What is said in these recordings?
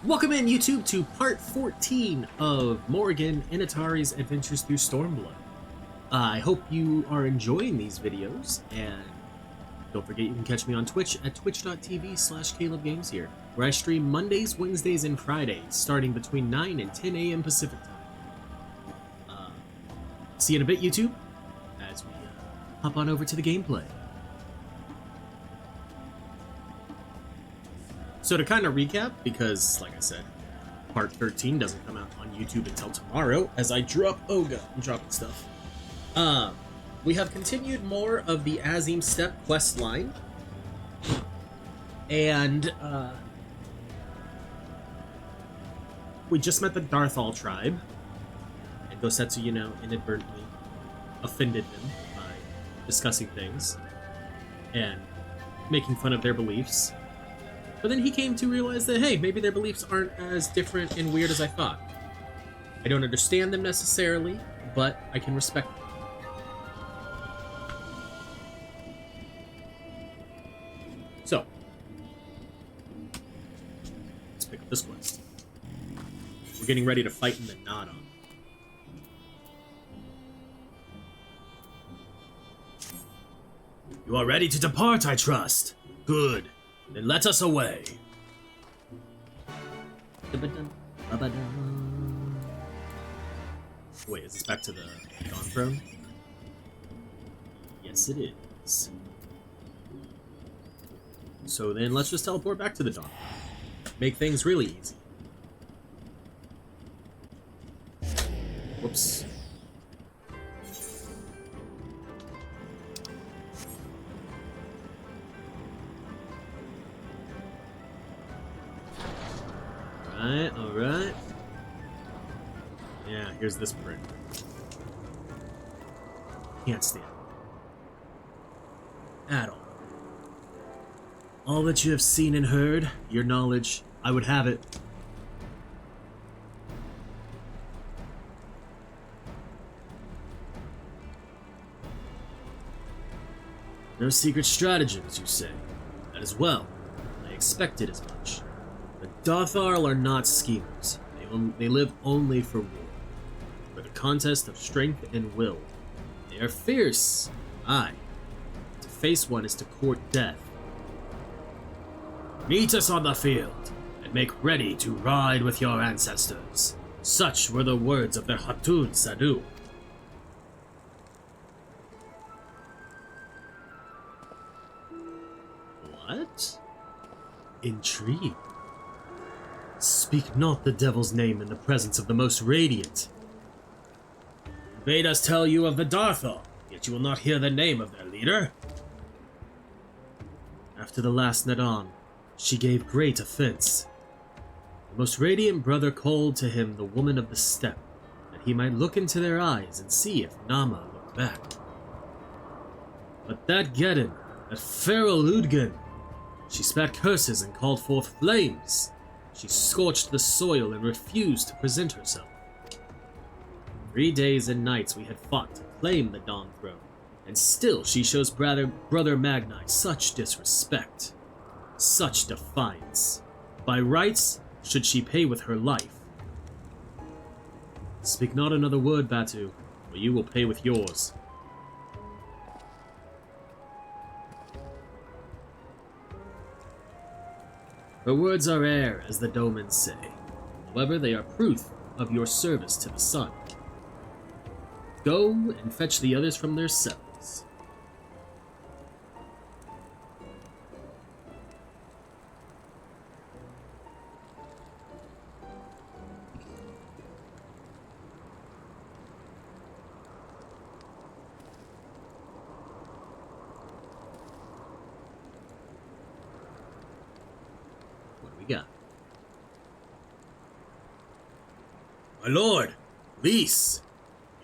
Welcome in, YouTube, to part 14 of Morrighan Initari's Adventures through Stormblood. I hope you are enjoying these videos, and don't forget you can catch me on Twitch at twitch.tv/CalebGames here, where I stream Mondays, Wednesdays, and Fridays, starting between 9 and 10 a.m. Pacific time. See you in a bit, YouTube, as we hop on over to the gameplay. So to kind of recap, because, like I said, part 13 doesn't come out on YouTube until tomorrow, as I drop... Oh god, I'm dropping stuff. We have continued more of the Azim Steppe quest line. And, we just met the Darthal tribe. And Gosetsu, inadvertently offended them by discussing things and making fun of their beliefs. But then he came to realize that, hey, maybe their beliefs aren't as different and weird as I thought. I don't understand them necessarily, but I can respect them. So, let's pick up this quest. We're getting ready to fight in the Nadaam. You are ready to depart, I trust. Good. Then let us away. Wait, is this back to the Dawn Throne? Yes, it is. So then let's just teleport back to the Dawn Throne. Make things really easy. Whoops. Alright. Yeah, here's this prick. Can't stand it. At all. All that you have seen and heard, your knowledge, I would have it. No secret stratagems, you say. That is well. I expected as much. The Darthal are not schemers. They live only for war. For the contest of strength and will. They are fierce. Aye. To face one is to court death. Meet us on the field, and make ready to ride with your ancestors. Such were the words of their Hatun Sadu. What? Intrigue. Speak not the devil's name in the presence of the most radiant. You bade us tell you of the Darthal, yet you will not hear the name of their leader. After the last Nadaam, she gave great offense. The most radiant brother called to him the woman of the steppe, that he might look into their eyes and see if Nama looked back. But that Geddon, that feral Ludgan, she spat curses and called forth flames. She scorched the soil and refused to present herself. 3 days and nights we had fought to claim the Dawn Throne, and still she shows Brother Magni such disrespect, such defiance. By rights, should she pay with her life. Speak not another word, Batu, or you will pay with yours. Her words are air, as the Domans say. However, they are proof of your service to the sun. Go and fetch the others from their cells. Got. My lord, Lys,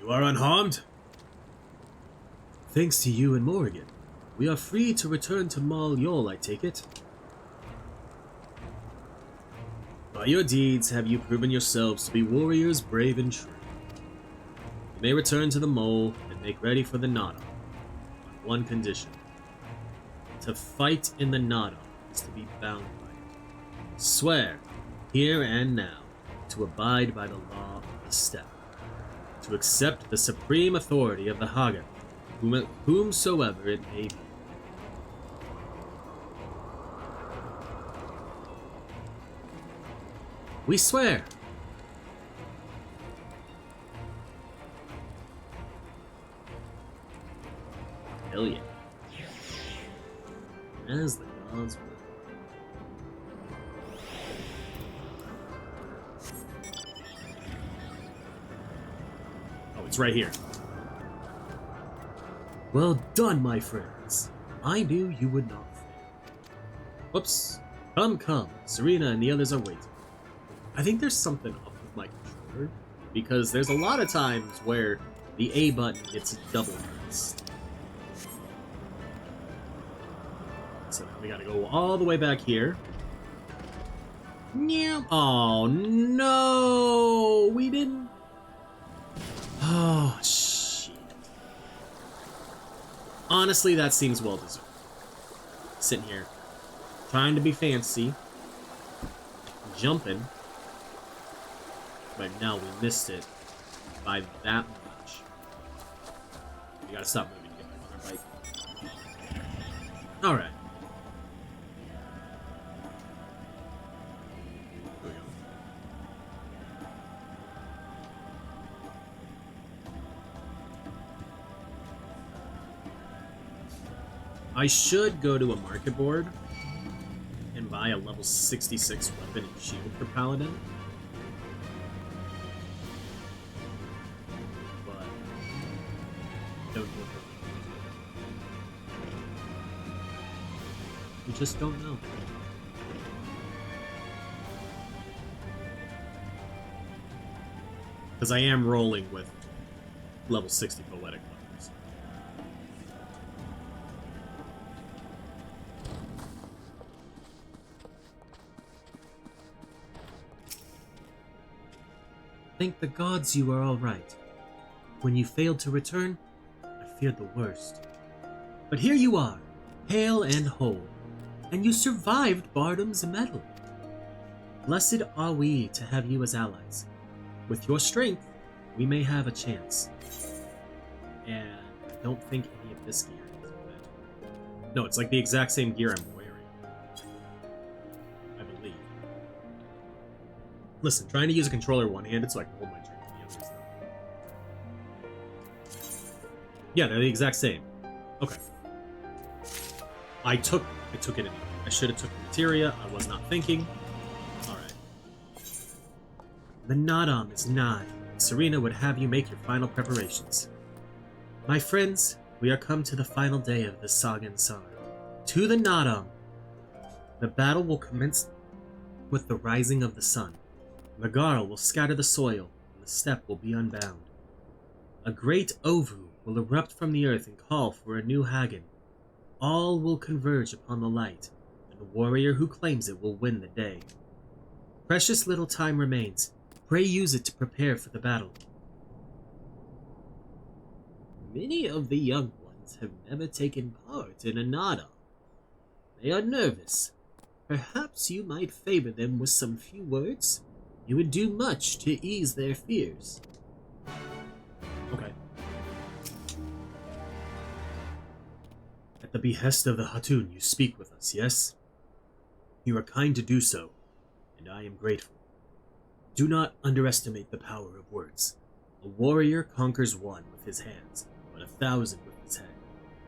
you are unharmed? Thanks to you and Morrighan, we are free to return to Mal Yol, I take it. By your deeds have you proven yourselves to be warriors brave and true. You may return to the mole and make ready for the Nadaam, on one condition. To fight in the Nadaam is to be bound by it. Swear here and now, to abide by the law of the steppe, to accept the supreme authority of the Hagen, whomsoever it may be. We swear. Hell yeah. As the gods will. Oh, it's right here. Well done, my friends. I knew you would not fail. Whoops. Come. Serena and the others are waiting. I think there's something up with my controller, because there's a lot of times where the A button gets double pressed. So now we gotta go all the way back here. Oh no! We didn't... Oh, shit. Honestly, that seems well deserved. Sitting here, trying to be fancy, jumping, but no, we missed it by that much. You gotta stop moving to get my mother bite. Alright. Here we go. I should go to a market board and buy a level 66 weapon and shield for Paladin. But don't know. We just don't know. Because I am rolling with level 60 poetic weapons. Thank the gods you are all right. When you failed to return, I feared the worst. But here you are, hale and whole, and you survived Bardom's medal. Blessed are we to have you as allies. With your strength, we may have a chance. And I don't think any of this gear is bad. No, it's like the exact same gear I'm wearing. I believe. Listen, trying to use a controller one-handed so I can hold my drink with the others. Yeah, they're the exact same. Okay. I took it anyway. I should have took the materia. I was not thinking. Alright. The Nadaam is nigh. Serena would have you make your final preparations. My friends, we are come to the final day of the Sagan Sar. To the Nadaam. The battle will commence with the rising of the sun. The Garl will scatter the soil, and the steppe will be unbound. A great Ovu will erupt from the earth and call for a new Hagen. All will converge upon the light, and the warrior who claims it will win the day. Precious little time remains. Pray use it to prepare for the battle. Many of the young ones have never taken part in a Nadaam. They are nervous. Perhaps you might favor them with some few words? You would do much to ease their fears. Okay. At the behest of the Hatun, you speak with us, yes? You are kind to do so, and I am grateful. Do not underestimate the power of words. A warrior conquers one with his hands, but 1,000 with his head.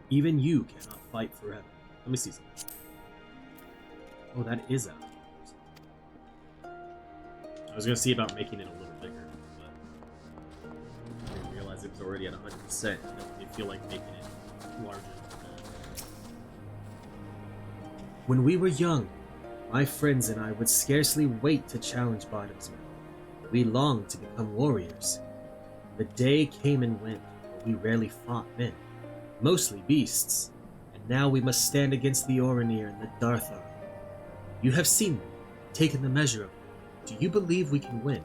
Even you cannot fight forever. Let me see something. Oh, that is out. I was going to see about making it a little bigger, but I didn't realize it was already at 100%. It made me feel like making it larger. When we were young, my friends and I would scarcely wait to challenge Bardom's medal. We longed to become warriors. The day came and went, but we rarely fought men, mostly beasts, and now we must stand against the Oranir and the Darthar. You have seen them, taken the measure of them. Do you believe we can win?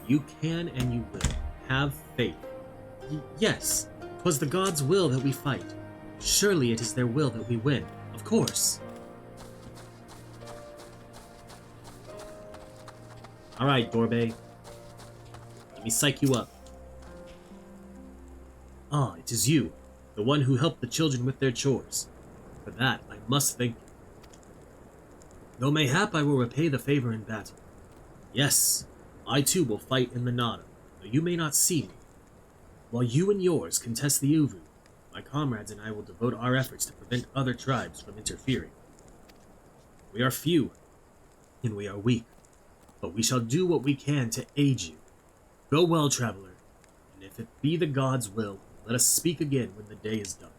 You can and you will. Have faith. Yes, 'twas the gods' will that we fight. Surely it is their will that we win. Of course. Alright, Dorbe. Let me psych you up. Ah, it is you, the one who helped the children with their chores. For that, I must thank you. Though mayhap I will repay the favor in battle. Yes, I too will fight in the Nadaam, though you may not see me. While you and yours contest the Uvu, my comrades and I will devote our efforts to prevent other tribes from interfering. We are few, and we are weak, but we shall do what we can to aid you. Go well, traveler, and if it be the gods' will, let us speak again when the day is done.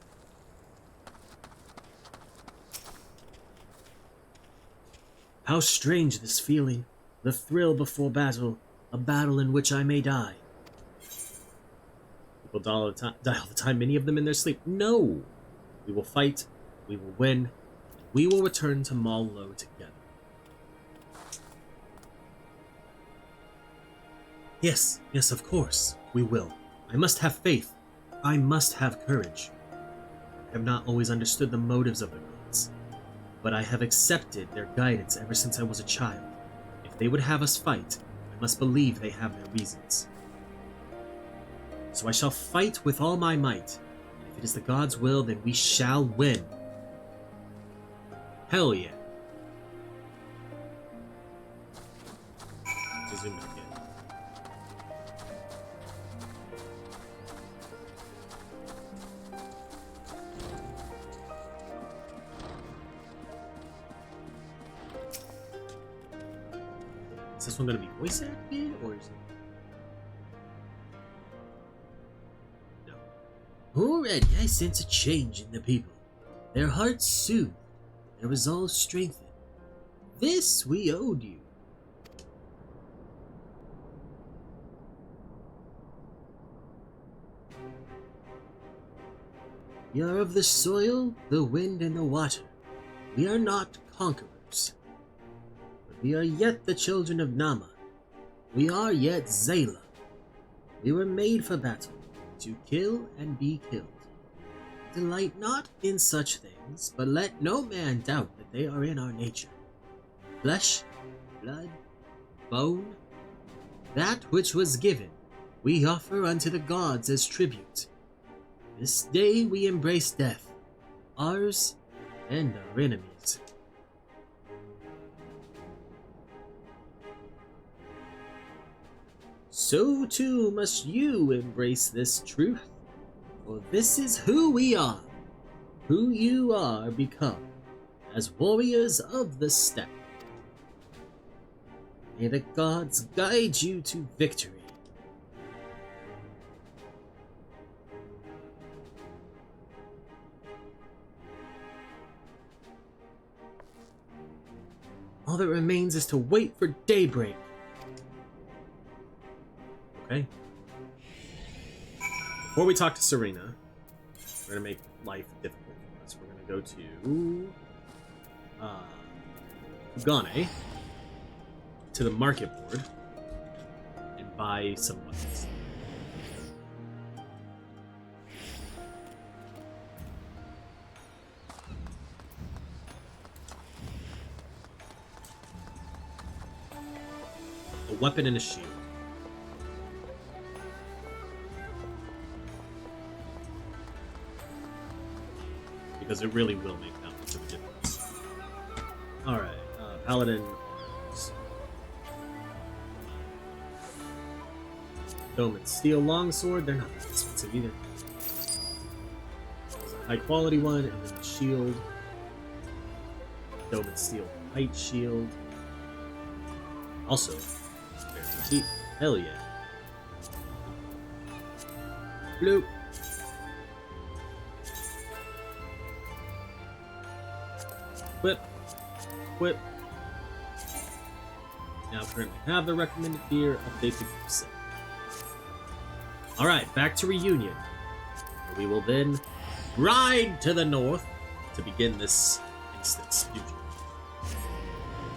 How strange this feeling, the thrill before battle, a battle in which I may die. People die all the time, many of them in their sleep. No! We will fight, we will win, and we will return to Mallo together. Yes, of course, we will. I must have faith. I must have courage. I have not always understood the motives of the gods, but I have accepted their guidance ever since I was a child. If they would have us fight, I must believe they have their reasons. So I shall fight with all my might, and if it is the gods' will, then we shall win. Hell yeah. Zoom back in. Is this one going to be voice acted, or is it? No. Already I sense a change in the people. Their hearts soothed, their resolve strengthened. This we owed you. We are of the soil, the wind, and the water. We are not conquerors. But we are yet the children of Nama. We are yet Zayla. We were made for battle, to kill and be killed. Delight not in such things, but let no man doubt that they are in our nature. Flesh, blood, bone, that which was given, we offer unto the gods as tribute. This day we embrace death, ours and our enemies. So too must you embrace this truth, for this is who we are, who you are become, as warriors of the steppe. May the gods guide you to victory. All that remains is to wait for daybreak. Okay. Before we talk to Serena, we're gonna make life difficult for us. We're gonna go to Ugane, to the market board, and buy some weapons. A weapon and a shield. Because it really will make that much of a difference. Alright, Paladin arms. Dome and Steel Longsword, they're not that expensive either. High quality one, and then the shield. Dome and Steel Light Shield. Also, very cheap. Hell yeah. Bloop. Whip. Whip. Now currently have the recommended gear, update the group set. Alright, back to Reunion. We will then ride to the north to begin this instance future.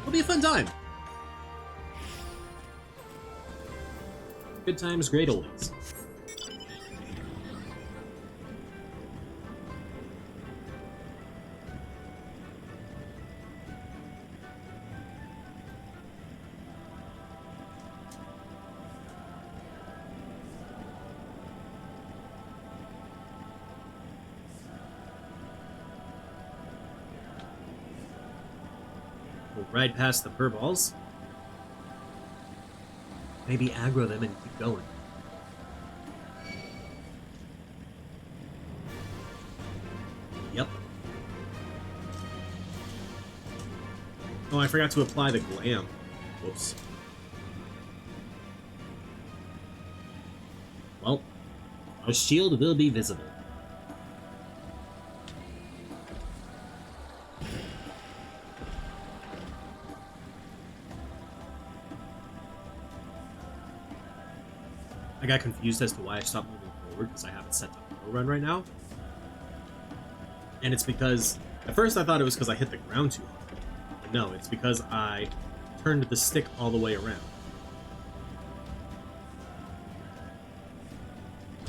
It'll be a fun time. Good times, great oldies. We'll ride past the furballs. Maybe aggro them and keep going. Yep. Oh, I forgot to apply the glam. Whoops. Well, our shield will be visible. I got confused as to why I stopped moving forward because I have it set to auto run right now. And it's because, at first I thought it was because I hit the ground too hard. But no, it's because I turned the stick all the way around.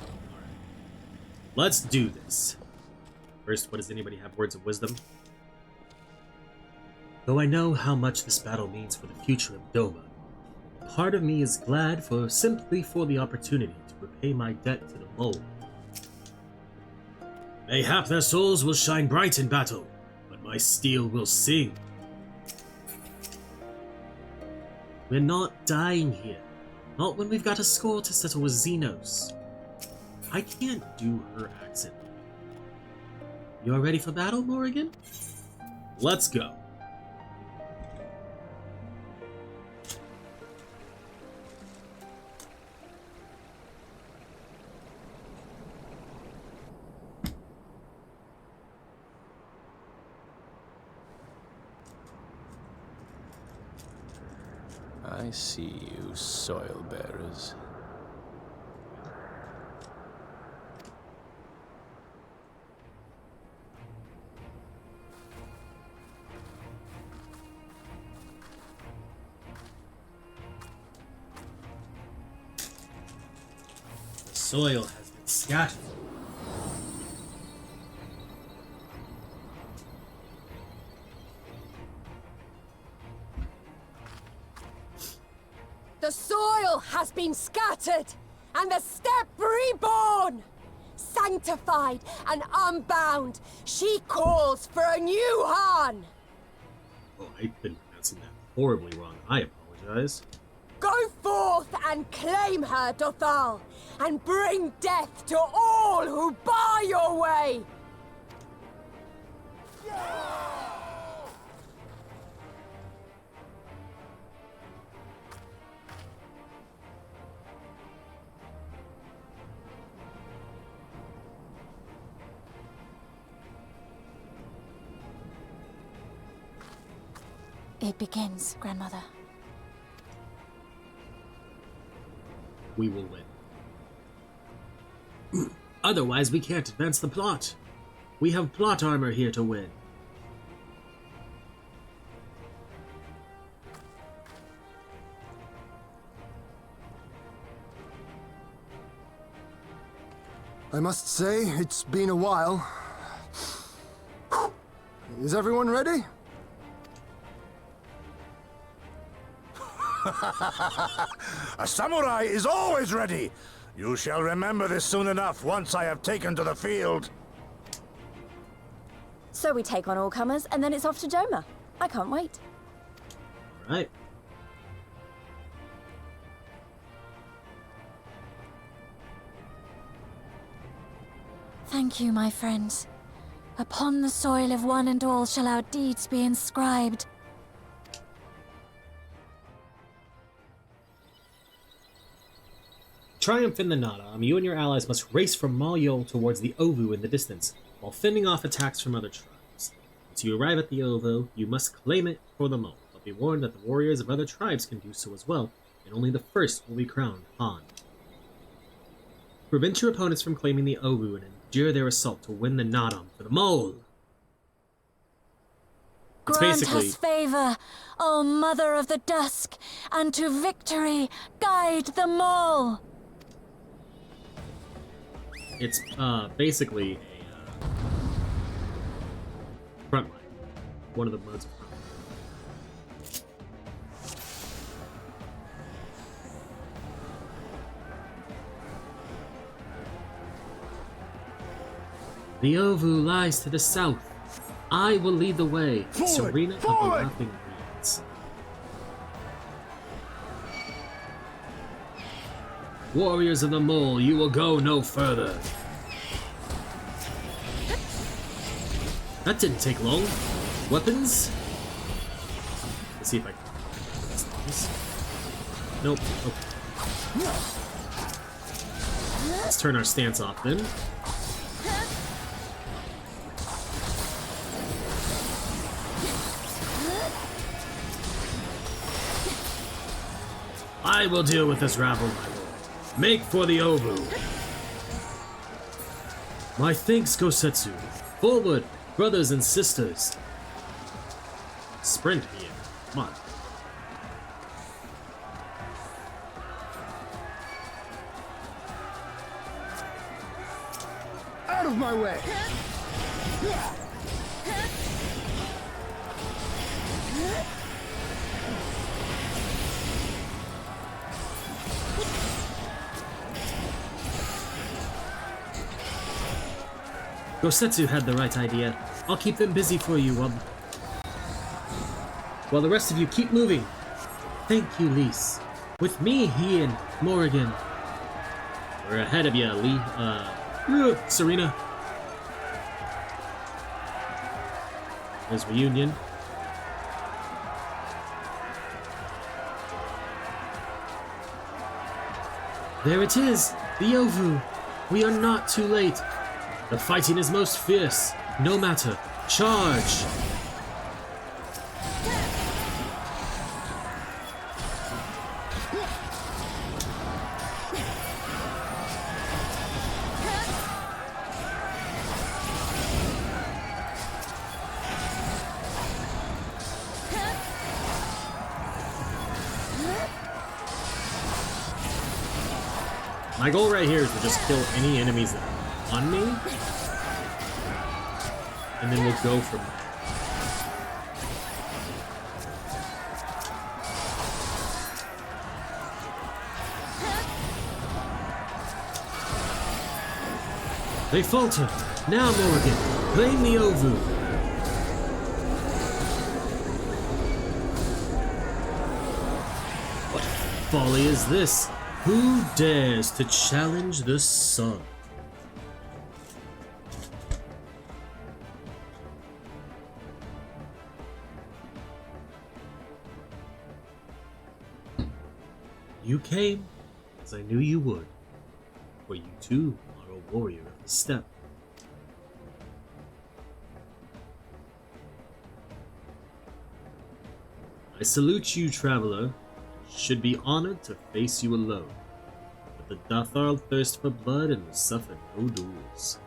Alright. Let's do this. First, what does anybody have words of wisdom? Though I know how much this battle means for the future of Doma, part of me is glad simply for the opportunity to repay my debt to the mole. Mayhap their souls will shine bright in battle, but my steel will sing. We're not dying here. Not when we've got a score to settle with Xenos. I can't do her accent. You all ready for battle, Morrighan? Let's go. I see you, soil bearers. The soil has been scattered. The soil has been scattered, and the steppe reborn! Sanctified and unbound, she calls for a new Han! Oh, I've been pronouncing that horribly wrong. I apologize. Go forth and claim her, Dothal, and bring death to all who bar your way! It begins, Grandmother. We will win. Otherwise, we can't advance the plot. We have plot armor here to win. I must say, it's been a while. Is everyone ready? A samurai is always ready! You shall remember this soon enough once I have taken to the field. So we take on all comers, and then it's off to Doma. I can't wait. All right. Thank you, my friends. Upon the soil of one and all shall our deeds be inscribed. Triumph in the Nadaam, you and your allies must race from Malyol towards the Ovu in the distance, while fending off attacks from other tribes. Once you arrive at the Ovu, you must claim it for the moment, but be warned that the warriors of other tribes can do so as well, and only the first will be crowned Han. Prevent your opponents from claiming the Ovu and endure their assault to win the Nadaam for the Mole! It's Grant basically us favor, O Mother of the Dusk, and to victory guide them all! It's basically a front line. One of the modes of front line. The Ovu lies to the south. I will lead the way. Forward! Serena of the Forward! Laughing it. Warriors of the Mole, you will go no further. That didn't take long. Weapons? Let's see if I can. Nope. Okay. Let's turn our stance off then. I will deal with this rabble, my lord. Make for the Ovu. My thanks, Gosetsu. Forward, brothers and sisters. Sprint here. Come on. Out of my way! Gosetsu had the right idea. I'll keep them busy for you while the rest of you keep moving. Thank you, Lise. With me, he and Morrighan. We're ahead of you, Serena. There's reunion. There it is, the Ovu. We are not too late. The fighting is most fierce. No matter. Charge! My goal right here is to just kill any enemies that are on me, and then we'll go from there. They falter. Now, Morrighan, claim the Ovu. What folly is this? Who dares to challenge the sun? You came, as I knew you would, for you too are a warrior of the steppe. I salute you, traveler. Should be honored to face you alone. But the Dathar thirst for blood and will suffer no duels.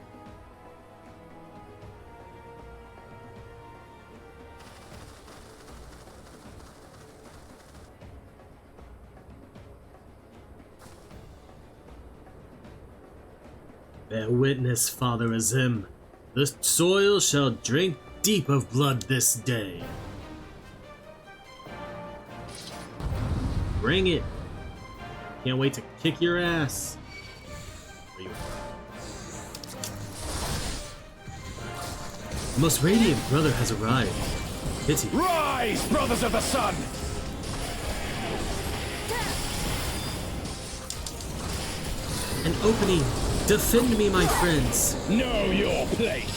Bear witness, Father Azim. The soil shall drink deep of blood this day. Bring it! Can't wait to kick your ass. The most radiant brother has arrived. Pity. Rise, brothers of the sun! An opening. Defend me, my friends. Know your place.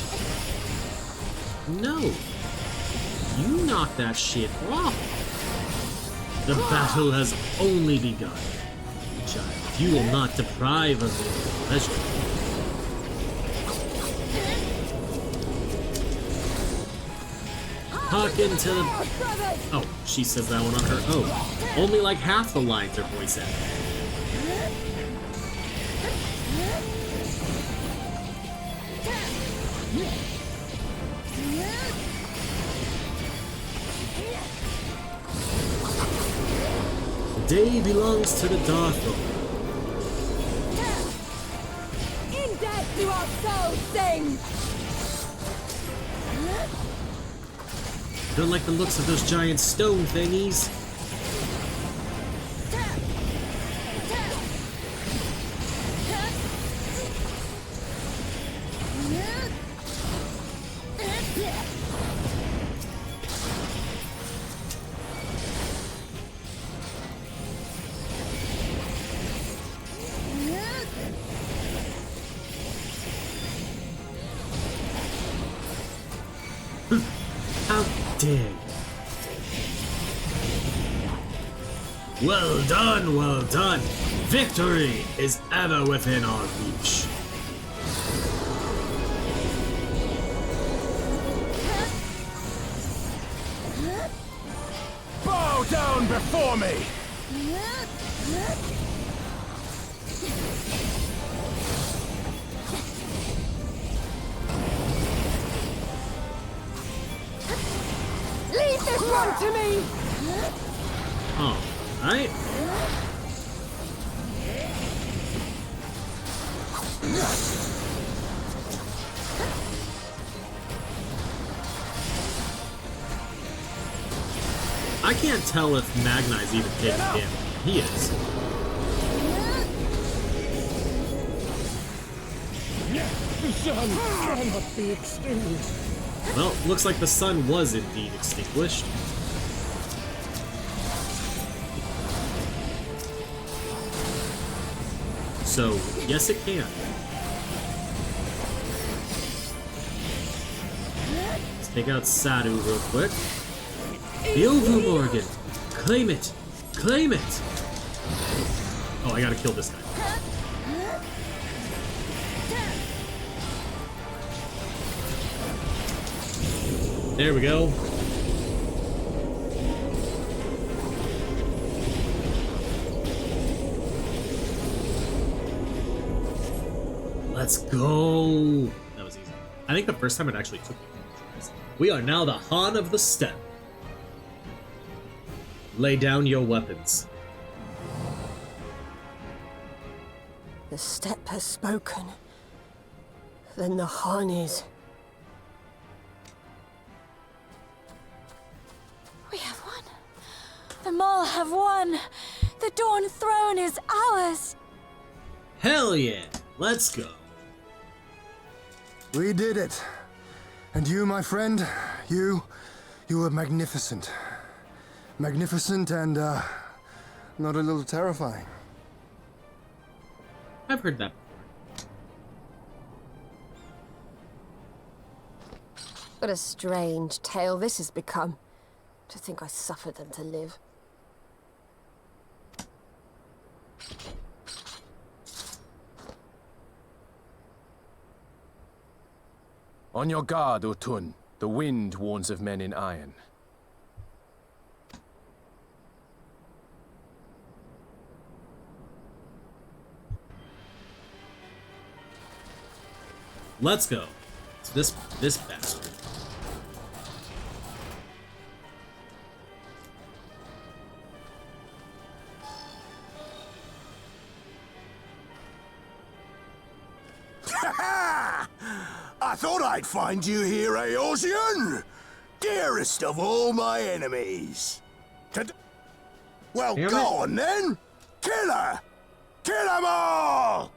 No. You knock that shit off. The battle has only begun. Child, you will not deprive us of your pleasure. Hearken to the... Oh, she says that one on her own. Only like half the lines are voice acted. Day belongs to the Darthor. In death do our souls sing! Don't like the looks of those giant stone thingies. Dig. Well done, well done. Victory is ever within our reach. Bow down before me! Leave this one to me! Oh, right. I can't tell if Magnai's even taking damage. He is. The sun cannot be extinguished. Well, looks like the sun was indeed extinguished. So, yes it can. Let's take out Sadu real quick. Ilvu Morgan! Claim it! Claim it! Oh, I gotta kill this guy. There we go. Let's go! That was easy. I think the first time it actually took me. We are now the Han of the Steppe. Lay down your weapons. The steppe has spoken. Then the Han is. We have won. The Maul have won. The Dawn Throne is ours. Hell yeah! Let's go. We did it. And you, my friend, you were magnificent. Magnificent and, not a little terrifying. I've heard that before. What a strange tale this has become. To think I suffered them to live. On your guard, Otun. The wind warns of men in iron. Let's go. It's this bastard. I thought I'd find you here, Eorzean! Dearest of all my enemies. Well, Damn go it. on then! Kill her! Kill them all!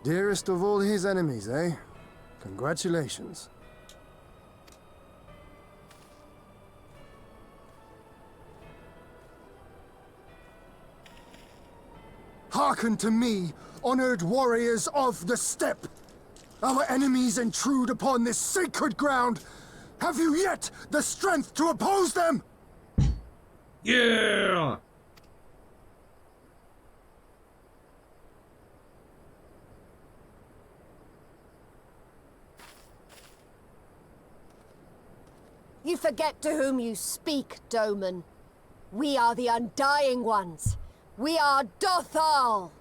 Dearest of all his enemies, eh? Congratulations. Hearken to me, honored warriors of the steppe! Our enemies intrude upon this sacred ground! Have you yet the strength to oppose them? Yeah! You forget to whom you speak, Doman. We are the Undying Ones. We are Dothal!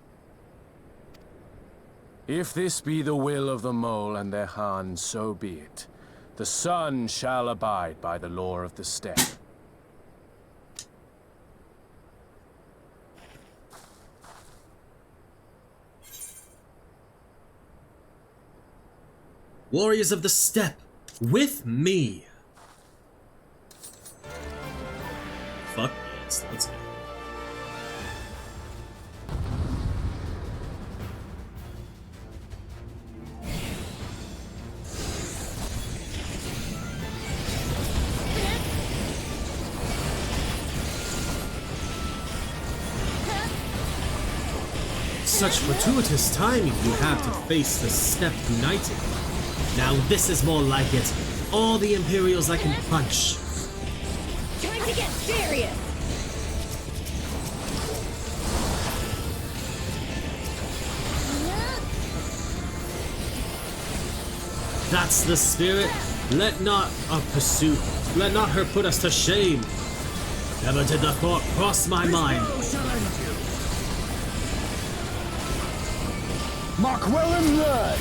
If this be the will of the Mole and their Han, so be it. The sun shall abide by the law of the steppe. Warriors of the steppe, with me! Fuck yes, let's go. Such fortuitous timing you have to face the Steppe united. Now this is more like it. All the Imperials I can punch. Time to get serious! That's the spirit. Let not her put us to shame. Never did the thought cross my mind. Mark well and blood.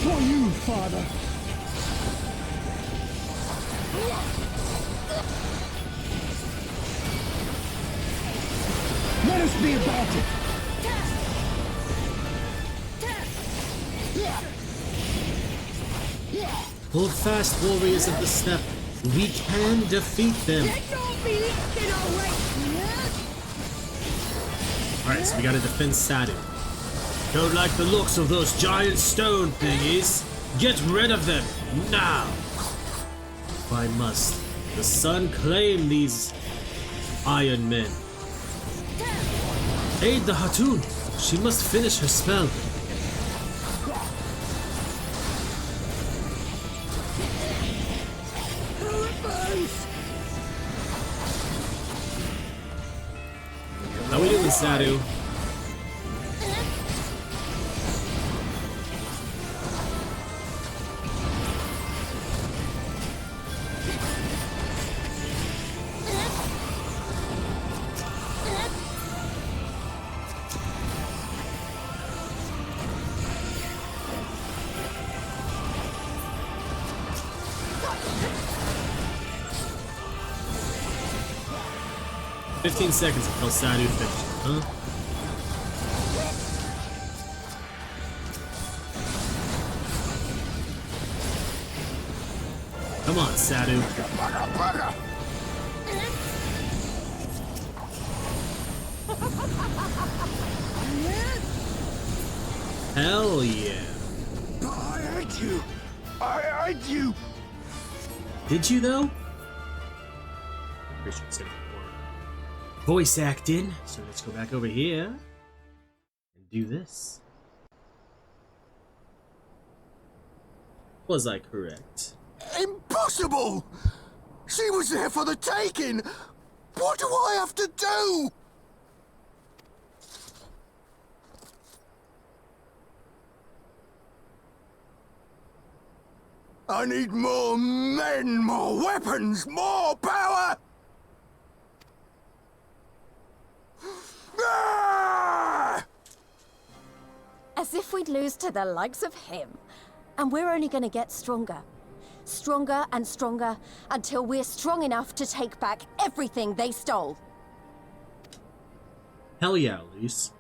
For you, Father. Let us be about it. Hold fast, warriors of the steppe. We can defeat them. Alright, so we gotta defend Sadu. Don't like the looks of those giant stone thingies. Get rid of them, now! If I must, the sun claim these iron men. Aid the Hatun. She must finish her spell. How we doing, Sadu? Seconds until Sadu finishes, huh? Come on, Sadu. Hell yeah. I hate you. I hate you. Did you though? Pretty sure it's gonna be more voice acting. So let's go back over here and do this. Was I correct? Impossible! She was there for the taking! What do I have to do? I need more men, more weapons, more power! Ah! As if we'd lose to the likes of him. And we're only gonna get stronger. Stronger and stronger until we're strong enough to take back everything they stole. Hell yeah, Luce.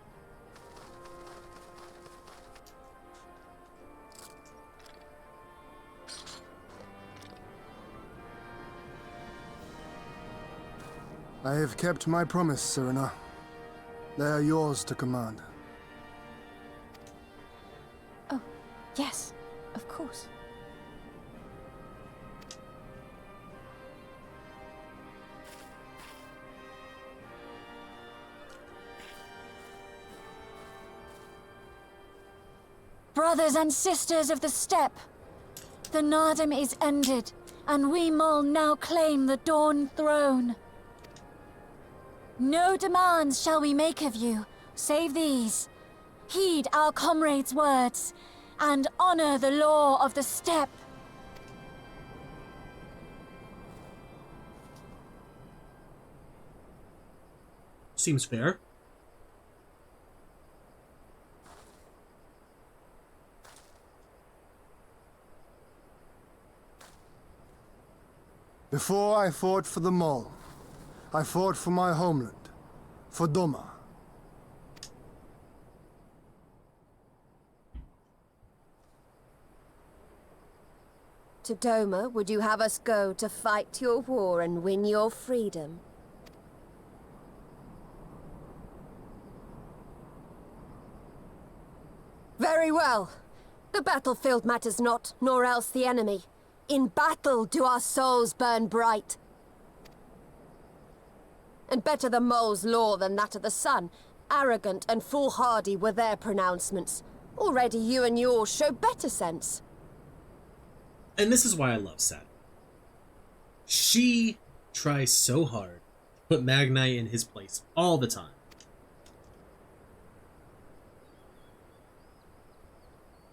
I have kept my promise, Serena. They are yours to command. Oh, yes, of course. Brothers and sisters of the steppe, the Nadaam is ended, and we Mol now claim the Dawn Throne. No demands shall we make of you, save these. Heed our comrades' words, and honor the law of the steppe. Seems fair. Before I fought for the Mol, I fought for my homeland, for Doma. to Doma would you have us go to fight your war and win your freedom? Very well. The battlefield matters not, nor else the enemy. In battle do our souls burn bright. And better the mole's law than that of the sun. Arrogant and foolhardy were their pronouncements. Already you and yours show better sense. And this is why I love Saturn. She tries so hard to put Magnite in his place all the time.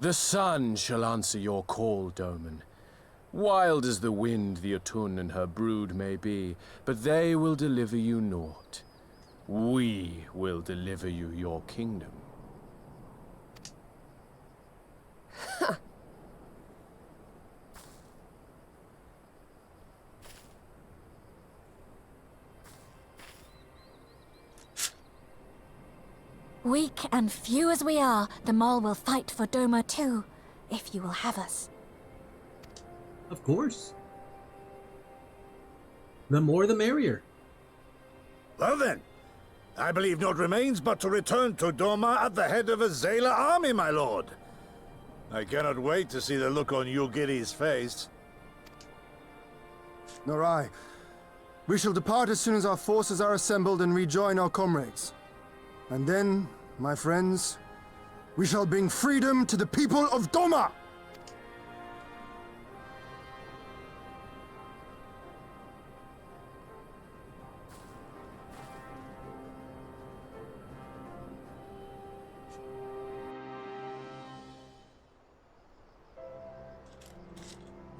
The sun shall answer your call, Doman. Wild as the wind the Otun and her brood may be, but they will deliver you naught. We will deliver you your kingdom. Weak and few as we are, the Mole will fight for Doma too, if you will have us. Of course. The more the merrier. Well then, I believe naught remains but to return to Doma at the head of a Zayla army, my lord. I cannot wait to see the look on Yugiri's face. Nor I. We shall depart as soon as our forces are assembled and rejoin our comrades. And then, my friends, we shall bring freedom to the people of Doma!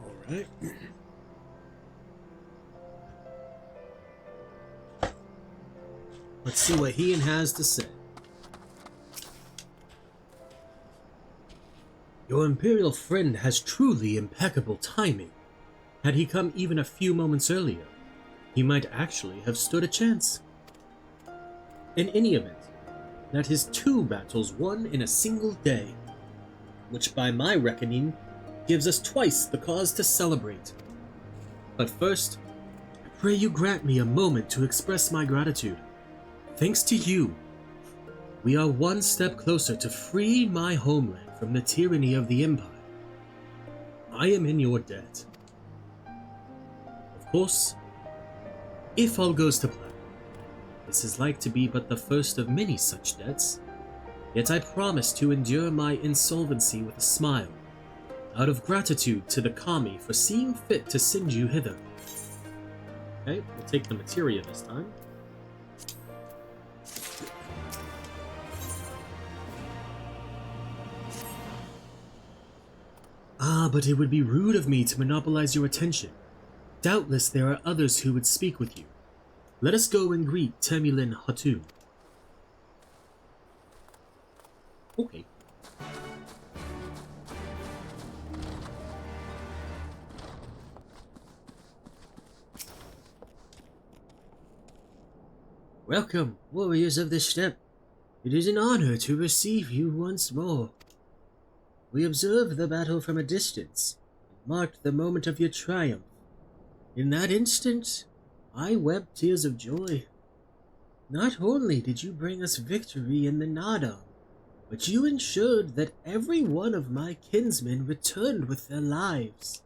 All right. Let's see what Ian has to say. Your Imperial friend has truly impeccable timing. Had he come even a few moments earlier, he might actually have stood a chance. In any event, that is 2 battles won in a single day, which by my reckoning gives us twice the cause to celebrate. But first, I pray you grant me a moment to express my gratitude. Thanks to you, we are one step closer to free my homeland from the tyranny of the Empire. I am in your debt. Of course, if all goes to plan, this is like to be but the first of many such debts, yet I promise to endure my insolvency with a smile, out of gratitude to the Kami for seeing fit to send you hither. Okay, we'll take the materia this time. Ah, but it would be rude of me to monopolize your attention. Doubtless there are others who would speak with you. Let us go and greet Temulin Hatun. Okay. Welcome, warriors of the steppe. It is an honor to receive you once more. We observed the battle from a distance, and marked the moment of your triumph. In that instant, I wept tears of joy. Not only did you bring us victory in the Nadaam, but you ensured that every one of my kinsmen returned with their lives.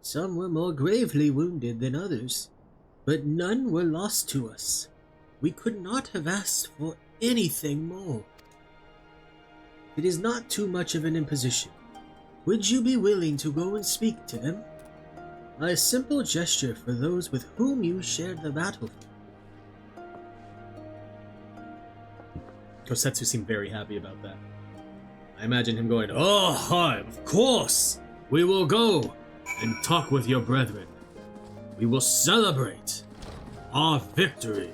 Some were more gravely wounded than others, but none were lost to us. We could not have asked for anything more. It is not too much of an imposition. Would you be willing to go and speak to them? A simple gesture for those with whom you shared the battlefield. Kosetsu seemed very happy about that. I imagine him going, "Oh, hi, of course! We will go and talk with your brethren. We will celebrate our victory."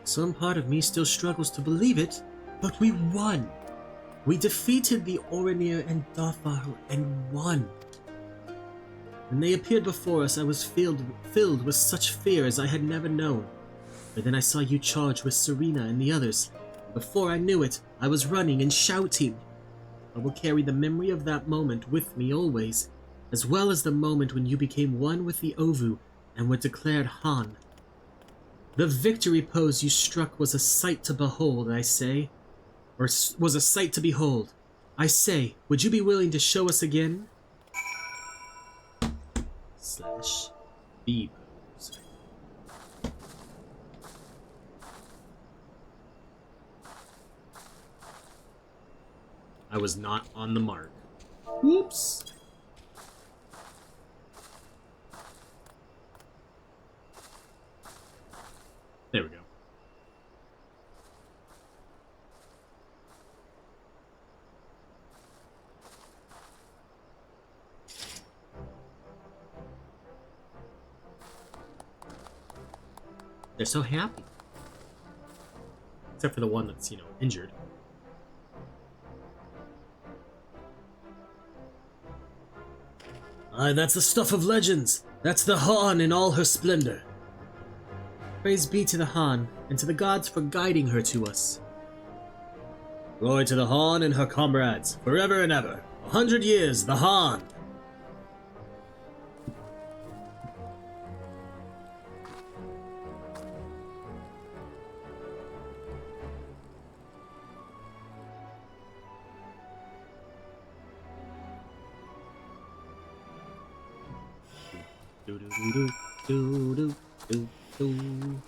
Some part of me still struggles to believe it, but we won. We defeated the Orinir and Dafaru and won. When they appeared before us, I was filled with such fear as I had never known. But then I saw you charge with Serena and the others. Before I knew it, I was running and shouting. I will carry the memory of that moment with me always, as well as the moment when you became one with the Ovu and were declared Han. The victory pose you struck was a sight to behold, I say. Or was a sight to behold. I say, would you be willing to show us again? /B pose. I was not on the mark. Whoops. There we go. They're so happy. Except for the one that's, injured. Aye, that's the stuff of legends. That's the Han in all her splendor. Praise be to the Han, and to the gods for guiding her to us. Glory to the Han and her comrades, forever and ever. 100 years, the Han! Do do do do do do do.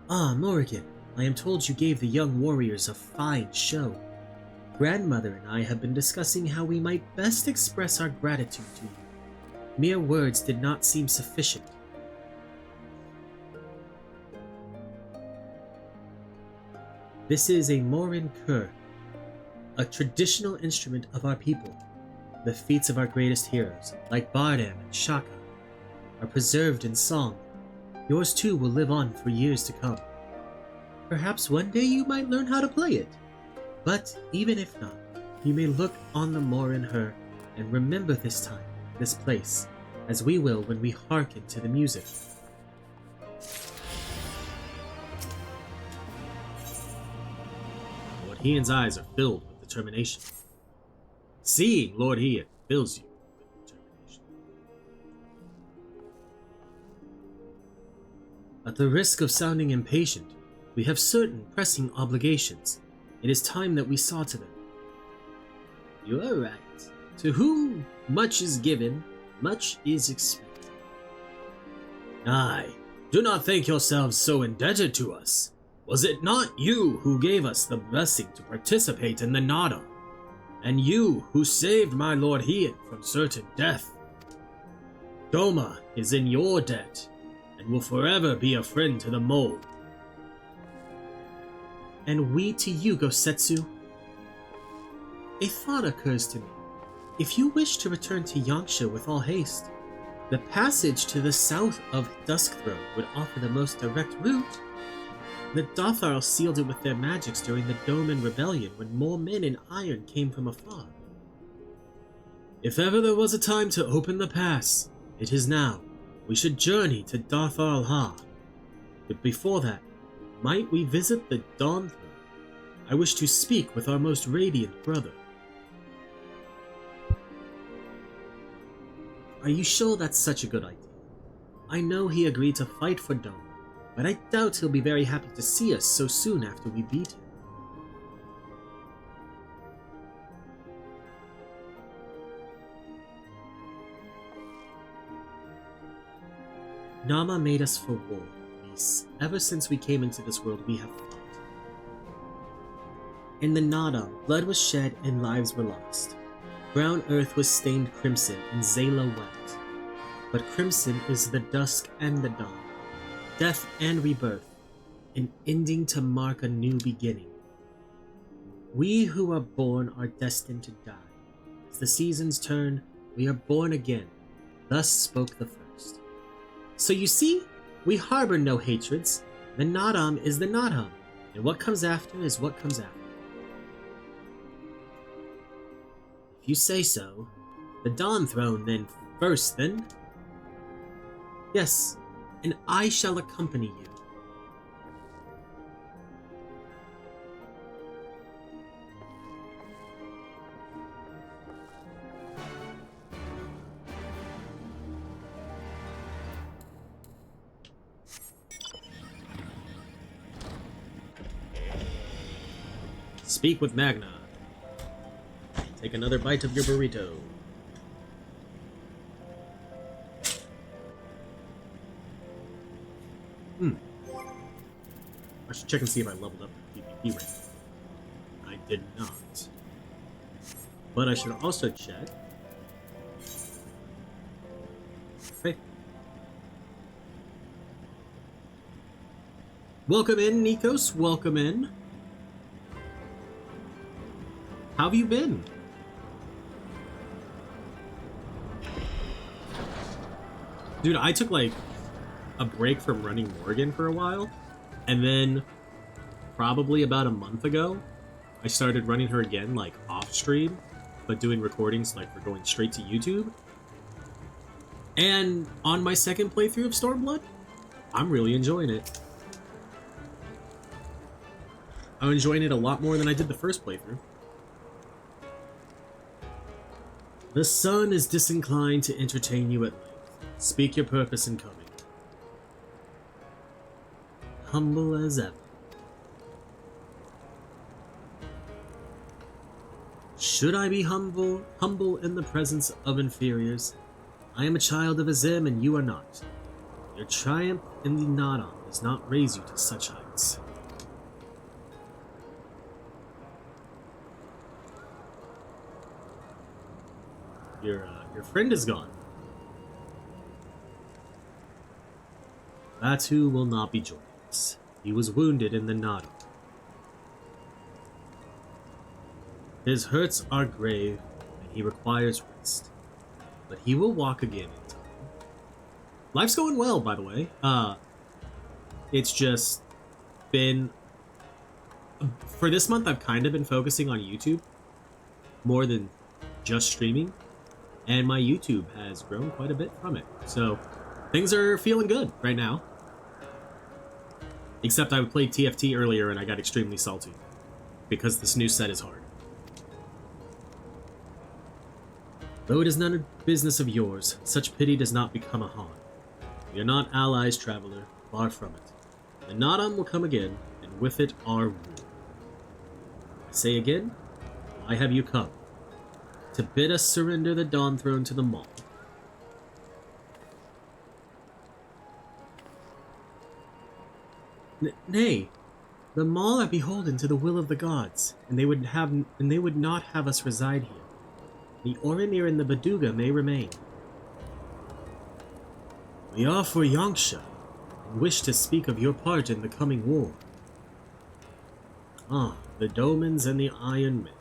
Ah, Morrighan, I am told you gave the young warriors a fine show. Grandmother and I have been discussing how we might best express our gratitude to you. Mere words did not seem sufficient. This is a Morrighan Kur, a traditional instrument of our people. The feats of our greatest heroes, like Bardam and Shaka, are preserved in song. Yours too will live on for years to come. Perhaps one day you might learn how to play it. But even if not, you may look on the Morrighan Kur and remember this time, this place, as we will when we hearken to the music. Lord Hian's eyes are filled with determination. Seeing Lord Hian fills you with determination. At the risk of sounding impatient, we have certain pressing obligations. It is time that we saw to them. You are right. To whom much is given, much is expected. Aye, do not think yourselves so indebted to us. Was it not you who gave us the blessing to participate in the Nadaam? And you who saved my Lord Hian from certain death? Doma is in your debt, and will forever be a friend to the mole. And we to you, Gosetsu. A thought occurs to me. If you wish to return to Yangsha with all haste, the passage to the south of Duskthrone would offer the most direct route. The Dotharl sealed it with their magics during the Doman Rebellion when more men in iron came from afar. If ever there was a time to open the pass, it is now. We should journey to Darthal Ha. But before that, might we visit the Dawn Throne? I wish to speak with our most radiant brother. Are you sure that's such a good idea? I know he agreed to fight for Doma, but I doubt he'll be very happy to see us so soon after we beat him. Nama made us for war, Niece. Ever since we came into this world, we have fought. In the Nadaam, blood was shed and lives were lost. Brown earth was stained crimson and Zayla wept. But crimson is the dusk and the dawn, death and rebirth, an ending to mark a new beginning. We who are born are destined to die. As the seasons turn, we are born again. Thus spoke the first. So you see, we harbor no hatreds. The Nadaam is the Nadaam, and what comes after is what comes after. If you say so. The Dawn Throne, then, first, then? Yes, and I shall accompany you. Speak with Magna. Take another bite of your burrito. I should check and see if I leveled up the PvP rank. I did not. But I should also check. Okay. Welcome in, Nikos. Welcome in. How have you been? Dude, I took like a break from running Morrighan for a while, and then probably about a month ago I started running her again, like off stream, but doing recordings like for going straight to YouTube. And on my second playthrough of Stormblood, I'm really enjoying it. I'm enjoying it a lot more than I did the first playthrough. The sun is disinclined to entertain you at length. Speak your purpose in coming. Humble as ever. Should I be humble in the presence of inferiors? I am a child of Azim and you are not. Your triumph in the Nadaam does not raise you to such heights. Your friend is gone. Batu will not be joining us. He was wounded in the Nadaam. His hurts are grave, and he requires rest. But he will walk again in time. Life's going well, by the way. It's just been... For this month, I've kind of been focusing on YouTube more than just streaming. And my YouTube has grown quite a bit from it. So, things are feeling good right now. Except I played TFT earlier and I got extremely salty. Because this new set is hard. Though it is none of business of yours, such pity does not become a harm. We are not allies, traveler, far from it. The Nadaam will come again, and with it our rule. I say again, why have you come? To bid us surrender the Dawn Throne to the Maul. Nay, the Maul are beholden to the will of the gods, and they would not have us reside here. The Orimir and the Baduga may remain. We are for Yangsha, and wish to speak of your part in the coming war. Ah, the Domans and the Iron Men.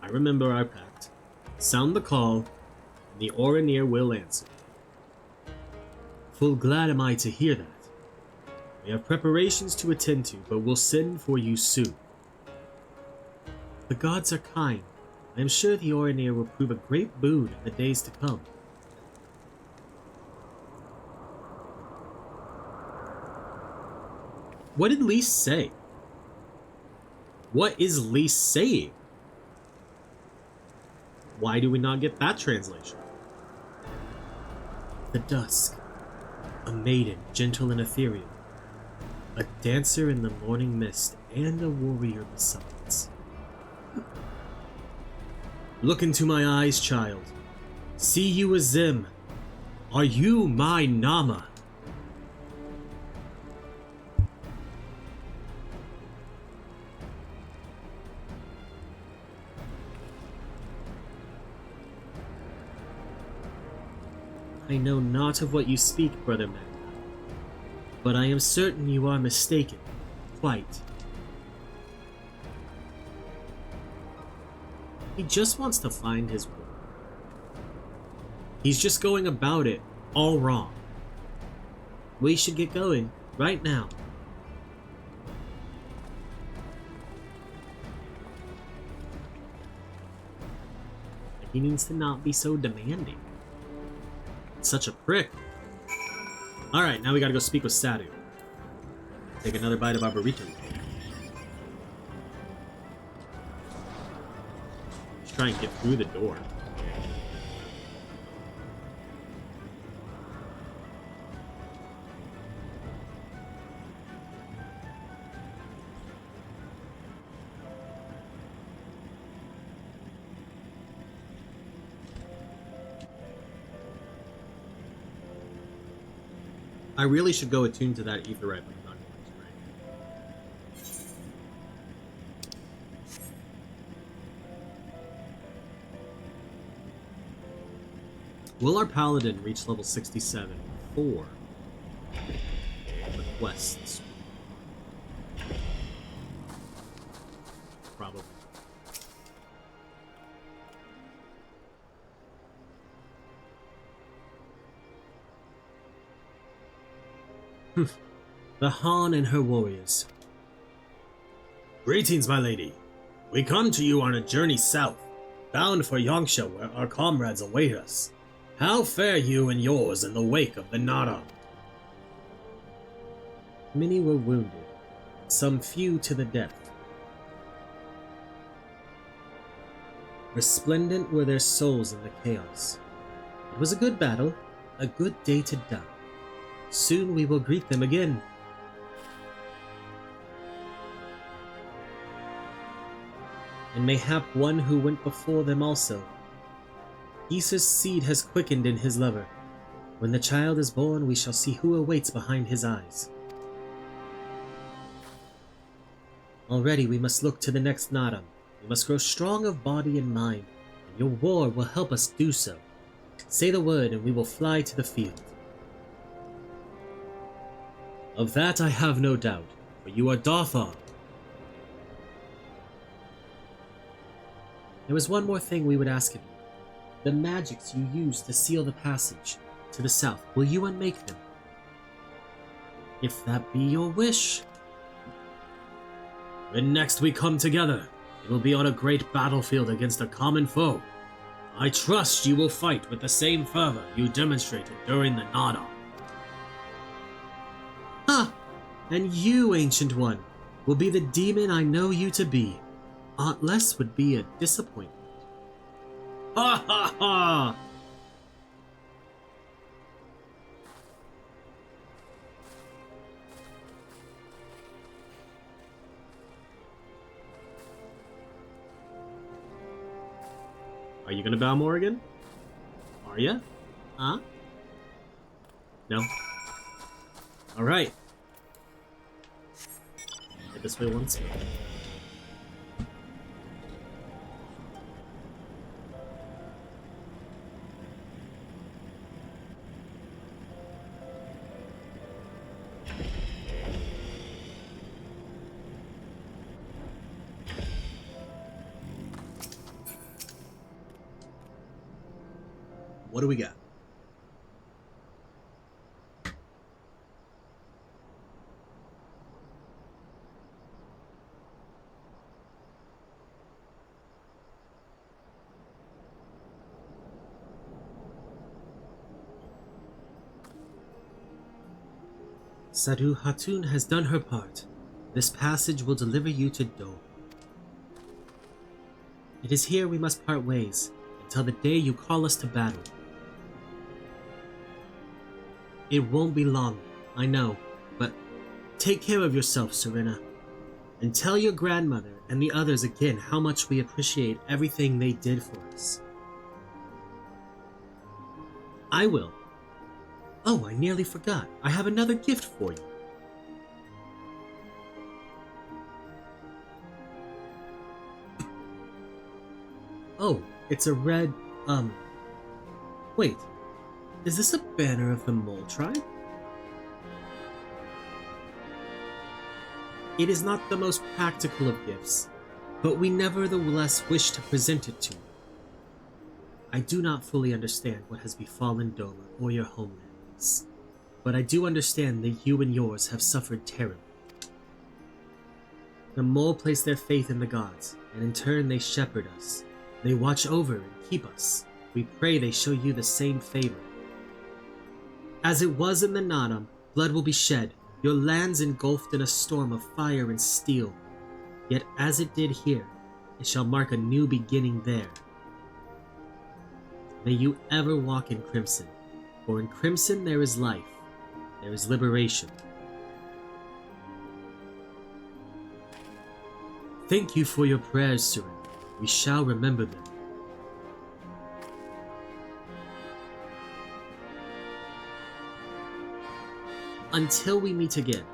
I remember our pact. Sound the call, and the Orimir will answer. Full glad am I to hear that. We have preparations to attend to, but we'll send for you soon. The gods are kind. I am sure the Orimir will prove a great boon in the days to come. What did Lise say? What is Lise saying? Why do we not get that translation? The dusk. A maiden, gentle and ethereal. A dancer in the morning mist, and a warrior besides. Look into my eyes, child. See you Azim. Are you my Nama? I know not of what you speak, brother man, but I am certain you are mistaken. Quite. He just wants to find his way. He's just going about it all wrong. We should get going right now. He needs to not be so demanding. Such a prick. Alright, now we gotta go speak with Sadu. Take another bite of our burrito. Let's try and get through the door. I really should go attuned to that etherite, but I'm not going to, right? Will our paladin reach level 67 for the quests? Probably. The Han and her warriors. Greetings, my lady. We come to you on a journey south, bound for Yangsha, where our comrades await us. How fare you and yours in the wake of the Nadaam? Many were wounded, some few to the death. Resplendent were their souls in the chaos. It was a good battle, a good day to die. Soon we will greet them again. And mayhap one who went before them also. Isa's seed has quickened in his lover. When the child is born, we shall see who awaits behind his eyes. Already we must look to the next Nadaam. We must grow strong of body and mind, and your war will help us do so. Say the word, and we will fly to the field. Of that I have no doubt, for you are Darthon. There was one more thing we would ask of you. The magics you used to seal the passage to the south, will you unmake them? If that be your wish. When next we come together, it will be on a great battlefield against a common foe. I trust you will fight with the same fervor you demonstrated during the Nadaam. Ha! And you, Ancient One, will be the demon I know you to be. Aught less would be a disappointment. Ha ha ha! Are you gonna bow Morrighan? Are ya? Huh? No? Alright. Head this way once more. What do we got? Sadu Hatun has done her part. This passage will deliver you to Doma. It is here we must part ways, until the day you call us to battle. It won't be long, I know, but take care of yourself, Serena, and tell your grandmother and the others again how much we appreciate everything they did for us. I will. Oh, I nearly forgot. I have another gift for you. Oh, it's a red, wait. Is this a banner of the Mole tribe? It is not the most practical of gifts, but we nevertheless wish to present it to you. I do not fully understand what has befallen Doma or your homelands, but I do understand that you and yours have suffered terribly. The Mole place their faith in the gods, and in turn they shepherd us. They watch over and keep us. We pray they show you the same favor. As it was in the Nadaam, blood will be shed, your lands engulfed in a storm of fire and steel. Yet as it did here, it shall mark a new beginning there. May you ever walk in crimson, for in crimson there is life, there is liberation. Thank you for your prayers, Surrender. We shall remember them. Until we meet again.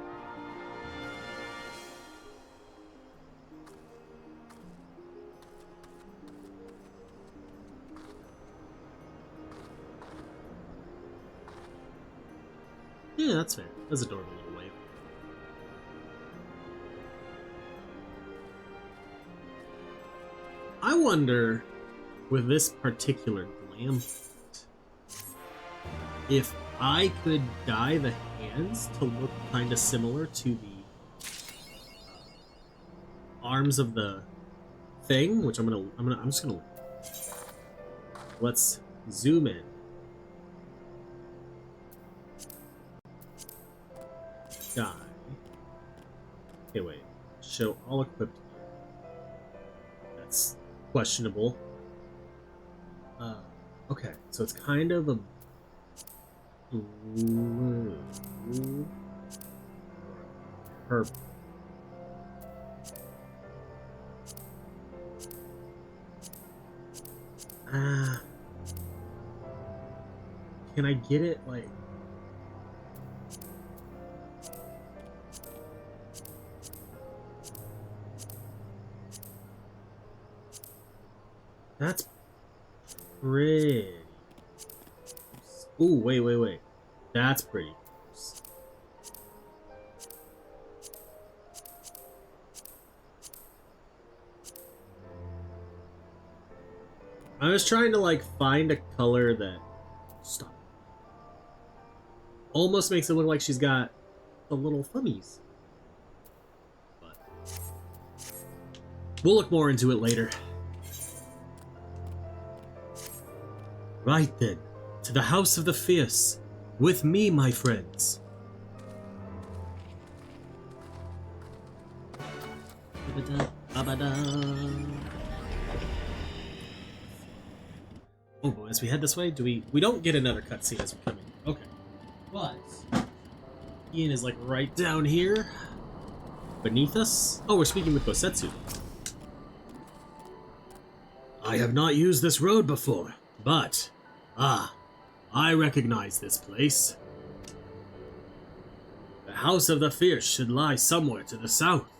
Yeah, that's fair. That's adorable little wave. I wonder, with this particular glam, if I could dye the hands to look kind of similar to the arms of the thing, which I'm just gonna. Let's zoom in. Dye. Okay, wait. Show all equipped gear. That's questionable. Okay, so it's kind of a blue, purple. Can I get it like? That's pretty. Ooh, wait. That's pretty. I was trying to like find a color that almost makes it look like she's got the little thummies. But we'll look more into it later. Right then, to the House of the Fierce, with me, my friends. Oh, but as we head this way, we don't get another cutscene as we come in. Okay. But Ian is like right down here. Beneath us. Oh, we're speaking with Gosetsu. I have not used this road before, but I recognize this place. The House of the Fierce should lie somewhere to the south.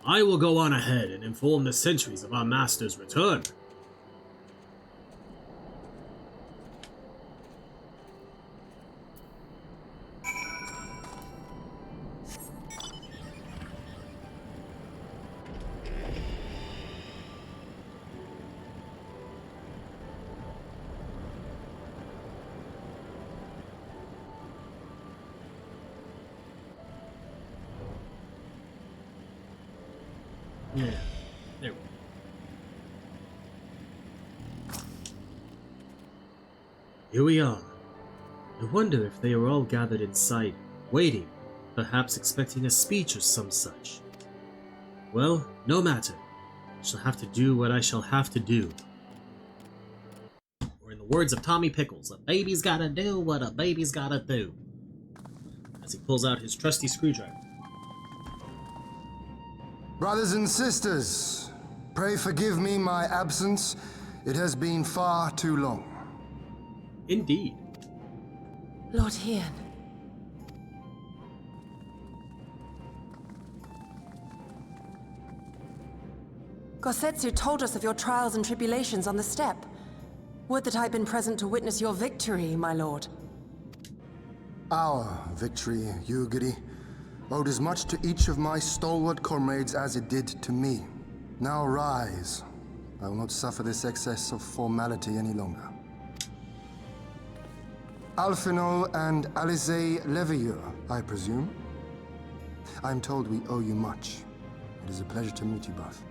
I will go on ahead and inform the sentries of our master's return. Yeah, there we go. Here we are. I wonder if they are all gathered inside, waiting, perhaps expecting a speech or some such. Well, no matter. I shall have to do what I shall have to do. Or in the words of Tommy Pickles, a baby's gotta do what a baby's gotta do. As he pulls out his trusty screwdriver. Brothers and sisters, pray forgive me my absence. It has been far too long. Indeed. Lord Ian. Gosetsu told us of your trials and tribulations on the steppe. Would that I'd been present to witness your victory, my lord. Our victory, Yugiri, owed as much to each of my stalwart comrades as it did to me. Now rise. I will not suffer this excess of formality any longer. Alphino and Alizé Levieux, I presume? I'm told we owe you much. It is a pleasure to meet you both.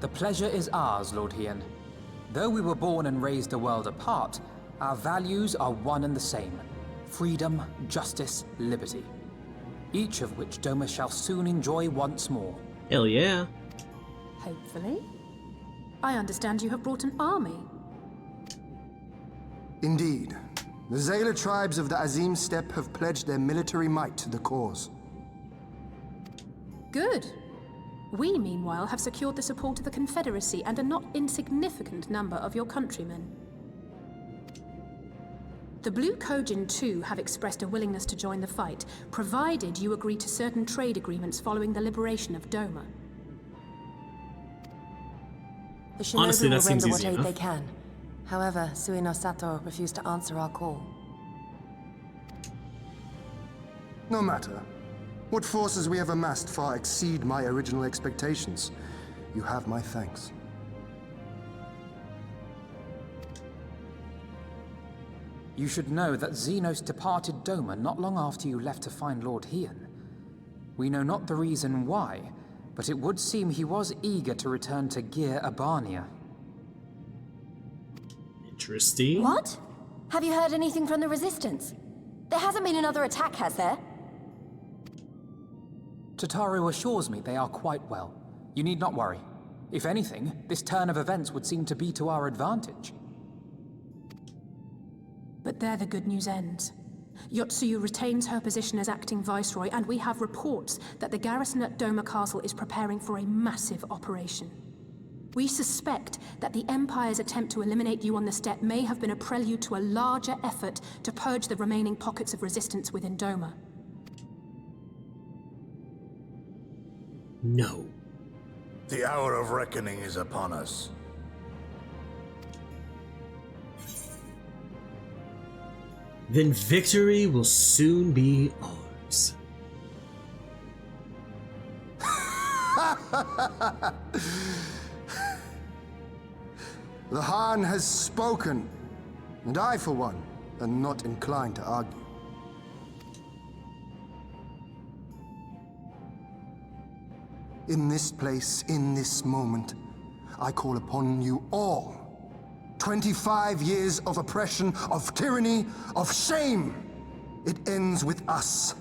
The pleasure is ours, Lord Hien. Though we were born and raised a world apart, our values are one and the same. Freedom, justice, liberty. Each of which Doma shall soon enjoy once more. Hell yeah. Hopefully. I understand you have brought an army. Indeed. The Zayla tribes of the Azim Steppe have pledged their military might to the cause. Good. We, meanwhile, have secured the support of the Confederacy and a not insignificant number of your countrymen. The Blue Kojin, too, have expressed a willingness to join the fight, provided you agree to certain trade agreements following the liberation of Doma. The Shinobi Honestly, that will seems render what easy aid enough. they can. However, Suino Sato refused to answer our call. No matter. What forces we have amassed far exceed my original expectations. You have my thanks. You should know that Xenos departed Doma not long after you left to find Lord Hien. We know not the reason why, but it would seem he was eager to return to Gir Abania. Interesting. What? Have you heard anything from the Resistance? There hasn't been another attack, has there? Tataru assures me they are quite well. You need not worry. If anything, this turn of events would seem to be to our advantage. But there the good news ends. Yotsuyu retains her position as acting viceroy, and we have reports that the garrison at Doma Castle is preparing for a massive operation. We suspect that the Empire's attempt to eliminate you on the steppe may have been a prelude to a larger effort to purge the remaining pockets of resistance within Doma. No. The hour of reckoning is upon us. Then victory will soon be ours. The Khan has spoken, and I, for one, am not inclined to argue. In this place, in this moment, I call upon you all. 25 years of oppression, of tyranny, of shame. It ends with us.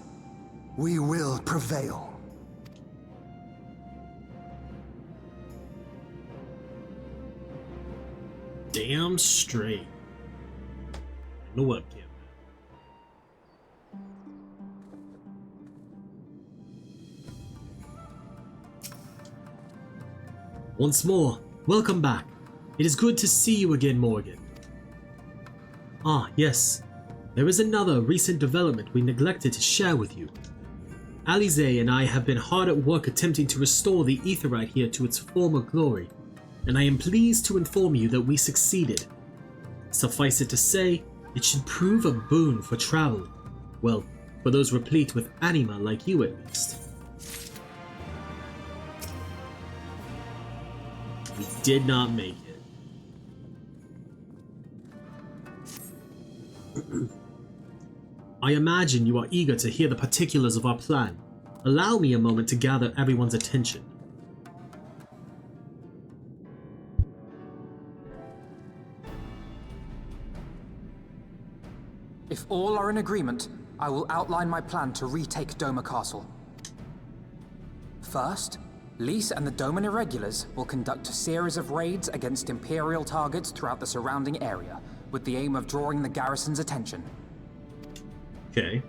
We will prevail. Damn straight. No webcam. Once more, welcome back. It is good to see you again, Morrighan. Ah, yes. There is another recent development we neglected to share with you. Alize and I have been hard at work attempting to restore the Aetheryte here to its former glory, and I am pleased to inform you that we succeeded. Suffice it to say, it should prove a boon for travel. Well, for those replete with anima like you at least. We did not make it. I imagine you are eager to hear the particulars of our plan. Allow me a moment to gather everyone's attention. If all are in agreement, I will outline my plan to retake Doma Castle. First, Lys and the Doman Irregulars will conduct a series of raids against Imperial targets throughout the surrounding area, with the aim of drawing the garrison's attention. Okay.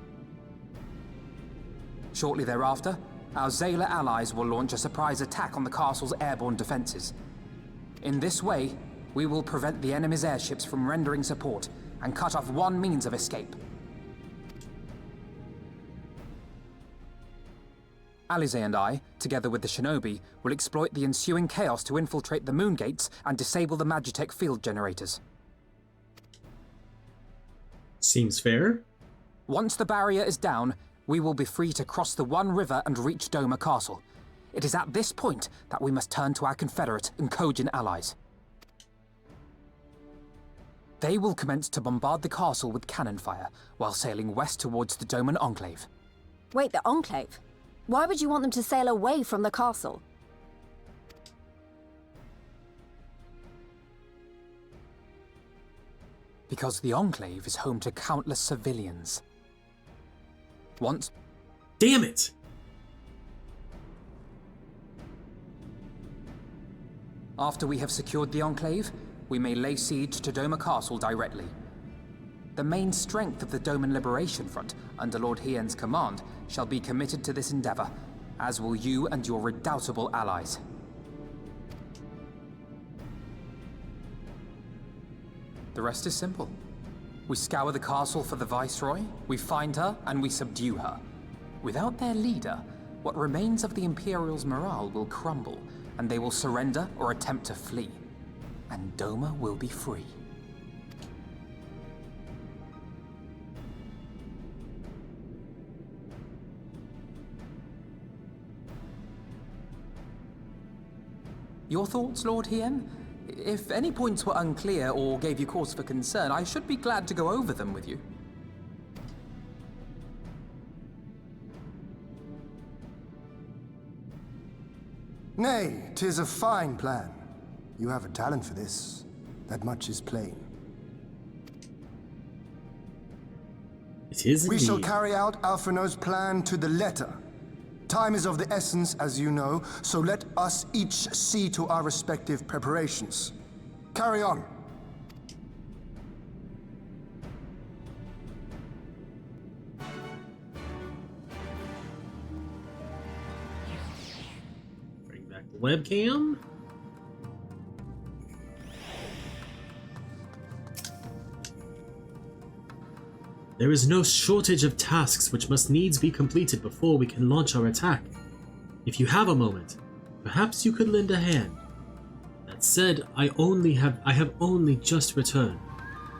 Shortly thereafter, our Zayla allies will launch a surprise attack on the castle's airborne defenses. In this way, we will prevent the enemy's airships from rendering support and cut off one means of escape. Alize and I, together with the Shinobi, will exploit the ensuing chaos to infiltrate the moon gates and disable the Magitech field generators. Seems fair. Once the barrier is down, we will be free to cross the One River and reach Doma Castle. It is at this point that we must turn to our Confederate and Kojin allies. They will commence to bombard the castle with cannon fire, while sailing west towards the Doman Enclave. Wait, the Enclave? Why would you want them to sail away from the castle? because the Enclave is home to countless civilians. Once... Damn it! After we have secured the Enclave, we may lay siege to Doma Castle directly. The main strength of the Doman Liberation Front, under Lord Hien's command, shall be committed to this endeavor, as will you and your redoubtable allies. The rest is simple. We scour the castle for the Viceroy, we find her, and we subdue her. Without their leader, what remains of the Imperial's morale will crumble, and they will surrender or attempt to flee. And Doma will be free. Your thoughts, Lord Hien? If any points were unclear or gave you cause for concern, I should be glad to go over them with you. Nay, 'tis a fine plan. You have a talent for this. That much is plain. It is We indeed. shall carry out Alphino's plan to the letter. Time is of the essence, as you know, so let us each see to our respective preparations. Carry on. Bring back the webcam. There is no shortage of tasks which must needs be completed before we can launch our attack. If you have a moment, perhaps you could lend a hand. That said, I have only just returned.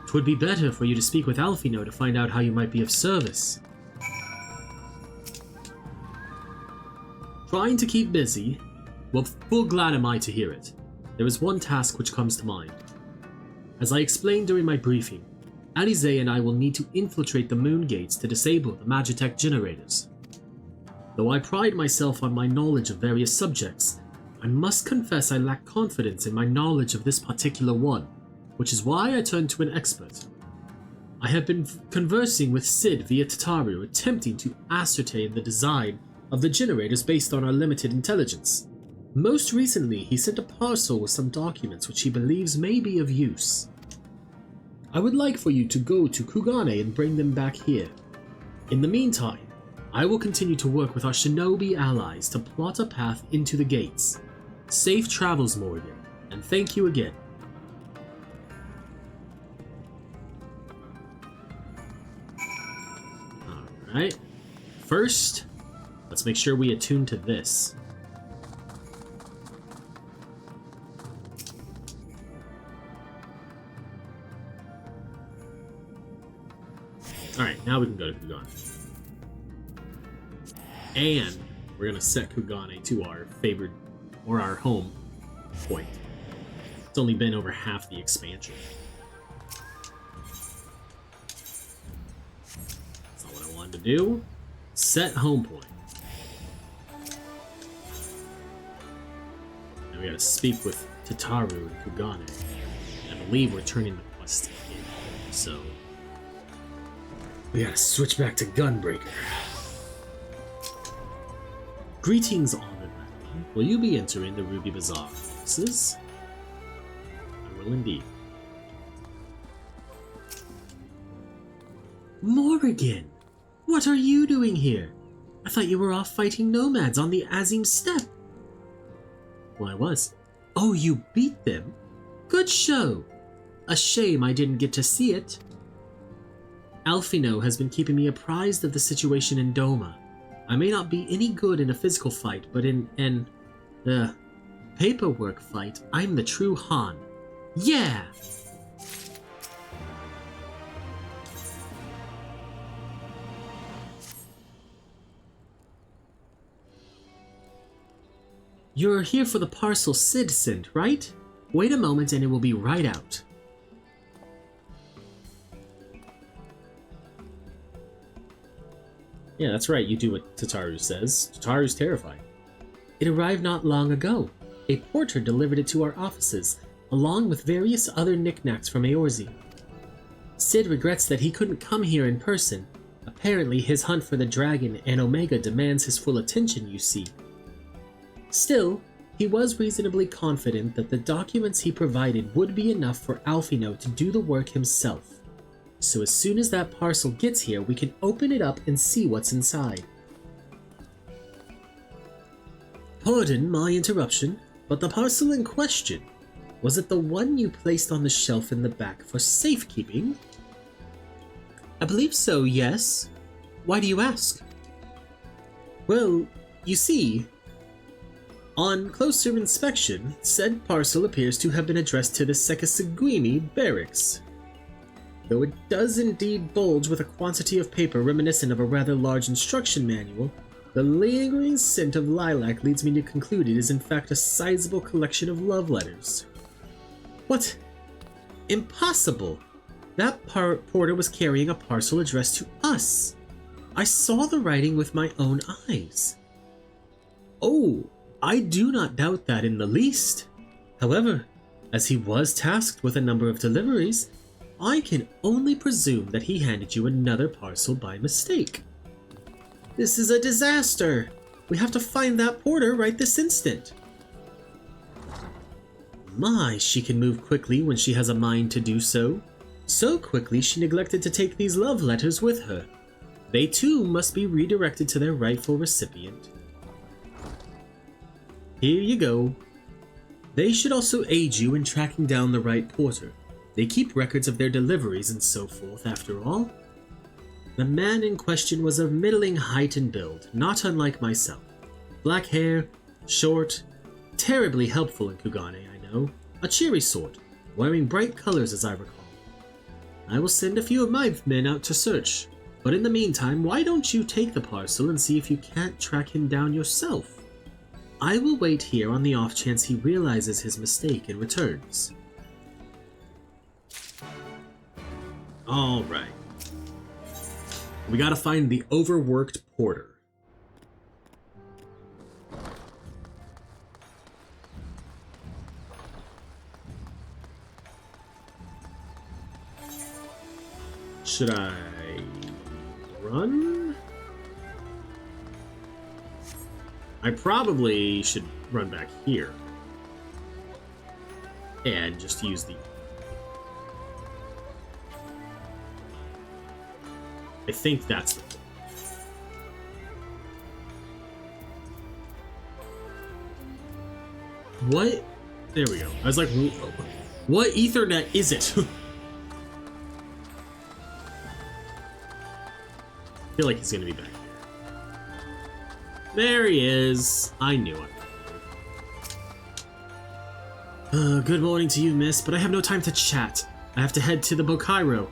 'Twould be better for you to speak with Alphino to find out how you might be of service. Trying to keep busy? Well, full glad am I to hear it. There is one task which comes to mind. As I explained during my briefing, Alize and I will need to infiltrate the moon gates to disable the Magitech generators. Though I pride myself on my knowledge of various subjects, I must confess I lack confidence in my knowledge of this particular one, which is why I turned to an expert. I have been conversing with Sid via Tataru, attempting to ascertain the design of the generators based on our limited intelligence. Most recently, he sent a parcel with some documents which he believes may be of use. I would like for you to go to Kugane and bring them back here. In the meantime, I will continue to work with our shinobi allies to plot a path into the gates. Safe travels, Morrighan, and thank you again. Alright, first, let's make sure we attune to this. Alright, now we can go to Kugane. And we're gonna set Kugane to our favored, or our home point. It's only been over half the expansion. That's not what I wanted to do. Set home point. Now we gotta speak with Tataru and Kugane. I believe we're turning the quest in, so we gotta switch back to Gunbreaker. Greetings, Honored Madam. Will you be entering the Ruby Bazaar offices? I will indeed. Morrighan! What are you doing here? I thought you were off fighting nomads on the Azim Steppe. Well, I was. Oh, you beat them? Good show! A shame I didn't get to see it. Alphino has been keeping me apprised of the situation in Doma. I may not be any good in a physical fight, but in an paperwork fight, I'm the true Han. Yeah! You're here for the parcel Sid sent, right? Wait a moment and it will be right out. Yeah, that's right, you do what Tataru says. Tataru's terrified. It arrived not long ago. A porter delivered it to our offices, along with various other knickknacks from Eorzea. Sid regrets that he couldn't come here in person. Apparently, his hunt for the dragon and Omega demands his full attention, you see. Still, he was reasonably confident that the documents he provided would be enough for Alphino to do the work himself. So as soon as that parcel gets here, we can open it up and see what's inside. Pardon my interruption, but the parcel in question, was it the one you placed on the shelf in the back for safekeeping? I believe so, yes. Why do you ask? Well, you see, on closer inspection, said parcel appears to have been addressed to the Sekasugimi barracks. Though it does indeed bulge with a quantity of paper reminiscent of a rather large instruction manual, the lingering scent of lilac leads me to conclude it is in fact a sizable collection of love letters. What? Impossible! That porter was carrying a parcel addressed to us. I saw the writing with my own eyes. Oh, I do not doubt that in the least. However, as he was tasked with a number of deliveries, I can only presume that he handed you another parcel by mistake. This is a disaster! We have to find that porter right this instant. My, she can move quickly when she has a mind to do so. So quickly she neglected to take these love letters with her. They too must be redirected to their rightful recipient. Here you go. They should also aid you in tracking down the right porter. They keep records of their deliveries and so forth, after all. The man in question was of middling height and build, not unlike myself. Black hair, short, terribly helpful in Kugane, I know. A cheery sort, wearing bright colors as I recall. I will send a few of my men out to search, but in the meantime, why don't you take the parcel and see if you can't track him down yourself? I will wait here on the off chance he realizes his mistake and returns. Alright. We gotta find the overworked porter. Should I run? I probably should run back here. And just use the... I think that's the point. What? There we go. I was like, what Ethernet is it? I feel like he's gonna be back here. There he is. I knew it. Good morning to you, miss, but I have no time to chat. I have to head to the Bokairo.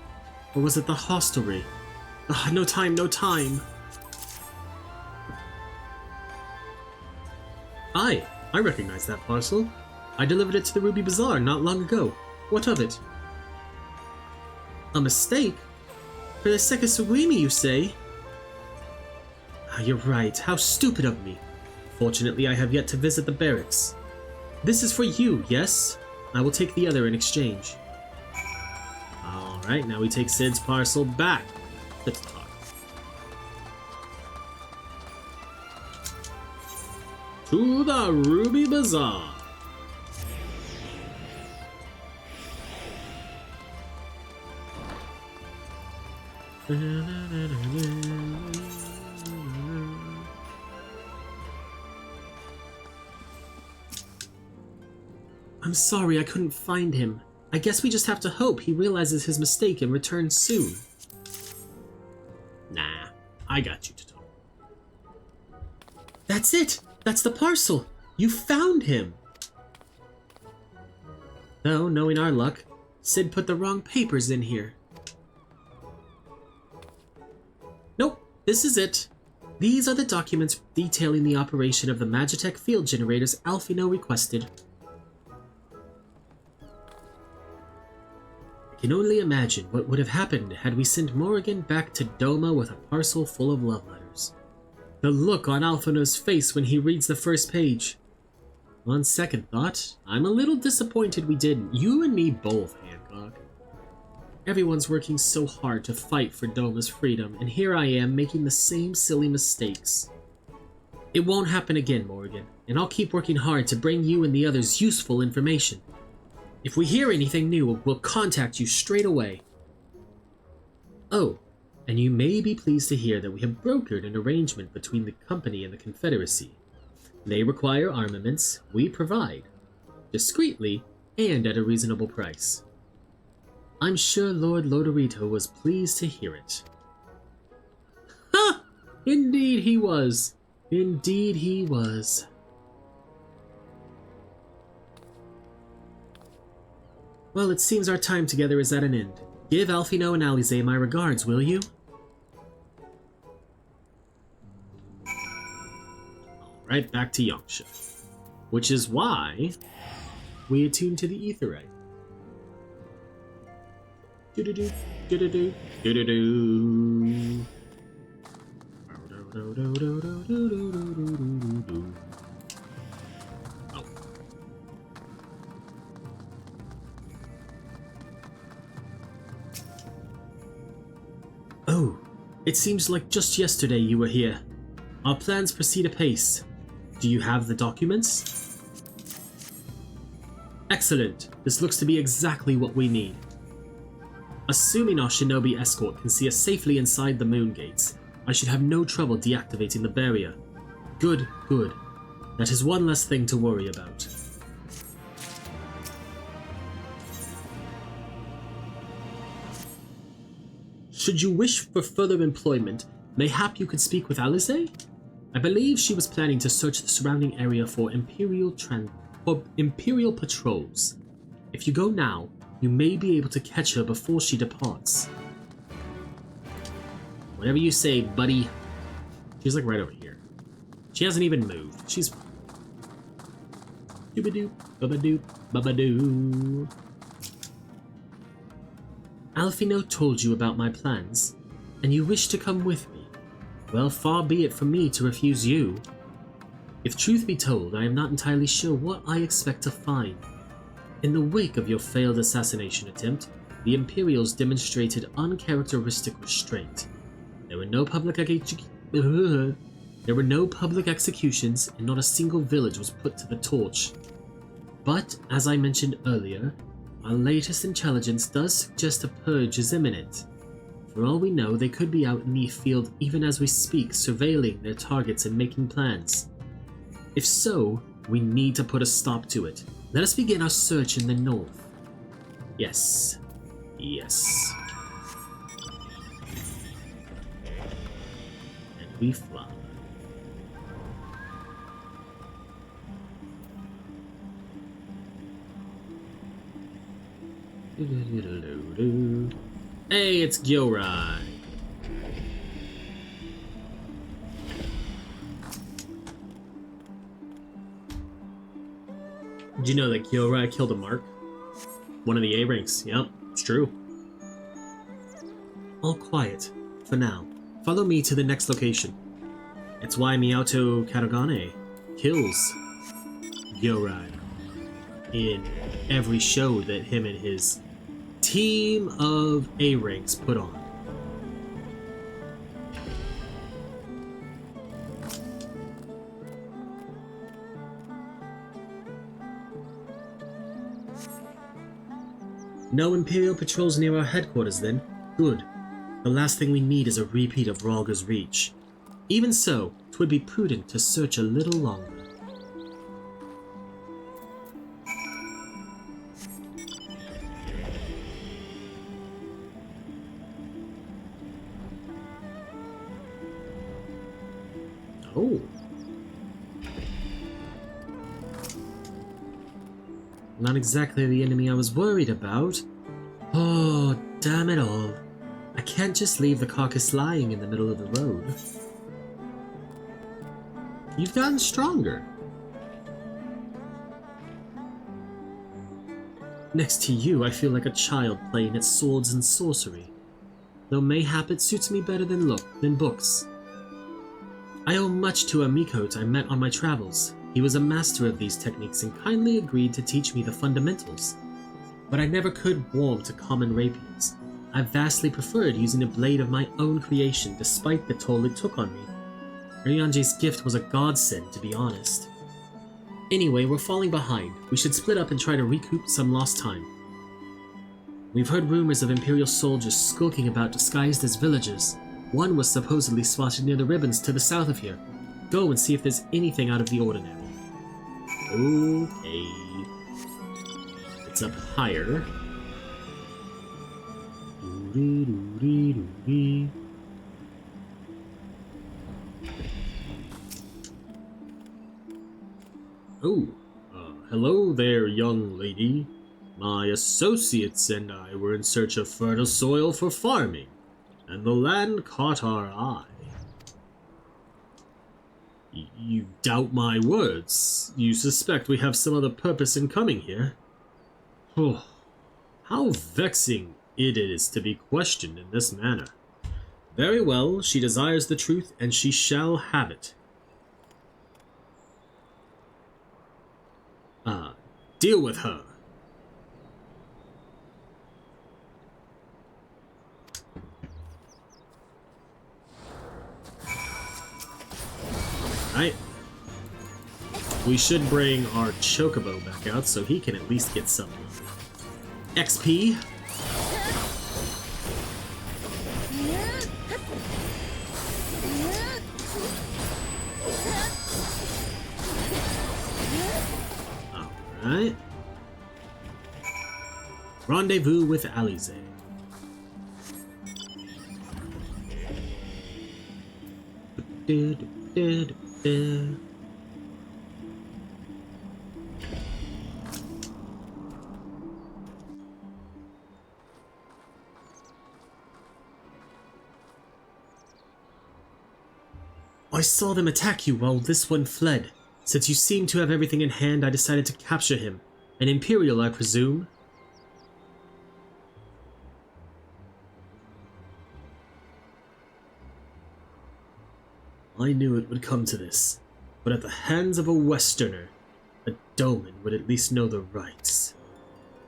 Or was it the hostelry? No time, no time. Aye, I recognize that parcel. I delivered it to the Ruby Bazaar not long ago. What of it? A mistake? For the Sekasugimi, you say? You're right. How stupid of me. Fortunately, I have yet to visit the barracks. This is for you, yes? I will take the other in exchange. Alright, now we take Sid's parcel back. Let's talk. To the Ruby Bazaar. I'm sorry I couldn't find him. I guess we just have to hope he realizes his mistake and returns soon. Nah, I got you, Toto. That's it! That's the parcel! You found him! Though, knowing our luck, Sid put the wrong papers in here. Nope, this is it. These are the documents detailing the operation of the Magitech field generators Alphino requested. I can only imagine what would have happened had we sent Morrighan back to Doma with a parcel full of love letters. The look on Alphino's face when he reads the first page. On second thought, I'm a little disappointed we didn't. You and me both, Hancock. Everyone's working so hard to fight for Doma's freedom, and here I am making the same silly mistakes. It won't happen again, Morrighan, and I'll keep working hard to bring you and the others useful information. If we hear anything new, we'll contact you straight away. Oh, and you may be pleased to hear that we have brokered an arrangement between the company and the Confederacy. They require armaments, we provide, discreetly and at a reasonable price. I'm sure Lord Lodorito was pleased to hear it. Ha! Indeed he was. Indeed he was. Well, it seems our time together is at an end. Give Alfino and Alize my regards, will you? Alright, back to Yangsha. Which is why we attune to the Initari. Do-do-do, do-do-do, do-do-do. Oh. Oh, it seems like just yesterday you were here. Our plans proceed apace. Do you have the documents? Excellent. This looks to be exactly what we need. Assuming our shinobi escort can see us safely inside the moon gates, I should have no trouble deactivating the barrier. Good, good. That is one less thing to worry about. Should you wish for further employment, mayhap you could speak with Alize? I believe she was planning to search the surrounding area for Imperial patrols. If you go now, you may be able to catch her before she departs. Whatever you say, buddy. She's like right over here. She hasn't even moved. She's... Doobadoo, babadoo, babadoo. Alfino told you about my plans, and you wish to come with me. Well, far be it from me to refuse you. If truth be told, I am not entirely sure what I expect to find. In the wake of your failed assassination attempt, the Imperials demonstrated uncharacteristic restraint. There were no public executions, and not a single village was put to the torch. But, as I mentioned earlier, our latest intelligence does suggest a purge is imminent. For all we know, they could be out in the field even as we speak, surveilling their targets and making plans. If so, we need to put a stop to it. Let us begin our search in the north. Yes. Yes. And we fly. Hey, it's Gilrai. Did you know that Gilrai killed a mark? One of the A-ranks. Yep, it's true. All quiet, for now. Follow me to the next location. It's why Miyato Karagane kills Gilrai in every show that him and his team of A-ranks put on. No Imperial patrols near our headquarters then? Good. The last thing we need is a repeat of Rhalgr's Reach. Even so, 'twould be prudent to search a little longer. Oh. Not exactly the enemy I was worried about. Oh, damn it all. I can't just leave the carcass lying in the middle of the road. You've gotten stronger. Next to you, I feel like a child playing at swords and sorcery. Though mayhap it suits me better than books. I owe much to a Mikote I met on my travels. He was a master of these techniques and kindly agreed to teach me the fundamentals. But I never could warm to common rapiers. I vastly preferred using a blade of my own creation despite the toll it took on me. Urianger's gift was a godsend, to be honest. Anyway, we're falling behind. We should split up and try to recoup some lost time. We've heard rumors of Imperial soldiers skulking about disguised as villagers. One was supposedly spotted near the ribbons to the south of here. Go and see if there's anything out of the ordinary. Okay. It's up higher. Oh, hello there, young lady. My associates and I were in search of fertile soil for farming, and the land caught our eye. You doubt my words? You suspect we have some other purpose in coming here? Oh, how vexing it is to be questioned in this manner. Very well, she desires the truth, and she shall have it. Deal with her. Right. We should bring our Chocobo back out so he can at least get some XP. Alright. Rendezvous with Alize. I saw them attack you while this one fled. Since you seem to have everything in hand, I decided to capture him. An Imperial, I presume? I knew it would come to this, but at the hands of a Westerner, a Doman would at least know the rights.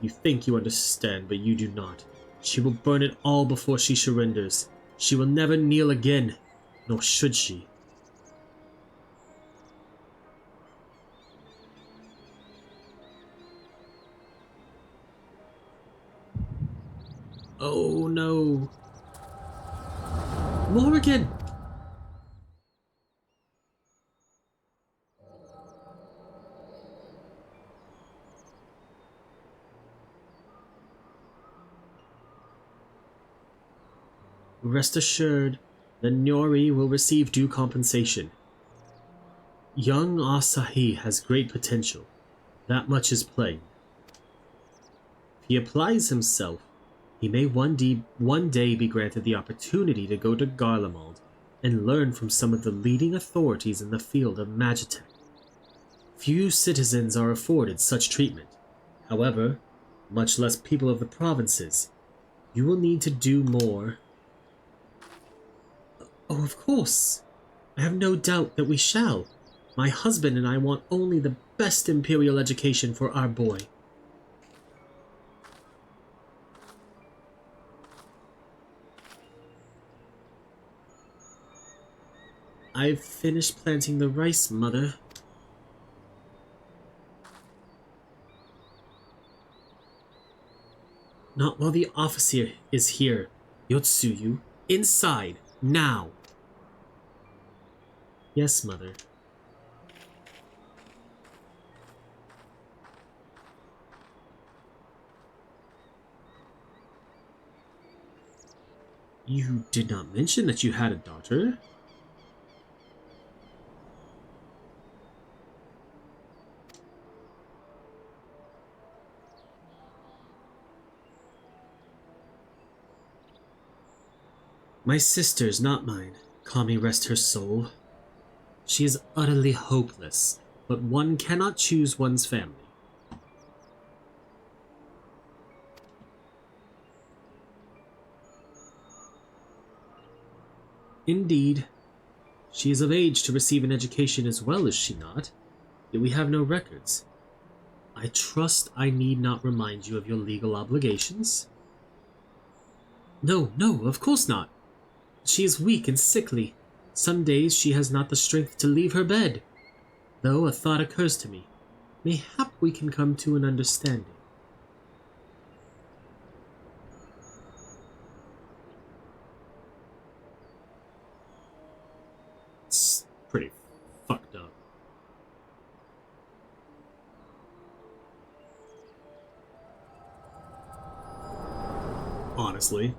You think you understand, but you do not. She will burn it all before she surrenders. She will never kneel again, nor should she. Oh no. Morrighan! Rest assured, the Nori will receive due compensation. Young Asahi has great potential. That much is plain. If he applies himself, he may one day be granted the opportunity to go to Garlemald and learn from some of the leading authorities in the field of magitech. Few citizens are afforded such treatment. However, much less people of the provinces. You will need to do more. Oh, of course. I have no doubt that we shall. My husband and I want only the best Imperial education for our boy. I've finished planting the rice, Mother. Not while the officer is here. Yotsuyu, inside, now. Yes, Mother. You did not mention that you had a daughter. My sister's, not mine. Kami rest her soul. She is utterly hopeless, but one cannot choose one's family. Indeed, she is of age to receive an education as well, is she not? Yet we have no records. I trust I need not remind you of your legal obligations. No, no, of course not. She is weak and sickly. Some days she has not the strength to leave her bed. Though a thought occurs to me. Mayhap we can come to an understanding. It's pretty fucked up. Honestly.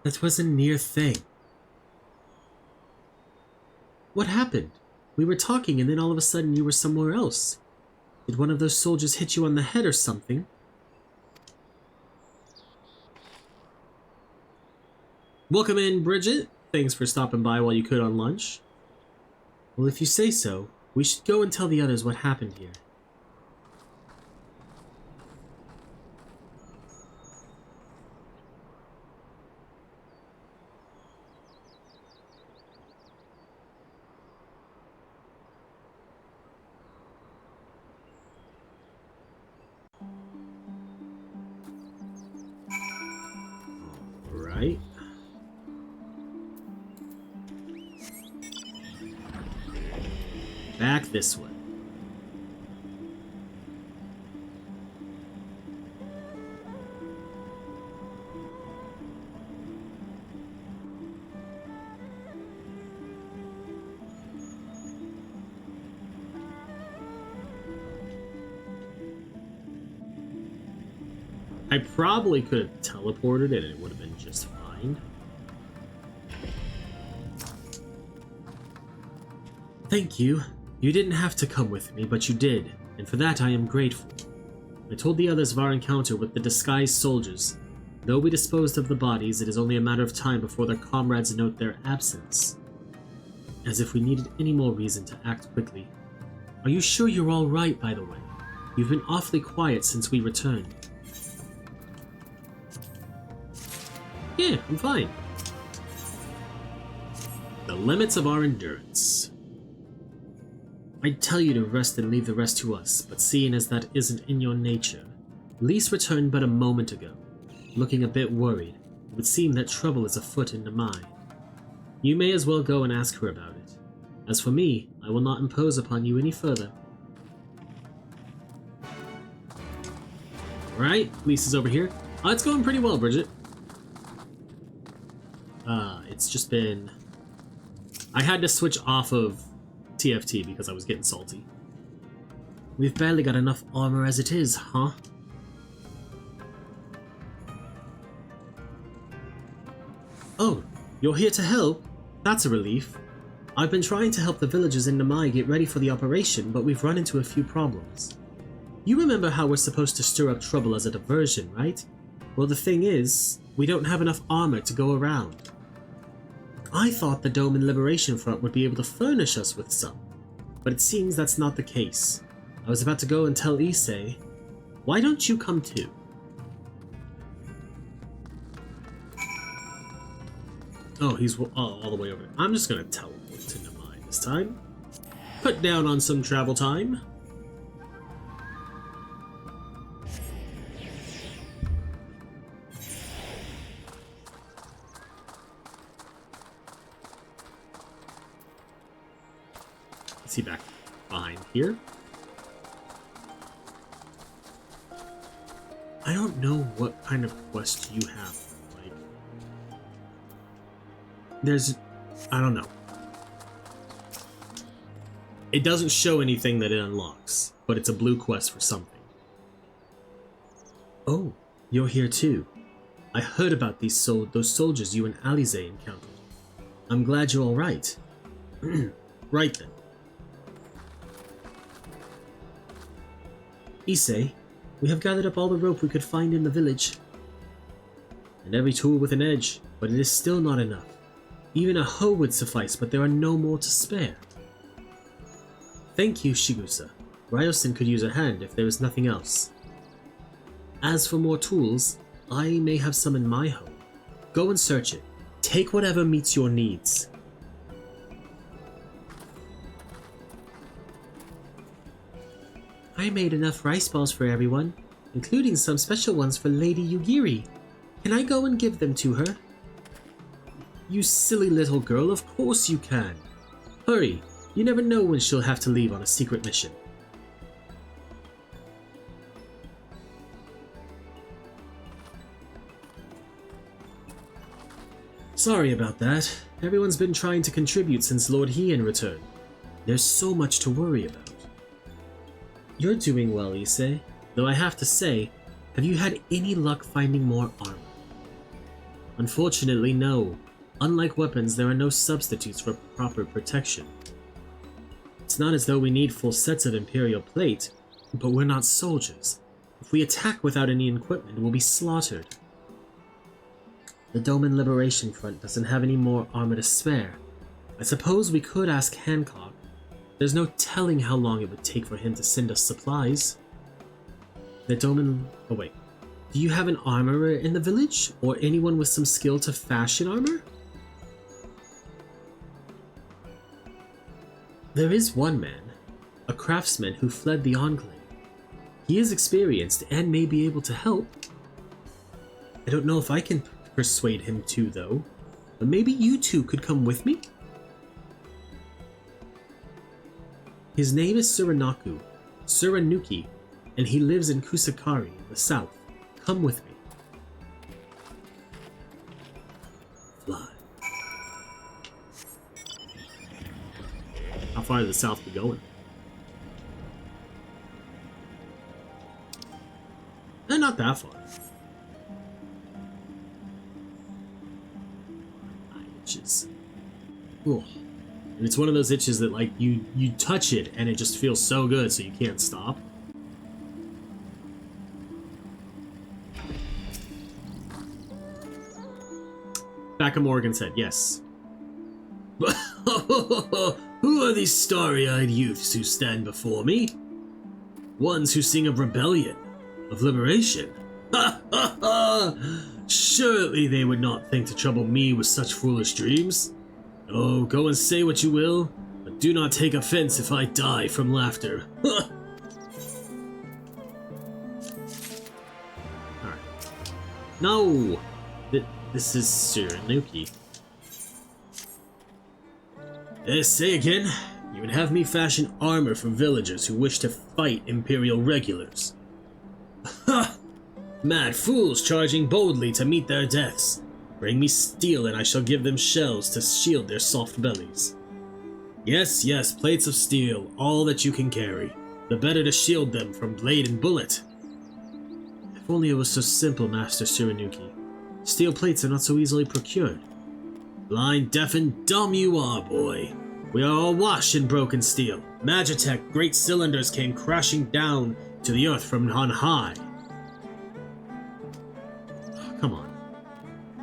That was a near thing. What happened? We were talking and then all of a sudden you were somewhere else. Did one of those soldiers hit you on the head or something? Welcome in, Bridget. Thanks for stopping by while you could on lunch. Well, if you say so, we should go and tell the others what happened here. Right. Back this way. I probably could have teleported and it would have been just fine. Thank you. You didn't have to come with me, but you did, and for that I am grateful. I told the others of our encounter with the disguised soldiers. Though we disposed of the bodies, it is only a matter of time before their comrades note their absence. As if we needed any more reason to act quickly. Are you sure you're all right, by the way? You've been awfully quiet since we returned. Yeah, I'm fine. The limits of our endurance. I'd tell you to rest and leave the rest to us, but seeing as that isn't in your nature, Lise returned but a moment ago. Looking a bit worried, it would seem that trouble is afoot in Namai. You may as well go and ask her about it. As for me, I will not impose upon you any further. Alright, Lise is over here. It's going pretty well, Bridget. It's just been... I had to switch off of TFT because I was getting salty. We've barely got enough armor as it is, huh? Oh, you're here to help? That's a relief. I've been trying to help the villagers in Namai get ready for the operation, but we've run into a few problems. You remember how we're supposed to stir up trouble as a diversion, right? Well, the thing is, we don't have enough armor to go around. I thought the Dome and Liberation Front would be able to furnish us with some, but it seems that's not the case. I was about to go and tell Issei. Why don't you come too? Oh, he's all the way over. I'm just gonna teleport to Namai this time. Put down on some travel time. Is he back behind here? I don't know what kind of quest you have. Like, I don't know. It doesn't show anything that it unlocks, but it's a blue quest for something. Oh, you're here too. I heard about those soldiers you and Alize encountered. I'm glad you're all right. Right then. Issei, we have gathered up all the rope we could find in the village. And every tool with an edge, but it is still not enough. Even a hoe would suffice, but there are no more to spare. Thank you, Shigusa. Ryosen could use a hand if there is nothing else. As for more tools, I may have some in my home. Go and search it. Take whatever meets your needs. I made enough rice balls for everyone, including some special ones for Lady Yugiri. Can I go and give them to her? You silly little girl, of course you can. Hurry, you never know when she'll have to leave on a secret mission. Sorry about that. Everyone's been trying to contribute since Lord Hien returned. There's so much to worry about. You're doing well, Issei. Though I have to say, have you had any luck finding more armor? Unfortunately, no. Unlike weapons, there are no substitutes for proper protection. It's not as though we need full sets of Imperial plate, but we're not soldiers. If we attack without any equipment, we'll be slaughtered. The Doman Liberation Front doesn't have any more armor to spare. I suppose we could ask Hancock. There's no telling how long it would take for him to send us supplies. The Doman... Oh wait. Do you have an armorer in the village? Or anyone with some skill to fashion armor? There is one man. A craftsman who fled the Enclave. He is experienced and may be able to help. I don't know if I can persuade him to, though. But maybe you two could come with me? His name is Suranuki, and he lives in Kusakari in the south. Come with me. Fly. How far to the south we going? Not that far. Itches. Ooh. And it's one of those itches that, like, you touch it and it just feels so good, so you can't stop. Back of Morrighan's head, yes. Who are these starry-eyed youths who stand before me? Ones who sing of rebellion, of liberation. Ha ha ha! Surely they would not think to trouble me with such foolish dreams. Oh, go and say what you will, but do not take offense if I die from laughter. Alright. No! This is Suranuki. Say again? You would have me fashion armor for villagers who wish to fight Imperial regulars. Ha! Mad fools charging boldly to meet their deaths. Bring me steel and I shall give them shells to shield their soft bellies. Yes, yes, plates of steel, all that you can carry. The better to shield them from blade and bullet. If only it was so simple, Master Suranuki. Steel plates are not so easily procured. Blind, deaf, and dumb you are, boy. We are all awash in broken steel. Magitech great cylinders came crashing down to the earth from on high. Come on.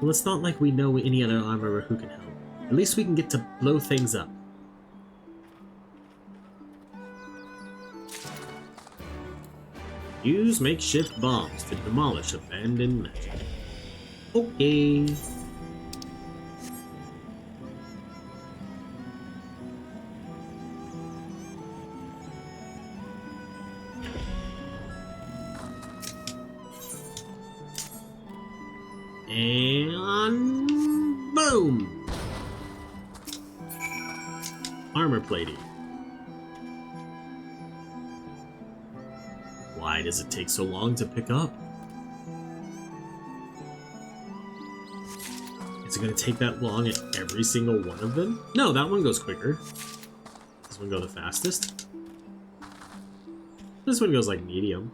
Well, it's not like we know any other armorer who can help. At least we can get to blow things up. Use makeshift bombs to demolish abandoned magic. Okay. And boom! Armor plating. Why does it take so long to pick up? Is it going to take that long at every single one of them? No, that one goes quicker. This one goes the fastest. This one goes like medium.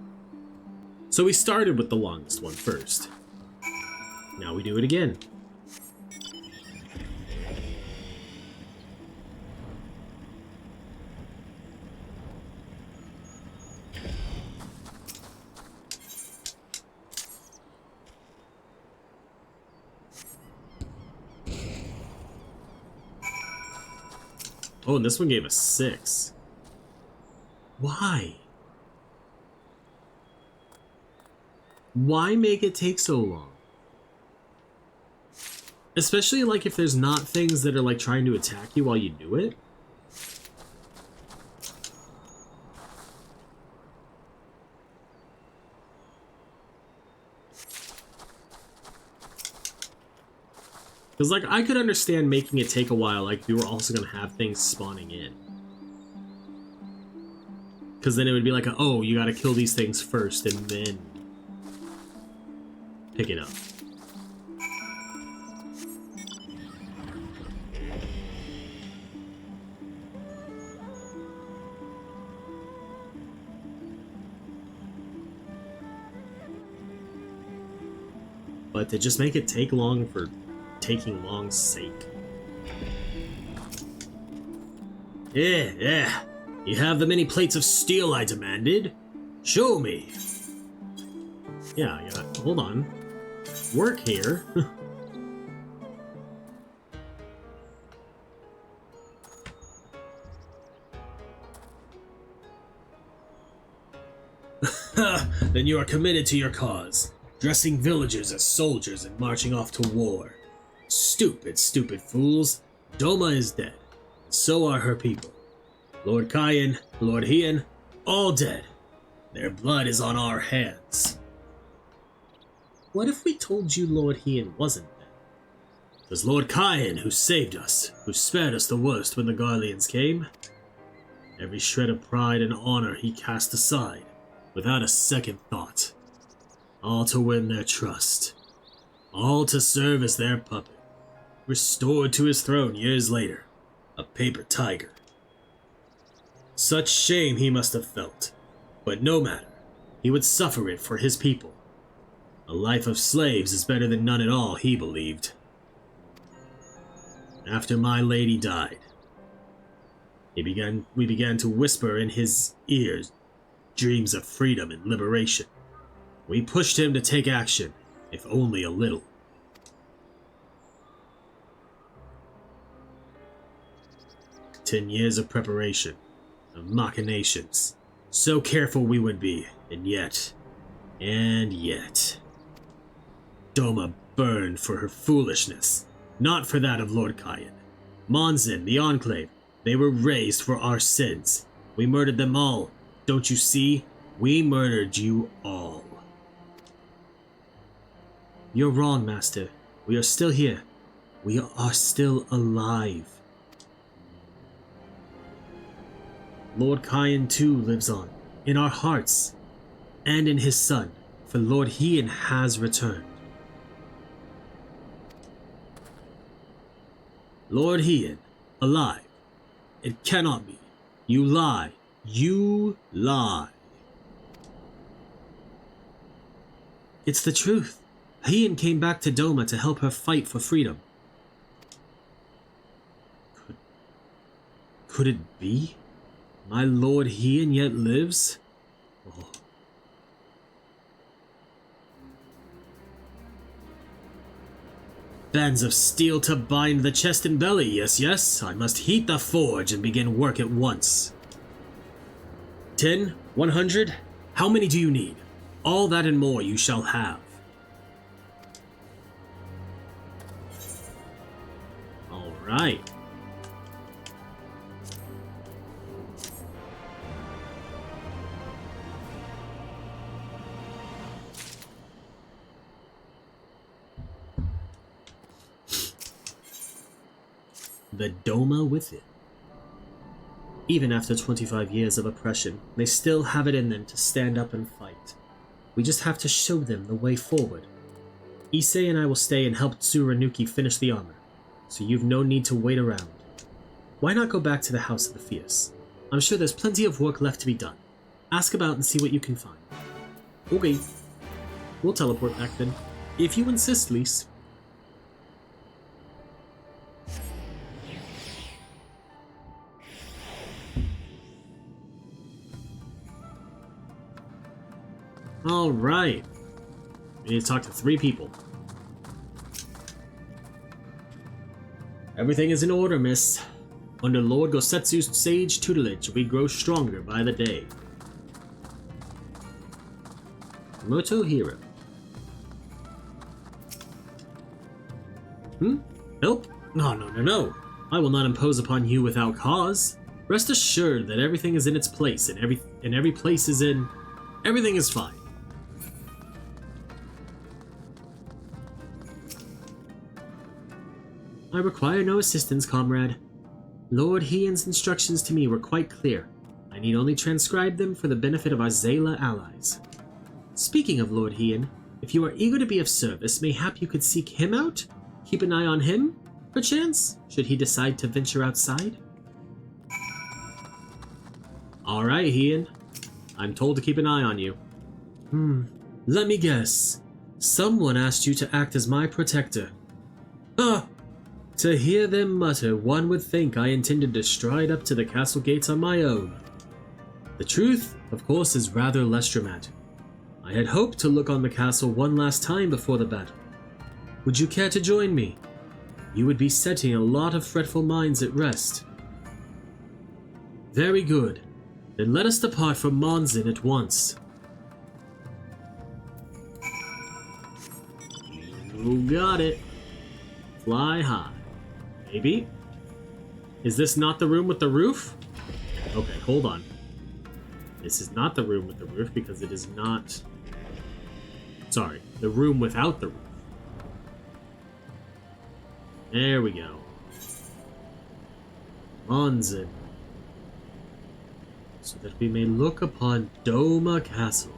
So we started with the longest one first. Now we do it again. Oh, and this one gave us 6. Why? Why make it take so long? Especially, like, if there's not things that are, like, trying to attack you while you do it. Because, like, I could understand making it take a while, like, we were also going to have things spawning in. Because then it would be like, oh, you gotta kill these things first and then pick it up. But to just make it take long for taking long's sake. Yeah. You have the many plates of steel I demanded? Show me. Yeah, hold on. Work here. Then you are committed to your cause, dressing villagers as soldiers and marching off to war. Stupid, stupid fools. Doma is dead. So are her people. Lord Kyan, Lord Hian, all dead. Their blood is on our hands. What if we told you Lord Hian wasn't dead? It was Lord Kyan who saved us, who spared us the worst when the Garleans came. Every shred of pride and honor he cast aside, without a second thought. All to win their trust. All to serve as their puppet. Restored to his throne years later. A paper tiger. Such shame he must have felt, but no matter, he would suffer it for his people. A life of slaves is better than none at all, he believed. After my lady died, we began to whisper in his ears dreams of freedom and liberation. We pushed him to take action, if only a little. "10 years of preparation. Of machinations. So careful we would be, and yet. Doma burned for her foolishness, not for that of Lord Kyan. Monzin, the Enclave, they were raised for our sins. We murdered them all. Don't you see? We murdered you all." "You're wrong, Master. We are still here. We are still alive. Lord Kyan too lives on, in our hearts, and in his son, for Lord Hian has returned. Lord Hian, alive. It cannot be. You lie. You lie. It's the truth. Hian came back to Doma to help her fight for freedom. Could it be? My Lord Hian yet lives? Oh. Bands of steel to bind the chest and belly, yes. I must heat the forge and begin work at once. 10, 100? How many do you need? All that and more you shall have. All right. The Doma with it. Even after 25 years of oppression, they still have it in them to stand up and fight. We just have to show them the way forward. Issei and I will stay and help Tsurunuki finish the armor, so you've no need to wait around. Why not go back to the House of the Fierce? I'm sure there's plenty of work left to be done. Ask about and see what you can find. Okay. We'll teleport back then. If you insist, Lise. Alright. We need to talk to 3 people. Everything is in order, miss. Under Lord Gosetsu's sage tutelage, we grow stronger by the day. Motohiro. Help? No. I will not impose upon you without cause. Rest assured that everything is in its place, and every place is in... Everything is fine. I require no assistance, comrade. Lord Hien's instructions to me were quite clear. I need only transcribe them for the benefit of our Zayla allies. Speaking of Lord Hien, if you are eager to be of service, mayhap you could seek him out? Keep an eye on him, perchance, should he decide to venture outside? Alright, Hien. I'm told to keep an eye on you. Let me guess. Someone asked you to act as my protector. To hear them mutter, one would think I intended to stride up to the castle gates on my own. The truth, of course, is rather less dramatic. I had hoped to look on the castle one last time before the battle. Would you care to join me? You would be setting a lot of fretful minds at rest. Very good. Then let us depart from Monzin at once. You got it. Fly high. Maybe? Is this not the room with the roof? Okay, hold on. This is not the room with the roof because it is not... Sorry, the room without the roof. There we go. Monzin. So that we may look upon Doma Castle.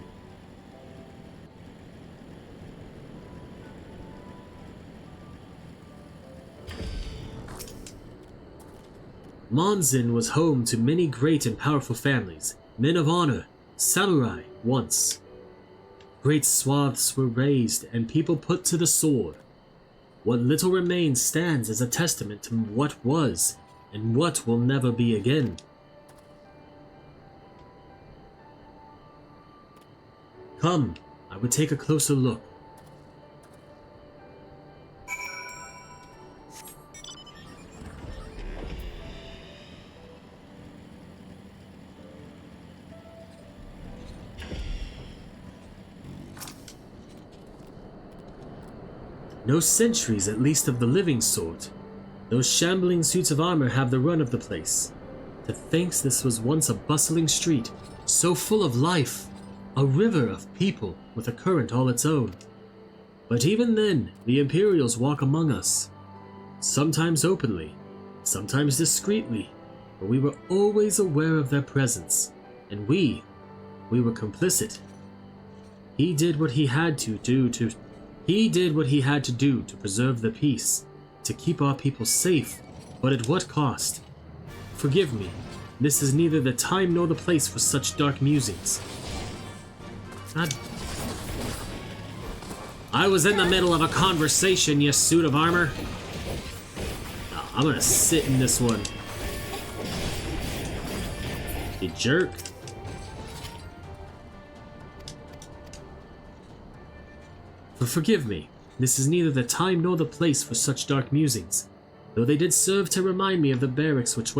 Monzin was home to many great and powerful families, men of honor, samurai once. Great swaths were razed and people put to the sword. What little remains stands as a testament to what was and what will never be again. Come, I would take a closer look. No sentries, at least of the living sort. Those shambling suits of armor have the run of the place. To think this was once a bustling street, so full of life, a river of people with a current all its own. But even then, the Imperials walk among us. Sometimes openly, sometimes discreetly, but we were always aware of their presence, and we were complicit. He did what he had to do to preserve the peace, to keep our people safe, but at what cost? Forgive me, this is neither the time nor the place for such dark musings. I was in the middle of a conversation, you suit of armor. Oh, I'm gonna sit in this one. You jerk. Forgive me, this is neither the time nor the place for such dark musings, though they did serve to remind me of the barracks which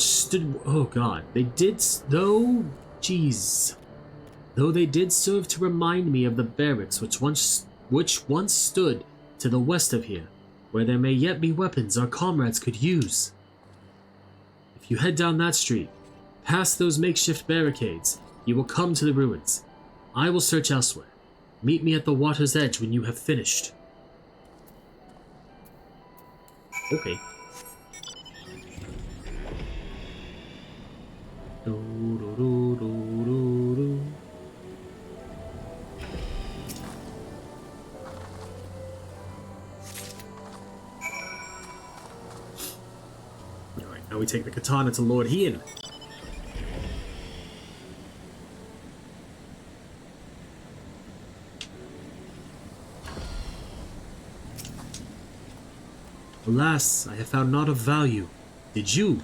stood... Oh god, Though they did serve to remind me of the barracks which once stood to the west of here, where there may yet be weapons our comrades could use. If you head down that street, past those makeshift barricades, you will come to the ruins. I will search elsewhere. Meet me at the water's edge when you have finished. Okay. Alright, now we take the katana to Lord Hien. Alas, I have found naught of value. Did you?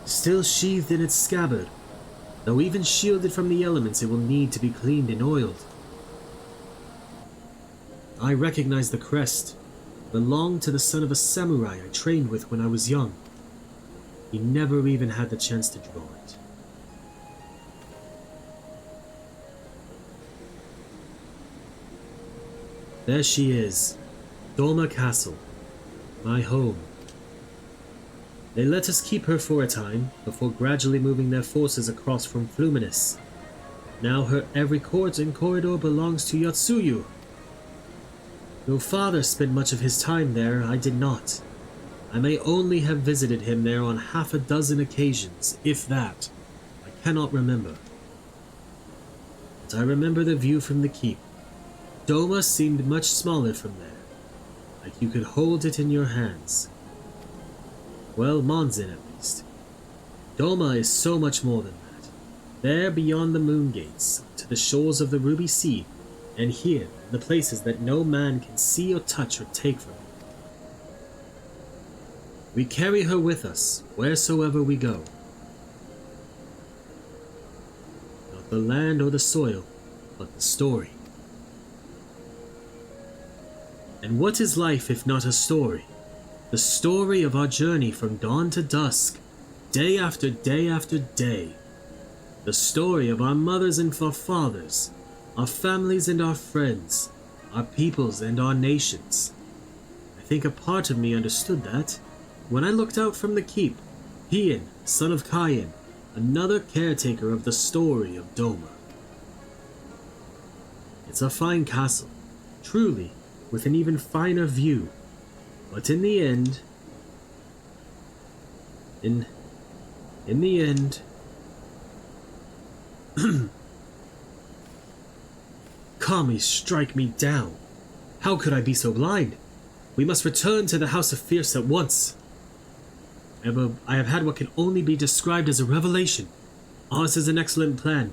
Still sheathed in its scabbard. Though even shielded from the elements, it will need to be cleaned and oiled. I recognize the crest. It belonged to the son of a samurai I trained with when I was young. He never even had the chance to draw it. There she is. Doma Castle. My home. They let us keep her for a time, before gradually moving their forces across from Fluminus. Now her every court and corridor belongs to Yotsuyu. Though father spent much of his time there, I did not. I may only have visited him there on half a dozen occasions, if that. I cannot remember. But I remember the view from the keep. Doma seemed much smaller from there, like you could hold it in your hands. Well, Monzin at least. Doma is so much more than that. There beyond the moon gates, to the shores of the Ruby Sea, and here, the places that no man can see or touch or take from her. We carry her with us, wheresoever we go. Not the land or the soil, but the story. And what is life if not a story? The story of our journey from dawn to dusk, day after day after day. The story of our mothers and our fathers, our families and our friends, our peoples and our nations. I think a part of me understood that when I looked out from the keep, Hien, son of Kayan, another caretaker of the story of Doma. It's a fine castle, truly, with an even finer view. But in the end, in the end, Kami strike me down. How could I be so blind? We must return to the House of Fierce at once. I have had what can only be described as a revelation. Ours is an excellent plan,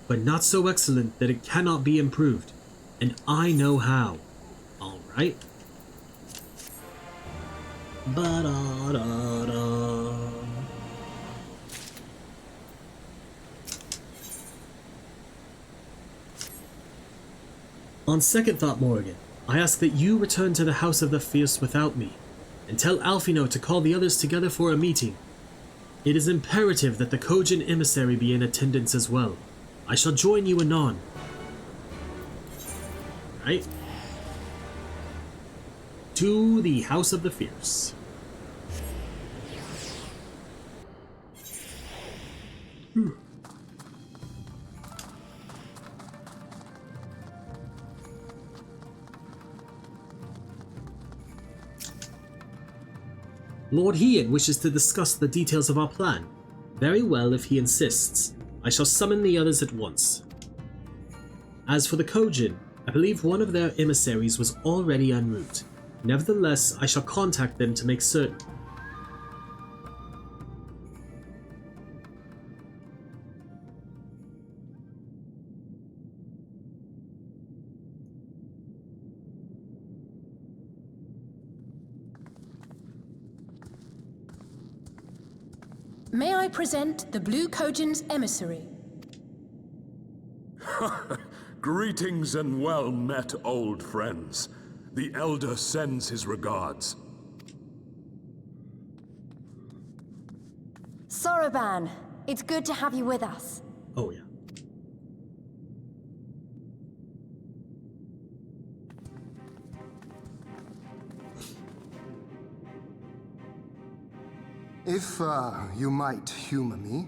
but not so excellent that it cannot be improved, and I know how. All right. Ba-da-da-da. On second thought, Morrighan, I ask that you return to the House of the Fierce without me, and tell Alfino to call the others together for a meeting. It is imperative that the Kojin emissary be in attendance as well. I shall join you anon. Right? To the House of the Fierce. Lord Hien wishes to discuss the details of our plan. Very well, if he insists. I shall summon the others at once. As for the Kojin, I believe one of their emissaries was already en route. Nevertheless, I shall contact them to make certain. May I present the Blue Kojin's emissary? Greetings and well met, old friends. The Elder sends his regards. Soroban, it's good to have you with us. Oh, yeah. If, you might humor me.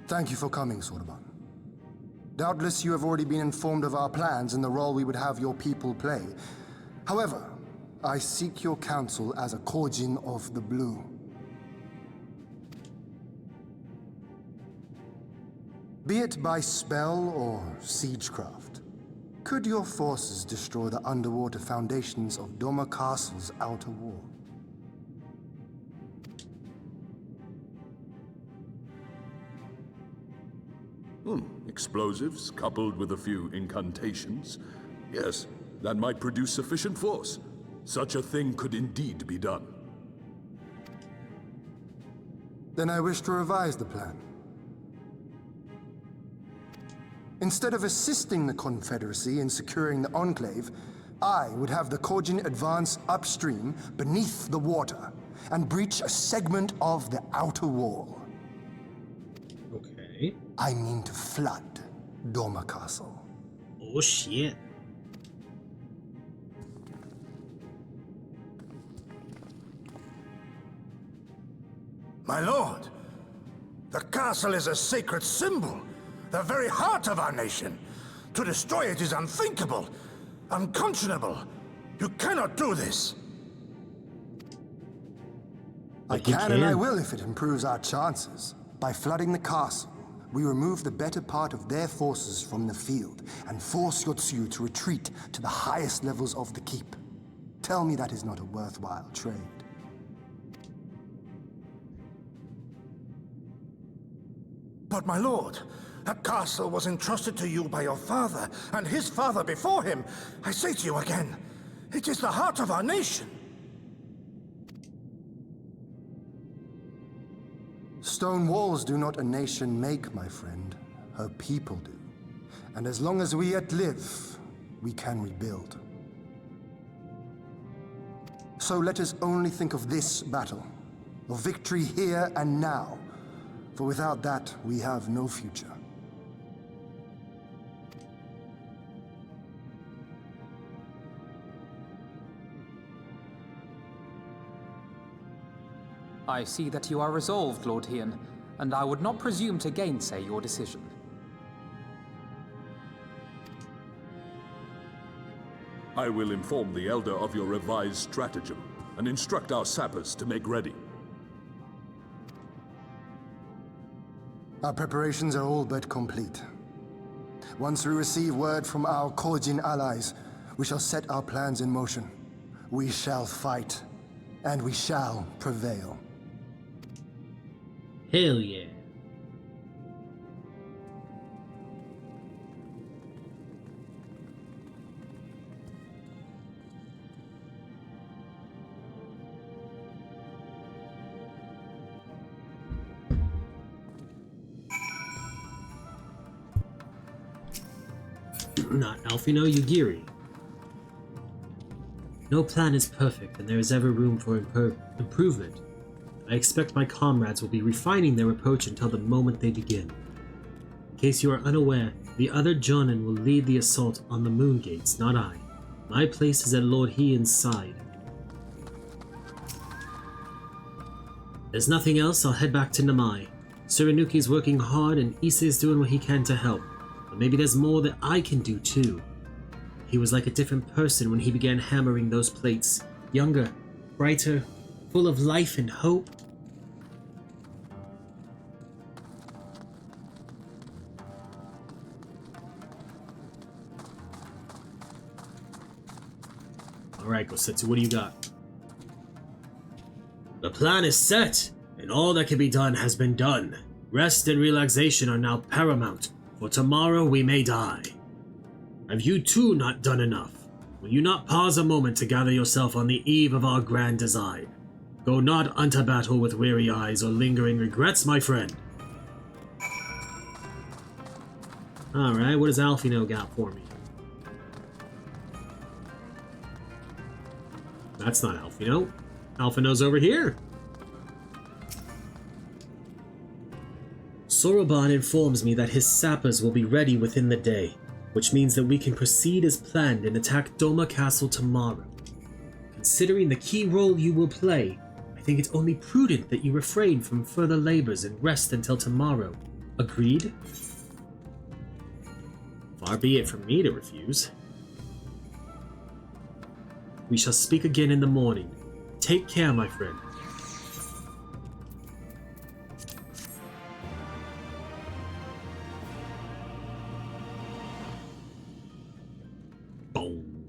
Thank you for coming, Soroban. Doubtless you have already been informed of our plans and the role we would have your people play. However, I seek your counsel as a Kojin of the Blue. Be it by spell or siegecraft, could your forces destroy the underwater foundations of Doma Castle's outer wall? Explosives coupled with a few incantations. Yes, that might produce sufficient force. Such a thing could indeed be done. Then I wish to revise the plan. Instead of assisting the Confederacy in securing the Enclave, I would have the Kojin advance upstream, beneath the water, and breach a segment of the outer wall. Okay. I mean to flood Doma Castle. Oh shit. My lord, the castle is a sacred symbol, the very heart of our nation. To destroy it is unthinkable, unconscionable. You cannot do this. I can and I will if it improves our chances. By flooding the castle, we remove the better part of their forces from the field and force Yotsuyu to retreat to the highest levels of the keep. Tell me that is not a worthwhile trade. But my lord, that castle was entrusted to you by your father, and his father before him. I say to you again, it is the heart of our nation. Stone walls do not a nation make, my friend. Her people do. And as long as we yet live, we can rebuild. So let us only think of this battle, of victory here and now. For without that, we have no future. I see that you are resolved, Lord Hien, and I would not presume to gainsay your decision. I will inform the Elder of your revised stratagem, and instruct our sappers to make ready. Our preparations are all but complete. Once we receive word from our Korjin allies, we shall set our plans in motion. We shall fight, and we shall prevail. Hell yeah. Not Alfino Yugiri. No plan is perfect, and there is ever room for improvement. I expect my comrades will be refining their approach until the moment they begin. In case you are unaware, the other Jonin will lead the assault on the Moon Gates, not I. My place is at Lord Hien's side. There's nothing else, I'll head back to Namai. Suranuki's working hard and Issa is doing what he can to help. But maybe there's more that I can do too. He was like a different person when he began hammering those plates. Younger, brighter, full of life and hope. Alright, Gosetsu, what do you got? The plan is set, and all that can be done has been done. Rest and relaxation are now paramount, for tomorrow we may die. Have you too not done enough? Will you not pause a moment to gather yourself on the eve of our grand design? Go not unto battle with weary eyes or lingering regrets, my friend. Alright, what does Alfino got for me? That's not Alfino. Alfino's over here. Soroban informs me that his sappers will be ready within the day, which means that we can proceed as planned and attack Doma Castle tomorrow. Considering the key role you will play, I think it's only prudent that you refrain from further labors and rest until tomorrow. Agreed? Far be it from me to refuse. We shall speak again in the morning. Take care, my friend. Boom.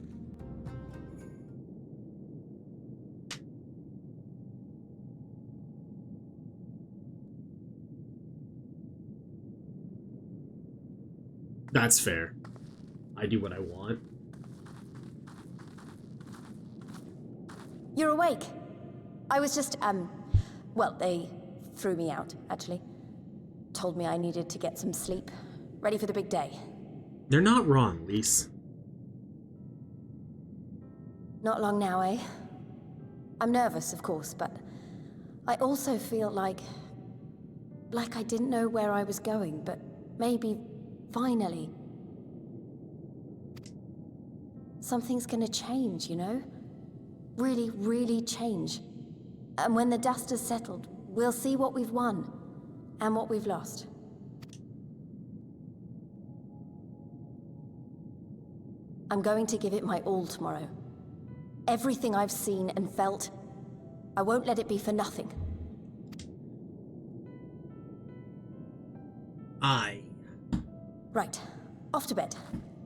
That's fair. I do what I want. You're awake. I was just, well, they threw me out, actually. Told me I needed to get some sleep. Ready for the big day. They're not wrong, Lise. Not long now, eh? I'm nervous, of course, but I also feel like I didn't know where I was going, but maybe, finally, something's gonna change, you know? Really, really change. And when the dust has settled, we'll see what we've won, and what we've lost. I'm going to give it my all tomorrow. Everything I've seen and felt, I won't let it be for nothing. Right. Off to bed.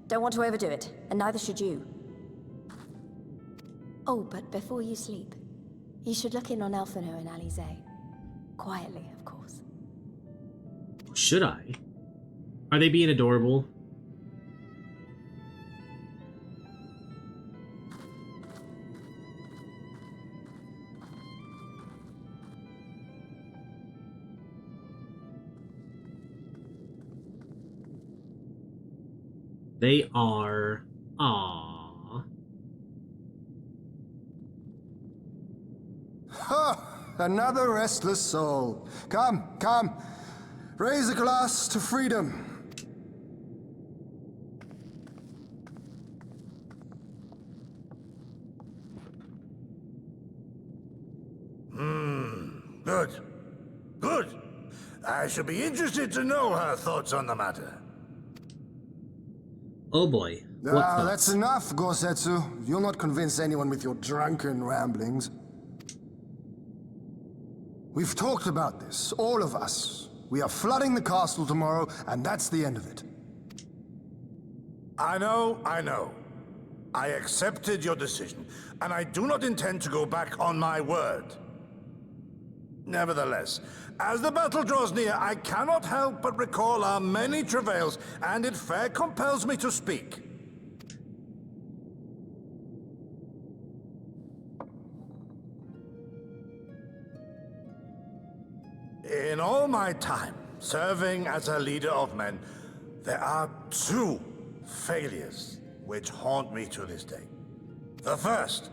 Don't want to overdo it, and neither should you. Oh, but before you sleep, you should look in on Elfino and Alize. Quietly, of course. Should I? Are they being adorable? They are. Aww. Ha! Another restless soul. Come, come. Raise a glass to freedom. Good. Good. I should be interested to know her thoughts on the matter. Oh boy. What thoughts? That's enough, Gosetsu. You'll not convince anyone with your drunken ramblings. We've talked about this, all of us. We are flooding the castle tomorrow, and that's the end of it. I know. I accepted your decision, and I do not intend to go back on my word. Nevertheless, as the battle draws near, I cannot help but recall our many travails, and it fair compels me to speak. In all my time serving as a leader of men, there are two failures which haunt me to this day. The first,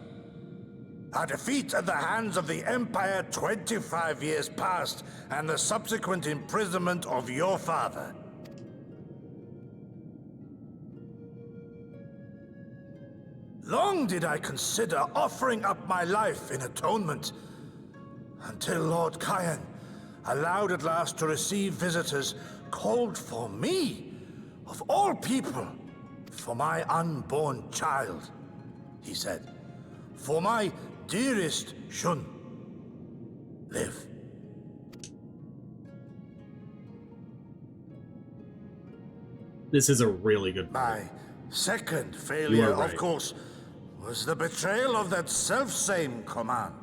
a defeat at the hands of the Empire 25 years past, and the subsequent imprisonment of your father. Long did I consider offering up my life in atonement, until Lord Kyan allowed at last to receive visitors called for me, of all people, for my unborn child, he said. For my dearest Shun, live. This is a really good point. My second failure, right. of course, was the betrayal of that self-same command.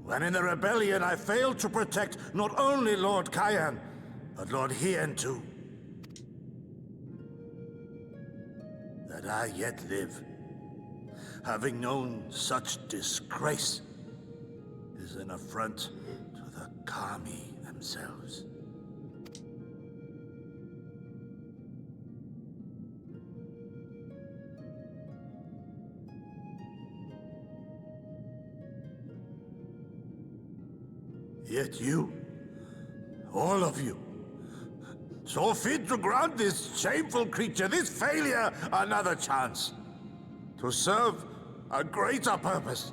When in the rebellion I failed to protect not only Lord Kyan, but Lord Hien too. That I yet live, having known such disgrace, is an affront to the Kami themselves. Yet you, all of you, saw fit to grant this shameful creature, this failure, another chance to serve a greater purpose.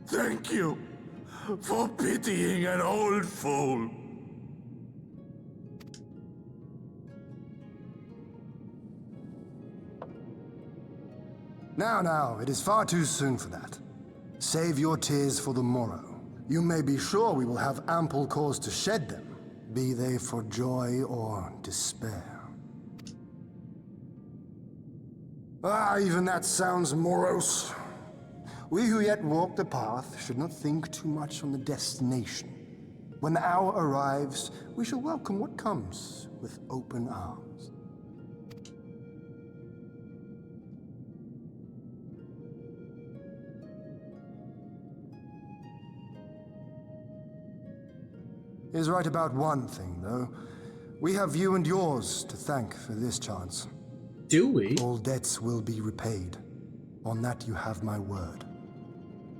Thank you for pitying an old fool. Now, it is far too soon for that. Save your tears for the morrow. You may be sure we will have ample cause to shed them, be they for joy or despair. Even that sounds morose. We who yet walk the path should not think too much on the destination. When the hour arrives, we shall welcome what comes with open arms. He is right about one thing, though. We have you and yours to thank for this chance. Do we? All debts will be repaid. On that you have my word.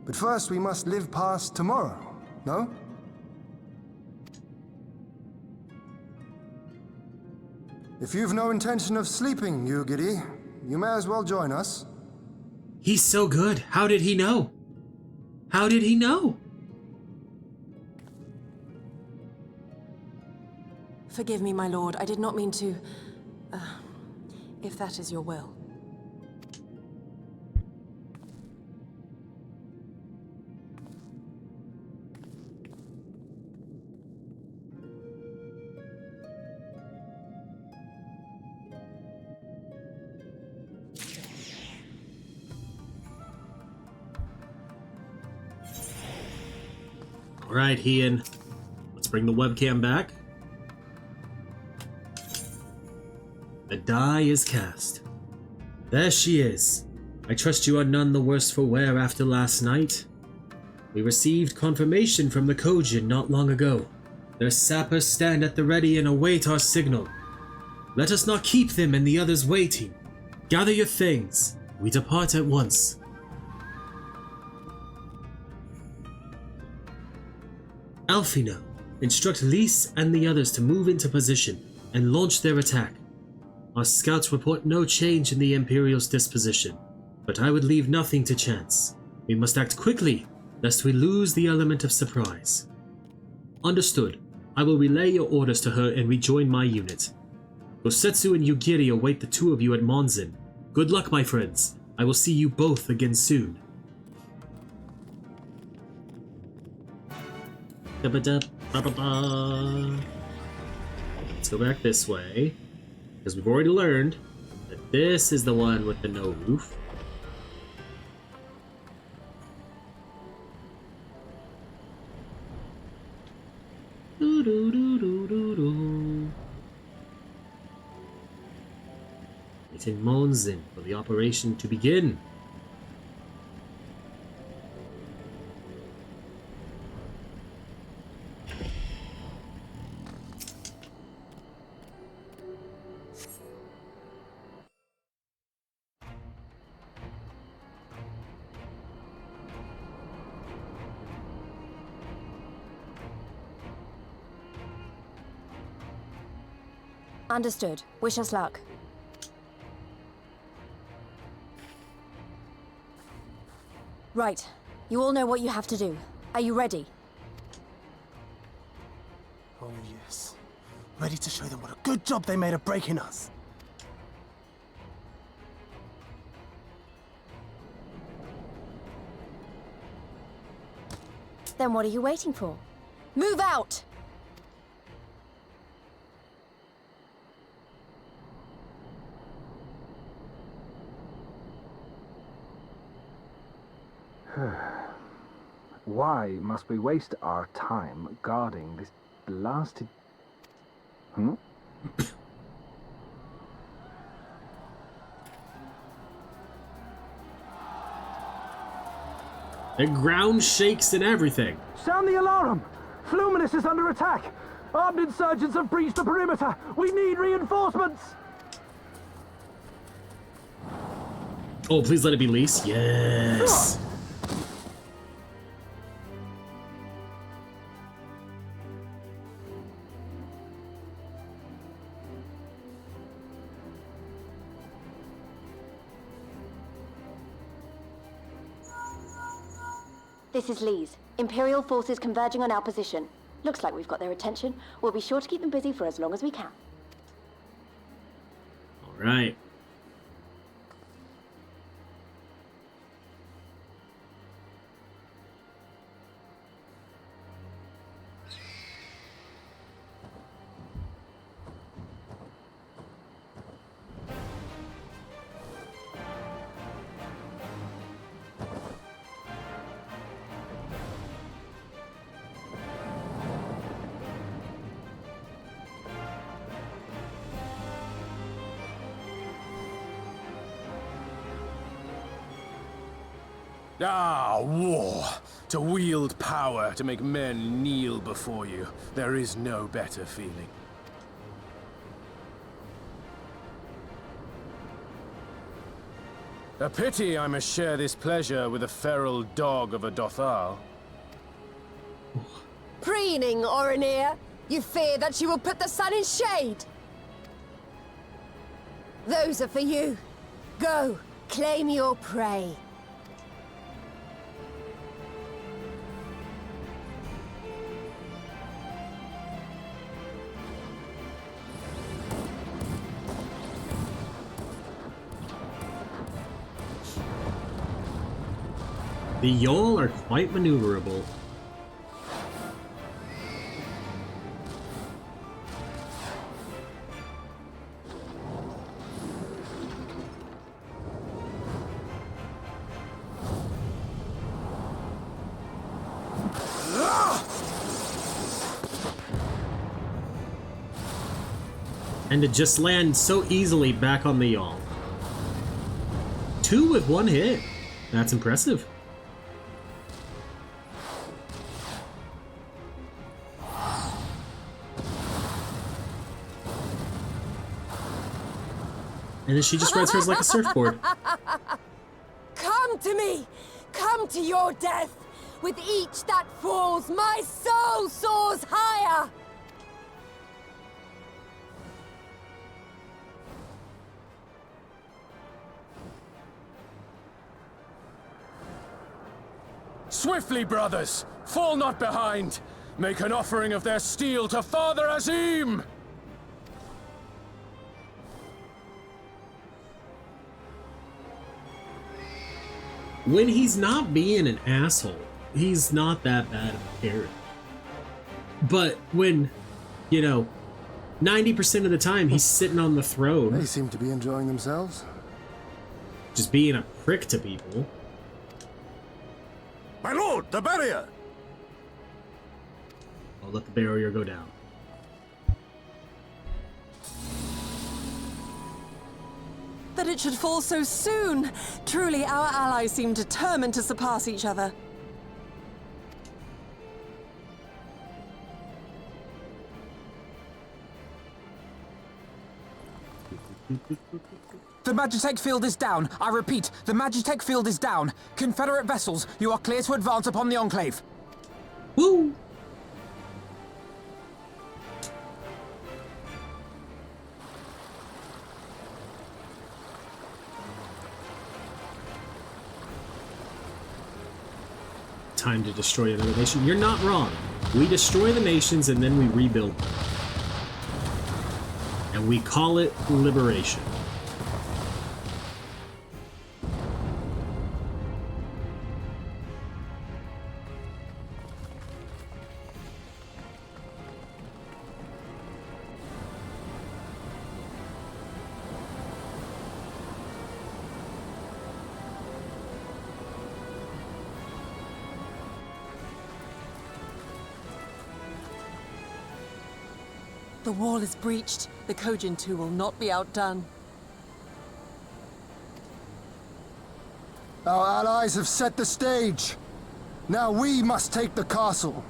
But first we must live past tomorrow, no? If you've no intention of sleeping, Yugiri, you may as well join us. He's so good. How did he know? How did he know? Forgive me, my lord. I did not mean to... if that is your will. All right, Ian. Let's bring the webcam back. The die is cast. There she is. I trust you are none the worse for wear after last night. We received confirmation from the Kojin not long ago. Their sappers stand at the ready and await our signal. Let us not keep them and the others waiting. Gather your things. We depart at once. Alfino, instruct Lys and the others to move into position and launch their attack. Our scouts report no change in the Imperial's disposition, but I would leave nothing to chance. We must act quickly, lest we lose the element of surprise. Understood. I will relay your orders to her and rejoin my unit. Gosetsu and Yugiri await the two of you at Monzin. Good luck, my friends. I will see you both again soon. Let's go back this way, because we've already learned that this is the one with the no roof. It's in Monzin for the operation to begin. Understood. Wish us luck. Right. You all know what you have to do. Are you ready? Oh yes. Ready to show them what a good job they made of breaking us. Then what are you waiting for? Move out! Why must we waste our time guarding this blasted... The ground shakes and everything. Sound the alarm! Fluminous is under attack! Armed insurgents have breached the perimeter! We need reinforcements! Oh, please let it be Lys. Yes. This is Lys. Imperial forces converging on our position. Looks like we've got their attention. We'll be sure to keep them busy for as long as we can. All right. Ah, war! To wield power, to make men kneel before you. There is no better feeling. A pity I must share this pleasure with a feral dog of a Dothal. Preening, Oronir! You fear that you will put the sun in shade! Those are for you. Go, claim your prey. The Yol are quite maneuverable. And to just land so easily back on the Yol. 2 with 1 hit. That's impressive. And then she just rides hers like a surfboard. Come to me! Come to your death! With each that falls, my soul soars higher! Swiftly, brothers! Fall not behind! Make an offering of their steel to Father Azim! When he's not being an asshole, he's not that bad of a character. But when, 90% of the time he's sitting on the throne. They seem to be enjoying themselves. Just being a prick to people. My lord, the barrier! I'll let the barrier go down. That it should fall so soon! Truly, our allies seem determined to surpass each other. The Magitech field is down. I repeat, the Magitech field is down. Confederate vessels, you are clear to advance upon the Enclave. Woo! Time to destroy another nation. You're not wrong. We destroy the nations and then we rebuild them. And we call it liberation. The wall is breached. The Kojin too will not be outdone. Our allies have set the stage. Now we must take the castle.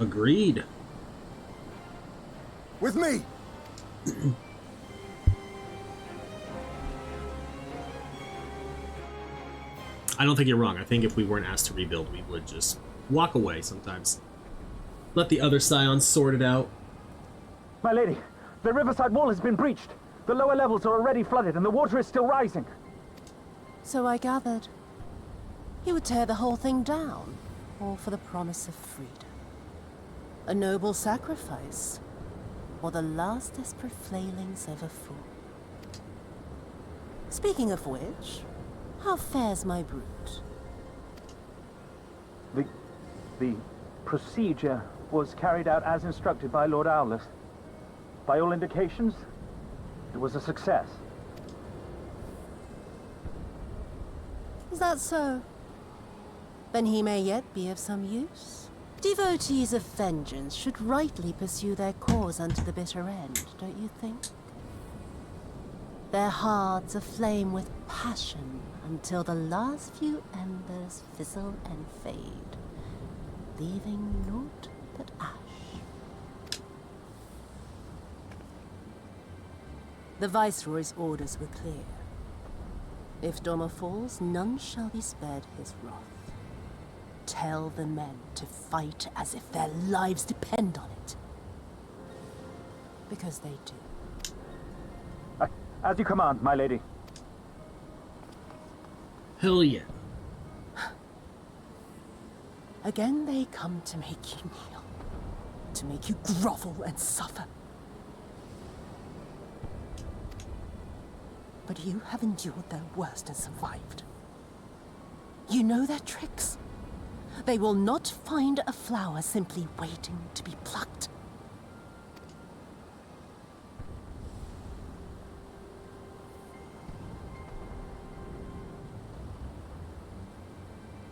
Agreed. With me. I don't think you're wrong. I think if we weren't asked to rebuild, we would just walk away sometimes. Let the other scions sort it out. My lady, the riverside wall has been breached. The lower levels are already flooded and the water is still rising. So I gathered. He would tear the whole thing down, all for the promise of freedom. A noble sacrifice, or the last desperate flailings of a fool. Speaking of which, how fares my brute? The procedure was carried out as instructed by Lord Owleth. By all indications, it was a success. Is that so? Then he may yet be of some use. Devotees of vengeance should rightly pursue their cause unto the bitter end, don't you think? Their hearts aflame with passion until the last few embers fizzle and fade, leaving naught but ash. The Viceroy's orders were clear. If Doma falls, none shall be spared his wrath. Tell the men to fight as if their lives depend on it. Because they do. As you command, my lady. Hell yeah. Again they come to make you kneel. To make you grovel and suffer. But you have endured their worst and survived. You know their tricks. They will not find a flower simply waiting to be plucked.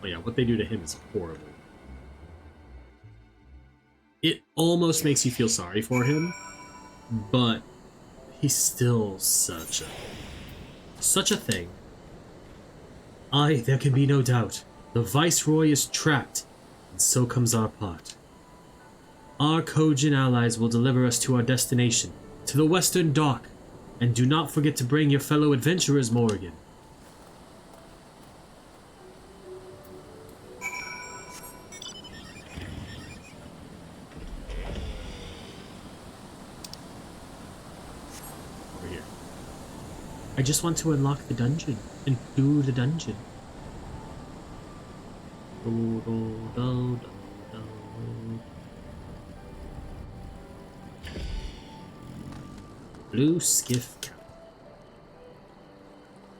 Oh yeah, what they do to him is horrible. It almost makes you feel sorry for him, but he's still such a thing. Aye, there can be no doubt. The Viceroy is trapped, and so comes our part. Our Kojin allies will deliver us to our destination, to the Western Dock, and do not forget to bring your fellow adventurers, Morrighan. Over here. I just want to unlock the dungeon and do the dungeon. Blue Skiff Camp.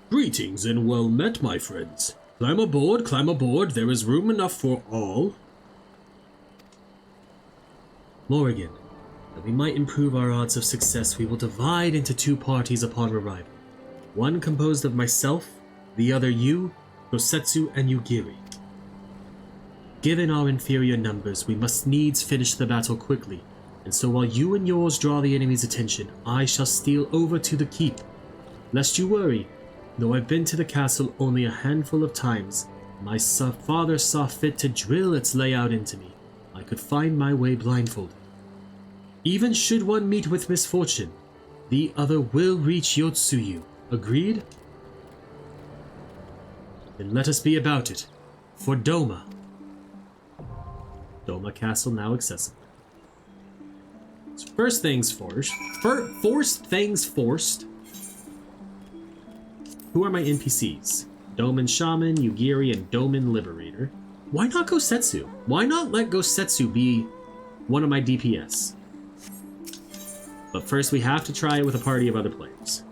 Greetings and well met, my friends. Climb aboard, there is room enough for all. Morrighan, that we might improve our odds of success, we will divide into two parties upon arrival. One composed of myself, the other you, Gosetsu, and Yugiri. Given our inferior numbers, we must needs finish the battle quickly, and so while you and yours draw the enemy's attention, I shall steal over to the keep. Lest you worry, though I've been to the castle only a handful of times, my father saw fit to drill its layout into me. I could find my way blindfolded. Even should one meet with misfortune, the other will reach Yotsuyu. Agreed? Then let us be about it. For Doma. Doma Castle now accessible. So first things first. Who are my NPCs? Doman Shaman, Yugiri, and Doman Liberator. Why not Gosetsu? Why not let Gosetsu be one of my DPS? But first we have to try it with a party of other players.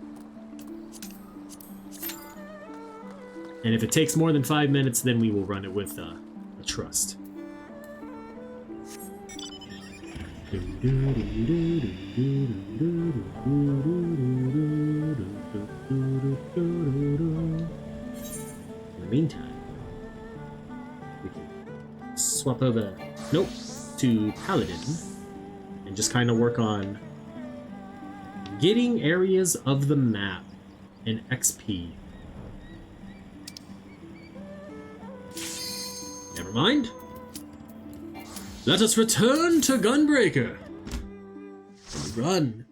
And if it takes more than 5 minutes, then we will run it with a trust. In the meantime, we can swap over, to Paladin, and just kind of work on getting areas of the map and XP. Never mind. Let us return to Gunbreaker. Run.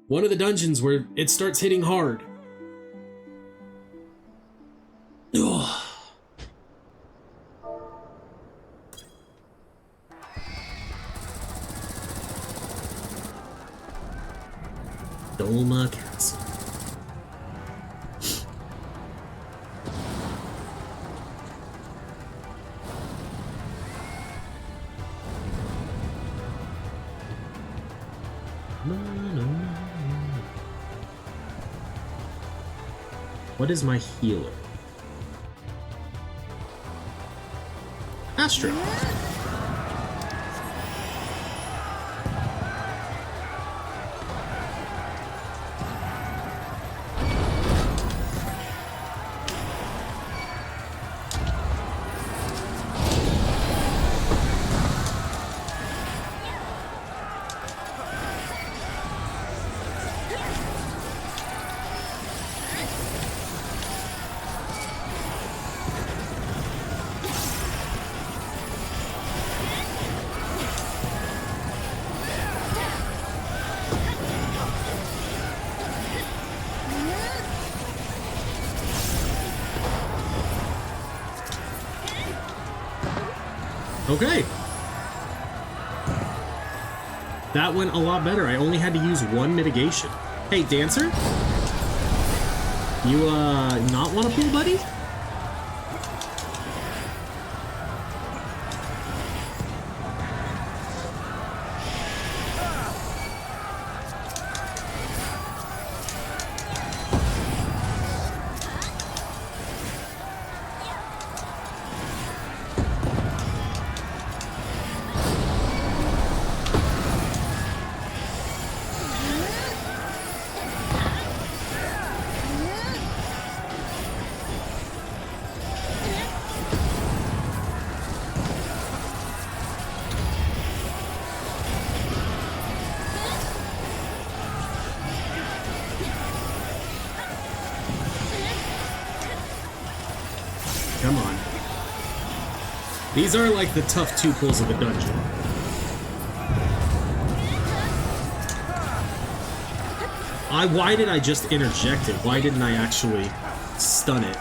One of the dungeons where it starts hitting hard. Ugh. Doma Castle. What is my healer? Astro. Okay. That went a lot better. I only had to use one mitigation. Hey, Dancer? You, not want to pull, buddy? Come on. These are like the tough 2 pulls of the dungeon. Why did I just interject it? Why didn't I actually stun it?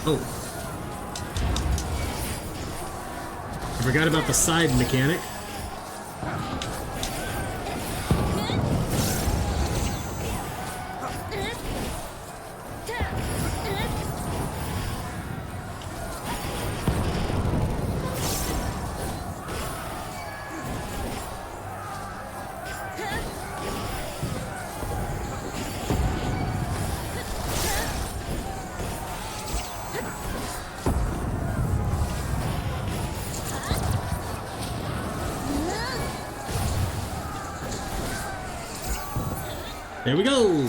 Oh. I forgot about the side mechanic. There we go!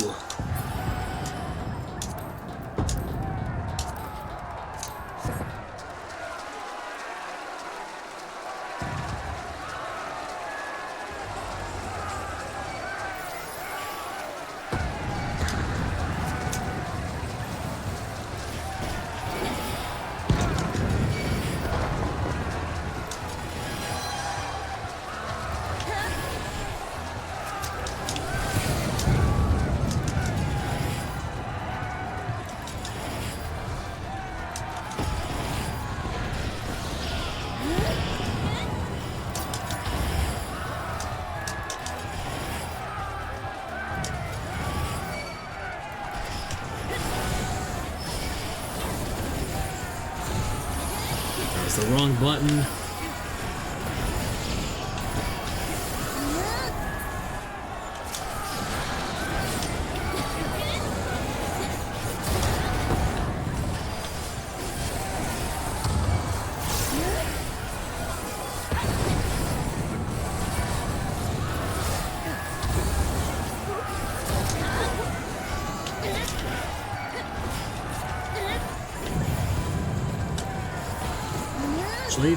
The wrong button.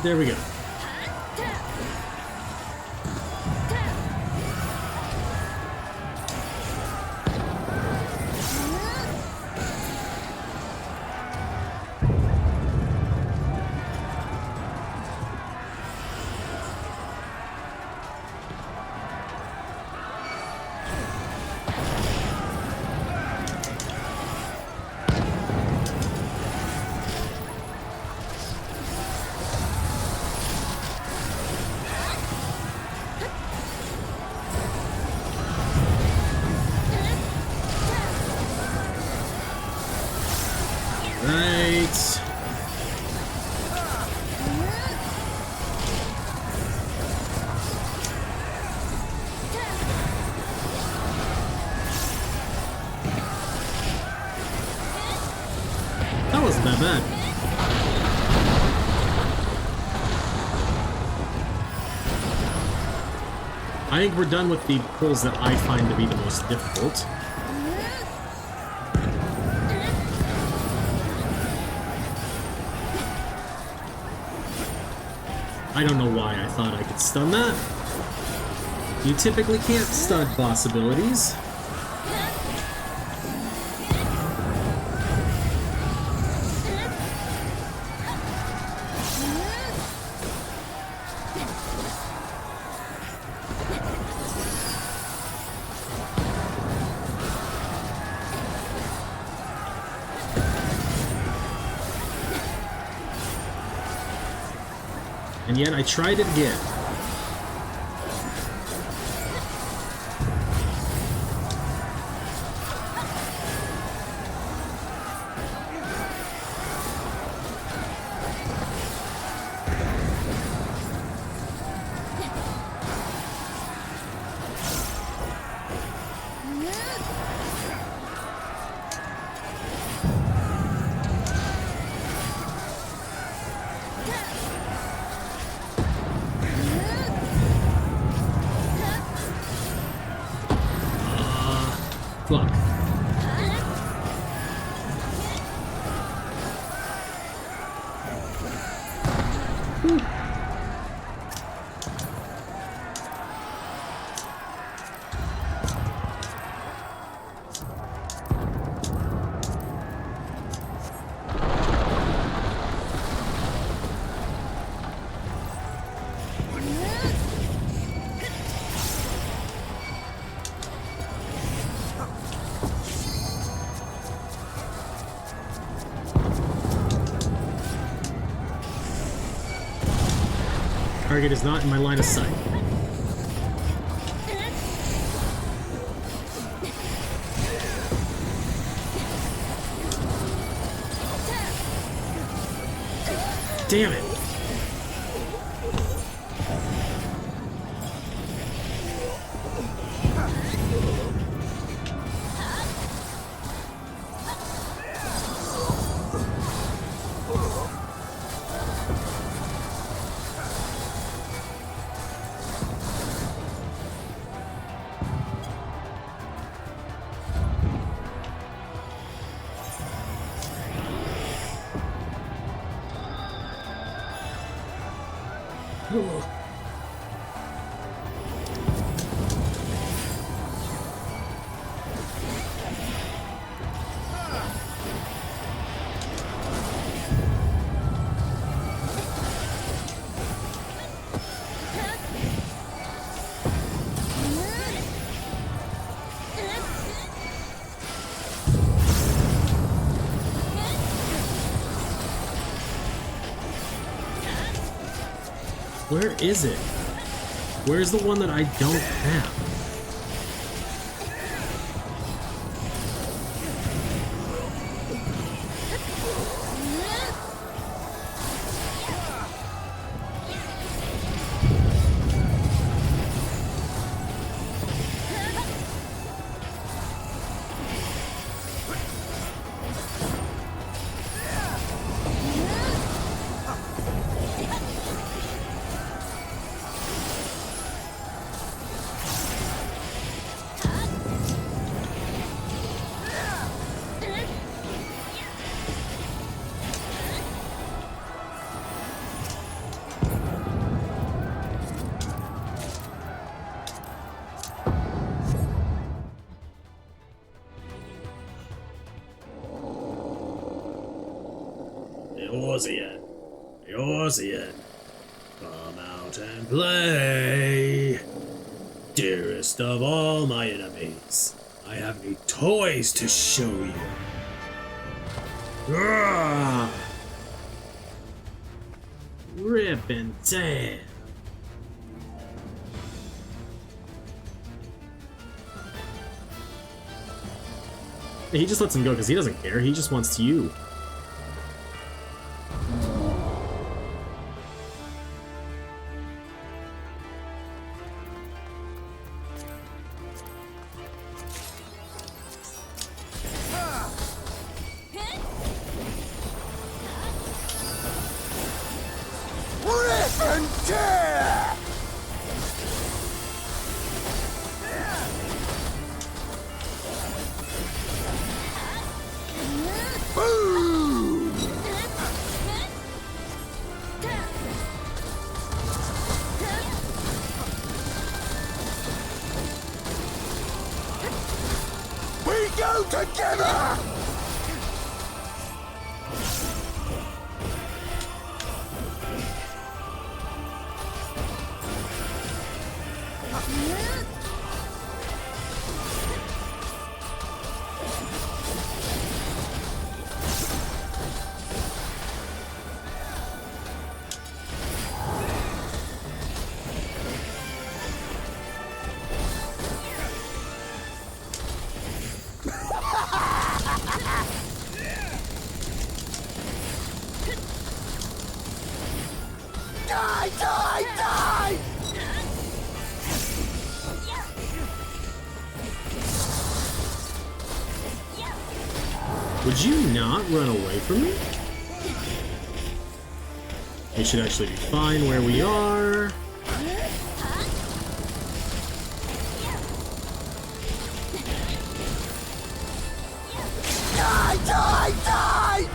There we go. I think we're done with the pulls that I find to be the most difficult. I don't know why I thought I could stun that. You typically can't stun boss abilities. And yet I tried it again. Fuck. Target is not in my line of sight. Damn it! Where is it? Where's the one that I don't have? Yours, come out and play. Dearest of all my enemies, I have any toys to show you. Grrr! Rip and tear. He just lets him go because he doesn't care. He just wants you. together! Die! Die! Die! Would you not run away from me? We should actually be fine where we are. Die! Die! Die!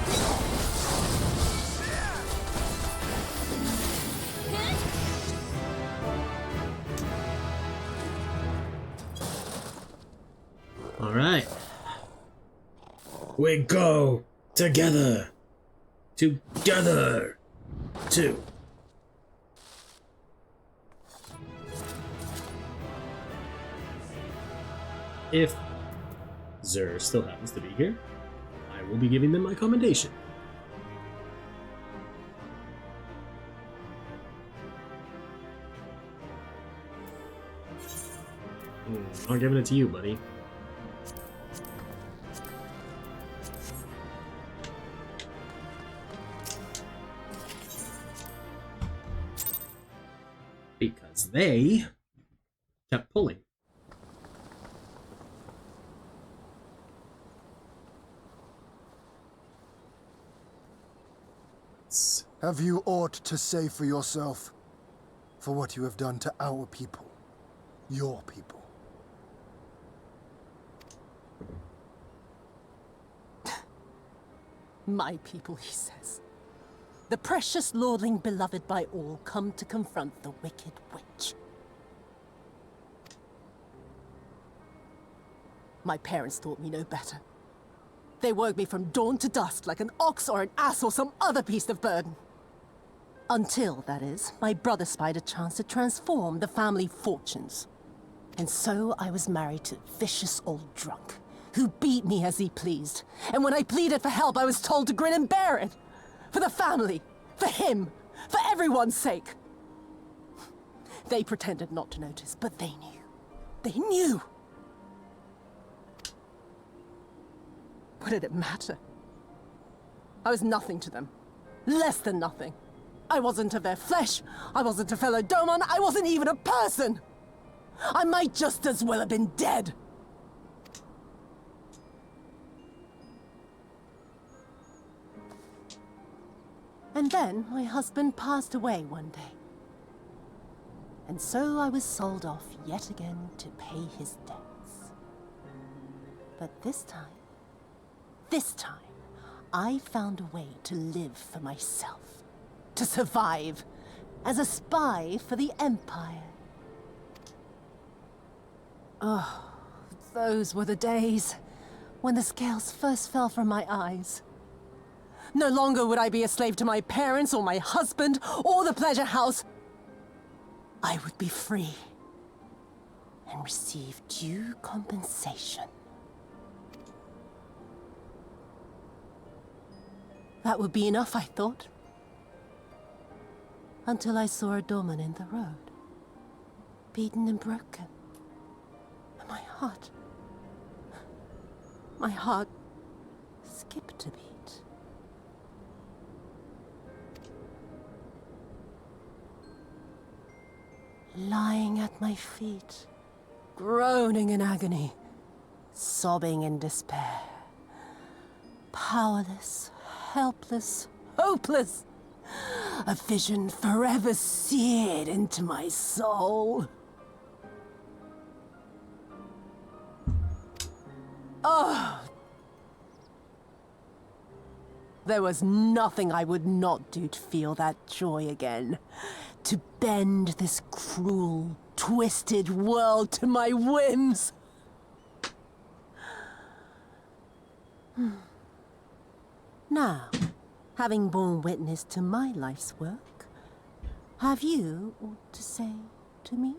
All right. We go together. Together. Two. If Zer still happens to be here, I will be giving them my commendation. I'm giving it to you, buddy. Because they kept pulling. Have you aught to say for yourself? For what you have done to our people? Your people? My people, he says. The precious lordling beloved by all come to confront the wicked witch. My parents taught me no better. They worked me from dawn to dusk like an ox or an ass or some other beast of burden. Until, that is, my brother spied a chance to transform the family fortunes. And so I was married to a vicious old drunk, who beat me as he pleased. And when I pleaded for help, I was told to grin and bear it. For the family, for him, for everyone's sake. They pretended not to notice, but they knew. They knew. What did it matter? I was nothing to them. Less than nothing. I wasn't of their flesh. I wasn't a fellow Doma. I wasn't even a person. I might just as well have been dead. And then my husband passed away one day. And so I was sold off yet again to pay his debts. But this time, I found a way to live for myself. To survive as a spy for the Empire. Oh, those were the days when the scales first fell from my eyes. No longer would I be a slave to my parents or my husband or the pleasure house. I would be free and receive due compensation. That would be enough, I thought. Until I saw a doorman in the road, beaten and broken. And my heart skipped a beat. Lying at my feet, groaning in agony, sobbing in despair. Powerless, helpless, hopeless. A vision forever seared into my soul. Oh! There was nothing I would not do to feel that joy again. To bend this cruel, twisted world to my whims. Now, having borne witness to my life's work, have you aught to say to me?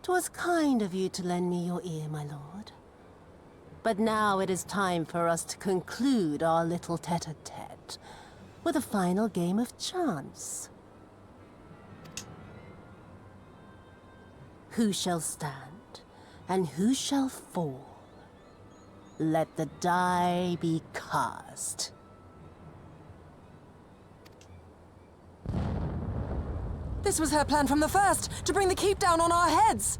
"'Twas kind of you to lend me your ear, my lord. But now it is time for us to conclude our little tete-a-tete with a final game of chance. Who shall stand, and who shall fall? Let the die be cast." This was her plan from the first, to bring the keep down on our heads!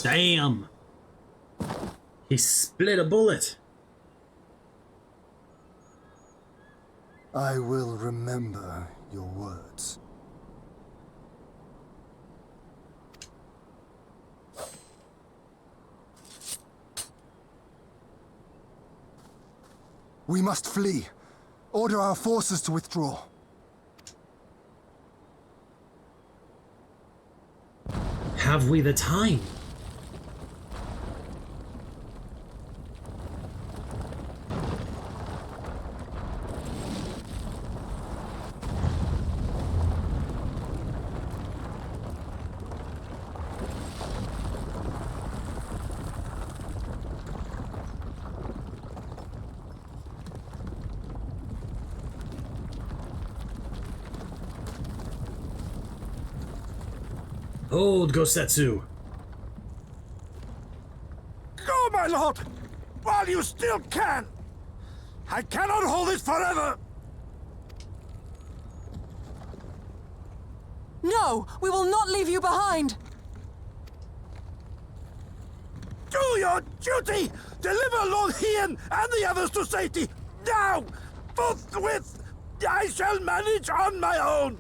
Damn! He split a bullet. I will remember your words. We must flee. Order our forces to withdraw. Have we the time? Hold, Gosetsu! Go, my lord! While you still can! I cannot hold this forever! No! We will not leave you behind! Do your duty! Deliver Lord Hien and the others to safety! Now! Forthwith! I shall manage on my own!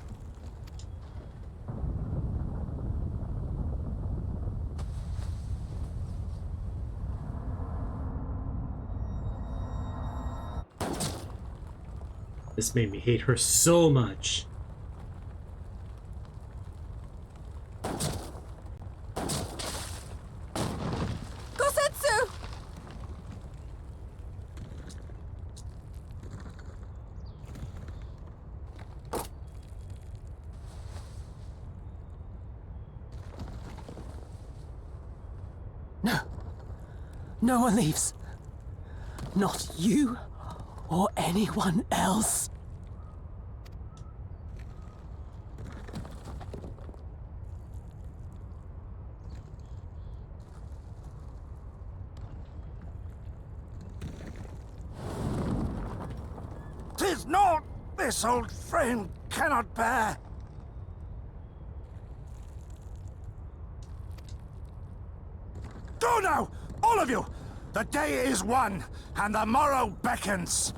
This made me hate her so much. Gosetsu! No. No one leaves. Not you or anyone else. "'Tis not this old frame cannot bear. Go now, all of you! The day is won, and the morrow beckons.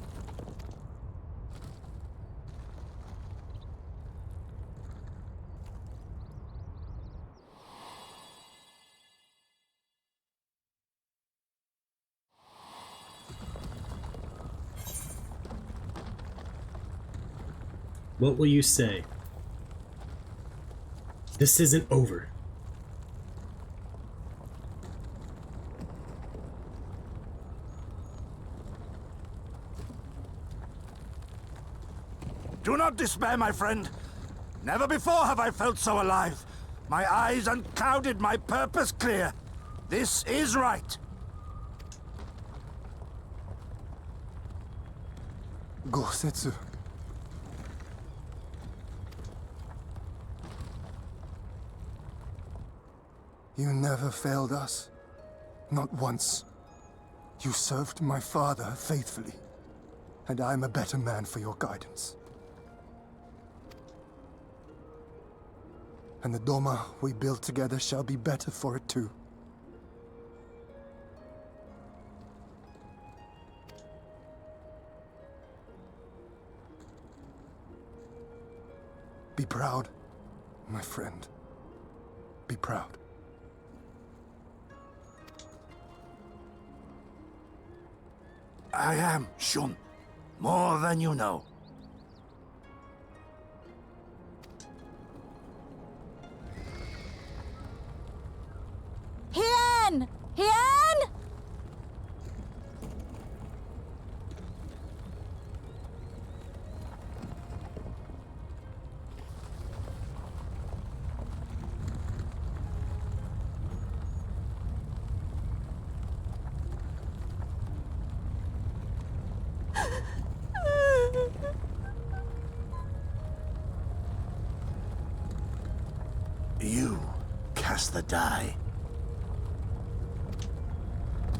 What will you say? This isn't over. Do not despair, my friend. Never before have I felt so alive. My eyes unclouded, my purpose clear. This is right. Gosetsu. You never failed us. Not once. You served my father faithfully. And I'm a better man for your guidance. And the Doma we build together shall be better for it too. Be proud, my friend. Be proud. I am, Shun. More than you know. Hien! Hien! You cast the die.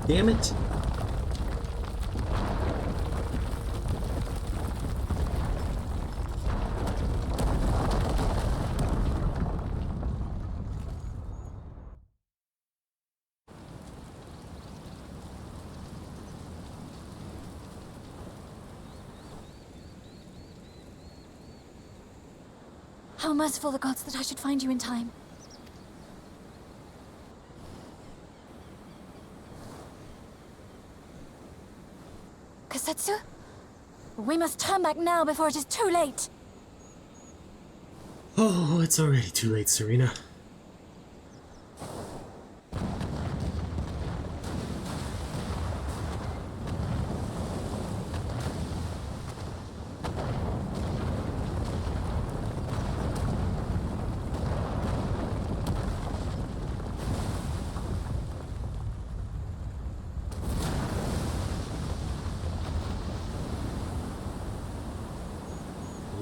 Damn it. How merciful the gods that I should find you in time. Kosetsu? We must turn back now before it is too late. Oh, it's already too late, Serena.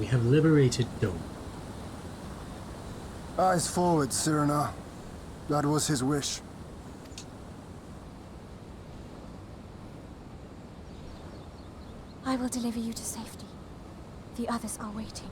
We have liberated Doma. Eyes forward, Serena. That was his wish. I will deliver you to safety. The others are waiting.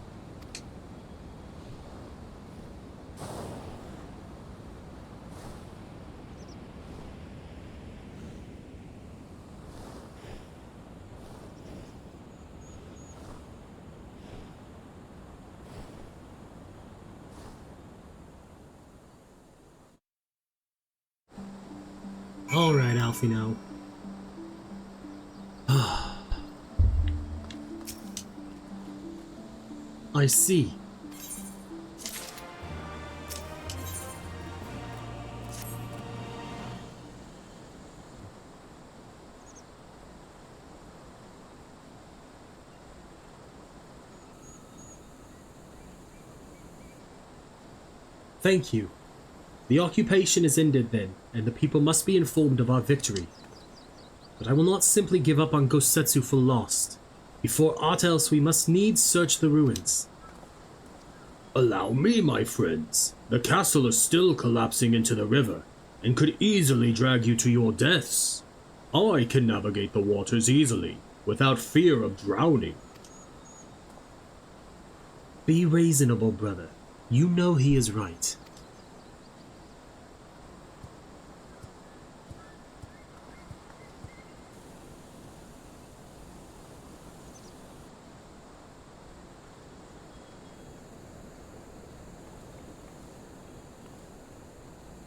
All right, Alfie, now. I see. Thank you. The occupation is ended then, and the people must be informed of our victory. But I will not simply give up on Gosetsu for lost. Before aught else, we must needs search the ruins. Allow me, my friends. The castle is still collapsing into the river, and could easily drag you to your deaths. I can navigate the waters easily, without fear of drowning. Be reasonable, brother. You know he is right.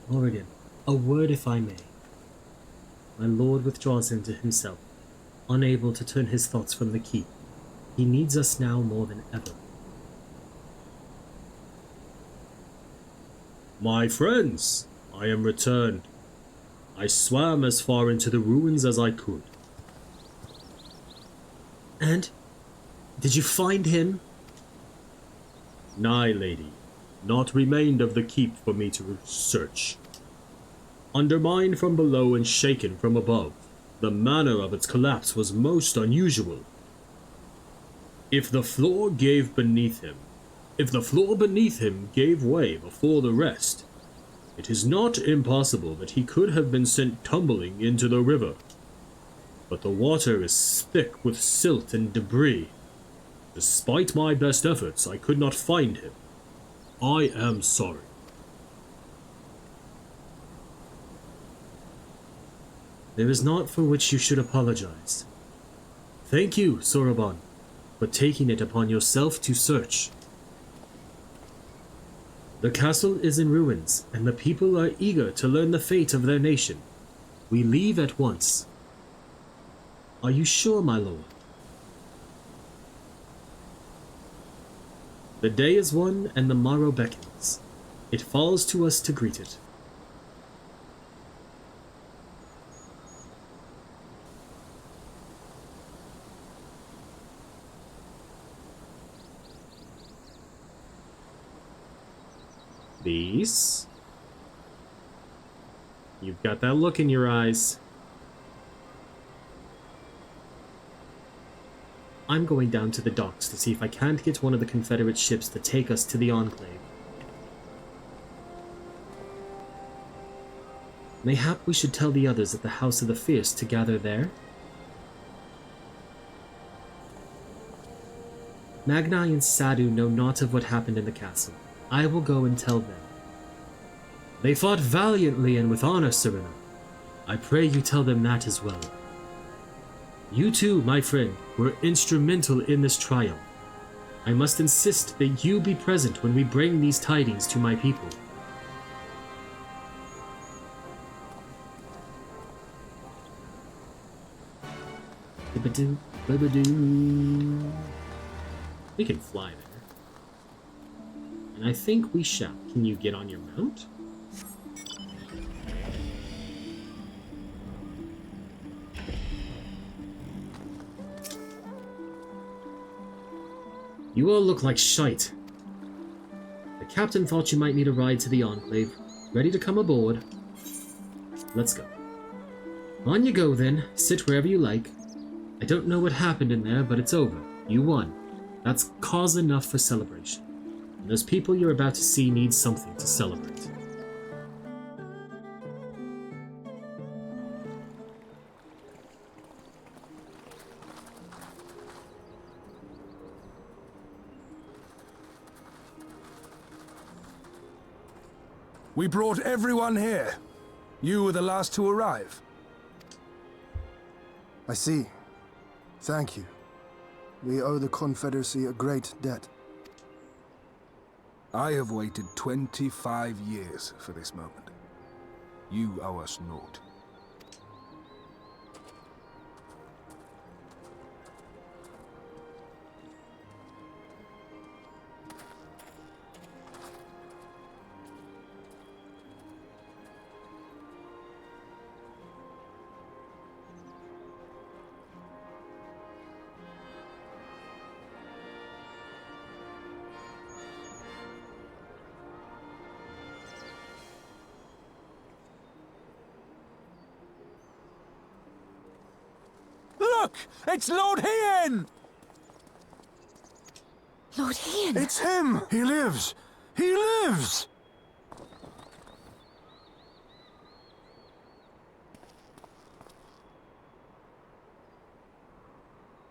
Morrighan, a word if I may. My lord withdraws into himself, unable to turn his thoughts from the keep. He needs us now more than ever. My friends, I am returned. I swam as far into the ruins as I could. And? Did you find him? Nay, lady. Naught remained of the keep for me to search. Undermined from below and shaken from above, the manner of its collapse was most unusual. If the floor beneath him gave way before the rest, it is not impossible that he could have been sent tumbling into the river. But the water is thick with silt and debris. Despite my best efforts, I could not find him. I am sorry. There is naught for which you should apologize. Thank you, Soroban, for taking it upon yourself to search. The castle is in ruins, and the people are eager to learn the fate of their nation. We leave at once. Are you sure, my lord? The day is one, and the morrow beckons. It falls to us to greet it. These. You've got that look in your eyes. I'm going down to the docks to see if I can't get one of the Confederate ships to take us to the Enclave. Mayhap we should tell the others at the House of the Fierce to gather there? Magnai and Sadu know naught of what happened in the castle. I will go and tell them. They fought valiantly and with honor, Serena. I pray you tell them that as well. You too, my friend, were instrumental in this triumph. I must insist that you be present when we bring these tidings to my people. Bibadoo, bibadoo. We can fly there. And I think we shall. Can you get on your mount? You all look like shite. The captain thought you might need a ride to the Enclave. Ready to come aboard? Let's go. On you go then. Sit wherever you like. I don't know what happened in there, but it's over. You won. That's cause enough for celebration. And those people you're about to see need something to celebrate. We brought everyone here. You were the last to arrive. I see. Thank you. We owe the Confederacy a great debt. I have waited 25 years for this moment. You owe us naught. Look! It's Lord Hien! Lord Hien! It's him! He lives! He lives!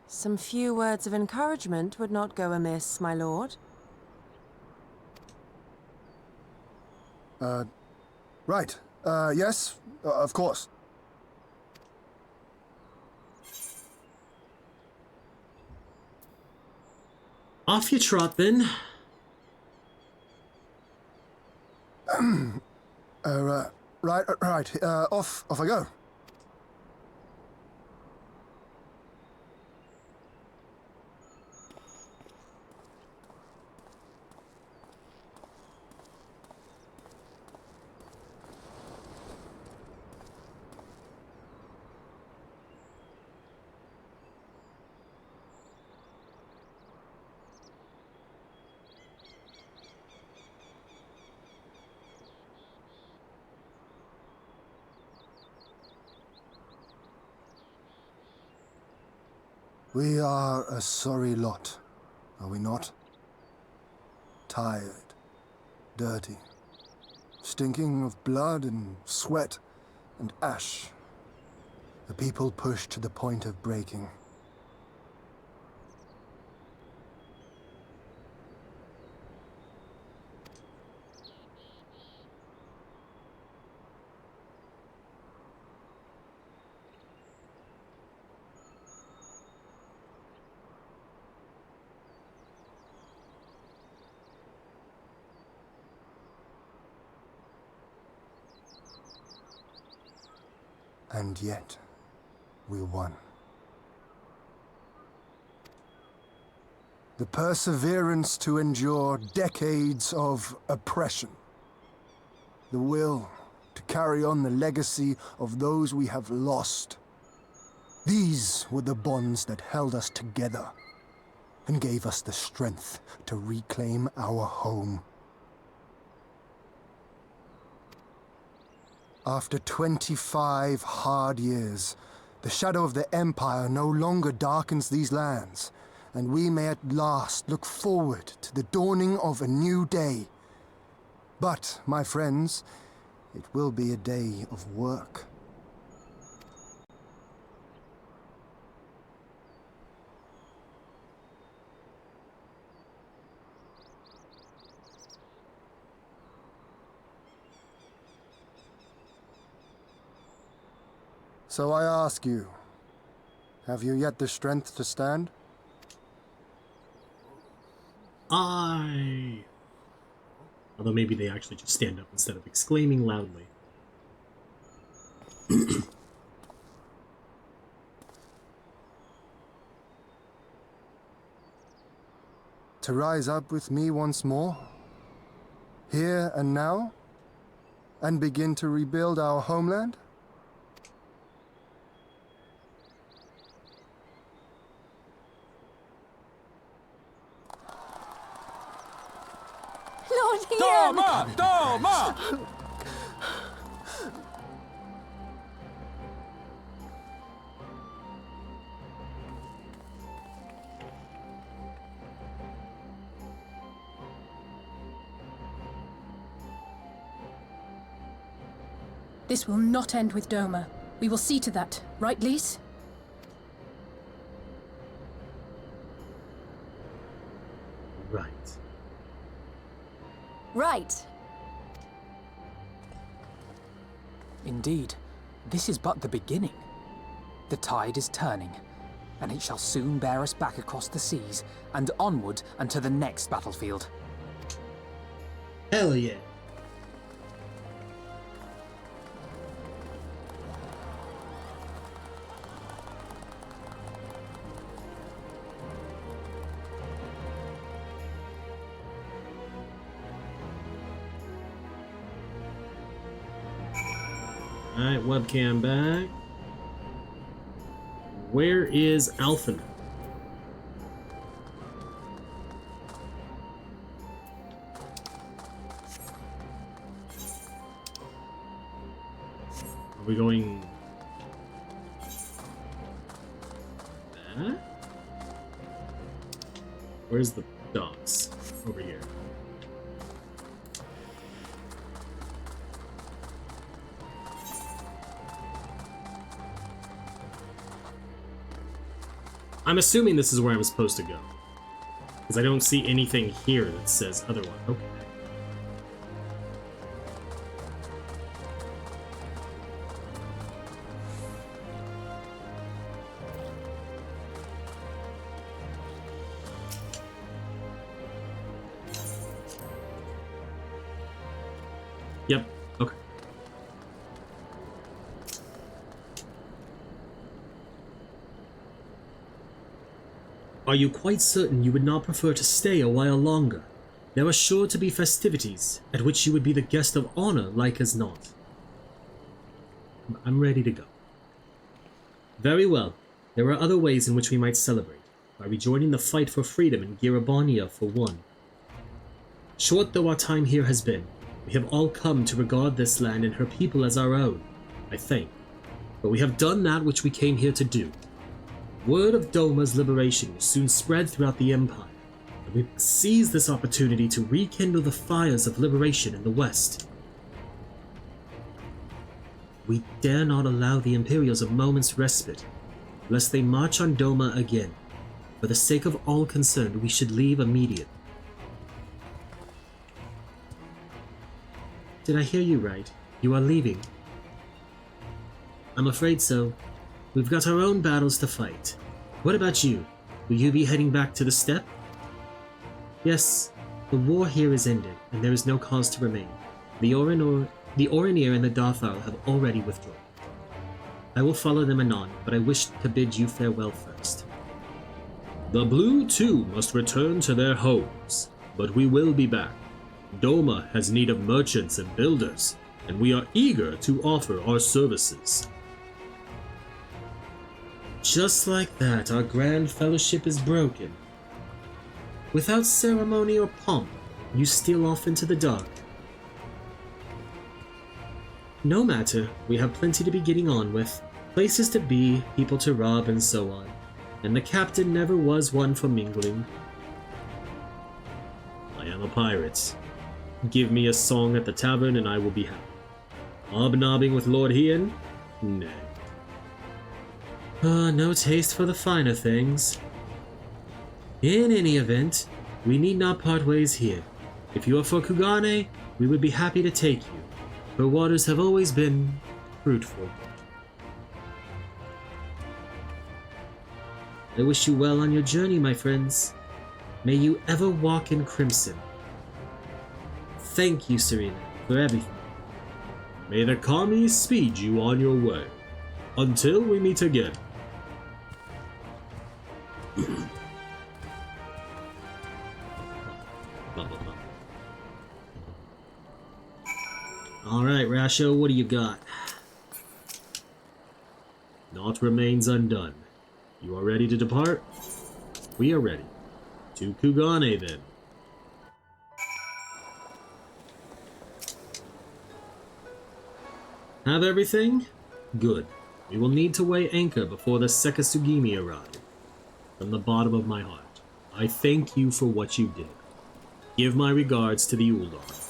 Some few words of encouragement would not go amiss, my lord. Right. Yes, of course. Off you trot, then. Right. Off I go. We are a sorry lot, are we not? Tired, dirty, stinking of blood and sweat and ash. The people pushed to the point of breaking. And yet, we won. The perseverance to endure decades of oppression. The will to carry on the legacy of those we have lost. These were the bonds that held us together and gave us the strength to reclaim our home. After 25 hard years, the shadow of the Empire no longer darkens these lands, and we may at last look forward to the dawning of a new day. But, my friends, it will be a day of work. So I ask you, have you yet the strength to stand? Although maybe they actually just stand up instead of exclaiming loudly. To rise up with me once more? Here and now? And begin to rebuild our homeland? Doma! Doma! This will not end with Doma. We will see to that, right, Lise? Right. Right. Indeed, this is but the beginning. The tide is turning, and it shall soon bear us back across the seas and onward unto the next battlefield. Hell yeah. Alright, webcam back. Where is Alpha? Are we going back? Where's the docks? Over here. I'm assuming this is where I'm supposed to go, because I don't see anything here that says otherwise. Okay. Yep. Okay. Are you quite certain you would not prefer to stay a while longer? There are sure to be festivities, at which you would be the guest of honor like as not. I'm ready to go. Very well. There are other ways in which we might celebrate, by rejoining the fight for freedom in Girabania for one. Short though our time here has been, we have all come to regard this land and her people as our own, I think. But we have done that which we came here to do. Word of Doma's liberation will soon spread throughout the Empire, and we must seize this opportunity to rekindle the fires of liberation in the West. We dare not allow the Imperials a moment's respite, lest they march on Doma again. For the sake of all concerned, we should leave immediately. Did I hear you right? You are leaving? I'm afraid so. We've got our own battles to fight. What about you? Will you be heading back to the steppe? Yes, the war here is ended, and there is no cause to remain. The Orinir and the Dathal have already withdrawn. I will follow them anon, but I wish to bid you farewell first. The Blue too must return to their homes, but we will be back. Doma has need of merchants and builders, and we are eager to offer our services. Just like that, our grand fellowship is broken. Without ceremony or pomp, you steal off into the dark. No matter, we have plenty to be getting on with, places to be, people to rob, and so on. And the captain never was one for mingling. I am a pirate. Give me a song at the tavern and I will be happy. Hobnobbing with Lord Ian? Nay. No taste for the finer things. In any event, we need not part ways here. If you are for Kugane, we would be happy to take you. Her waters have always been fruitful. I wish you well on your journey, my friends. May you ever walk in crimson. Thank you, Serena, for everything. May the Kami speed you on your way. Until we meet again. Alright, Rasho, what do you got? Naught remains undone. You are ready to depart? We are ready. To Kugane, then. Have everything? Good. We will need to weigh anchor before the Sekasugimi arrive. From the bottom of my heart, I thank you for what you did. Give my regards to the Uldar.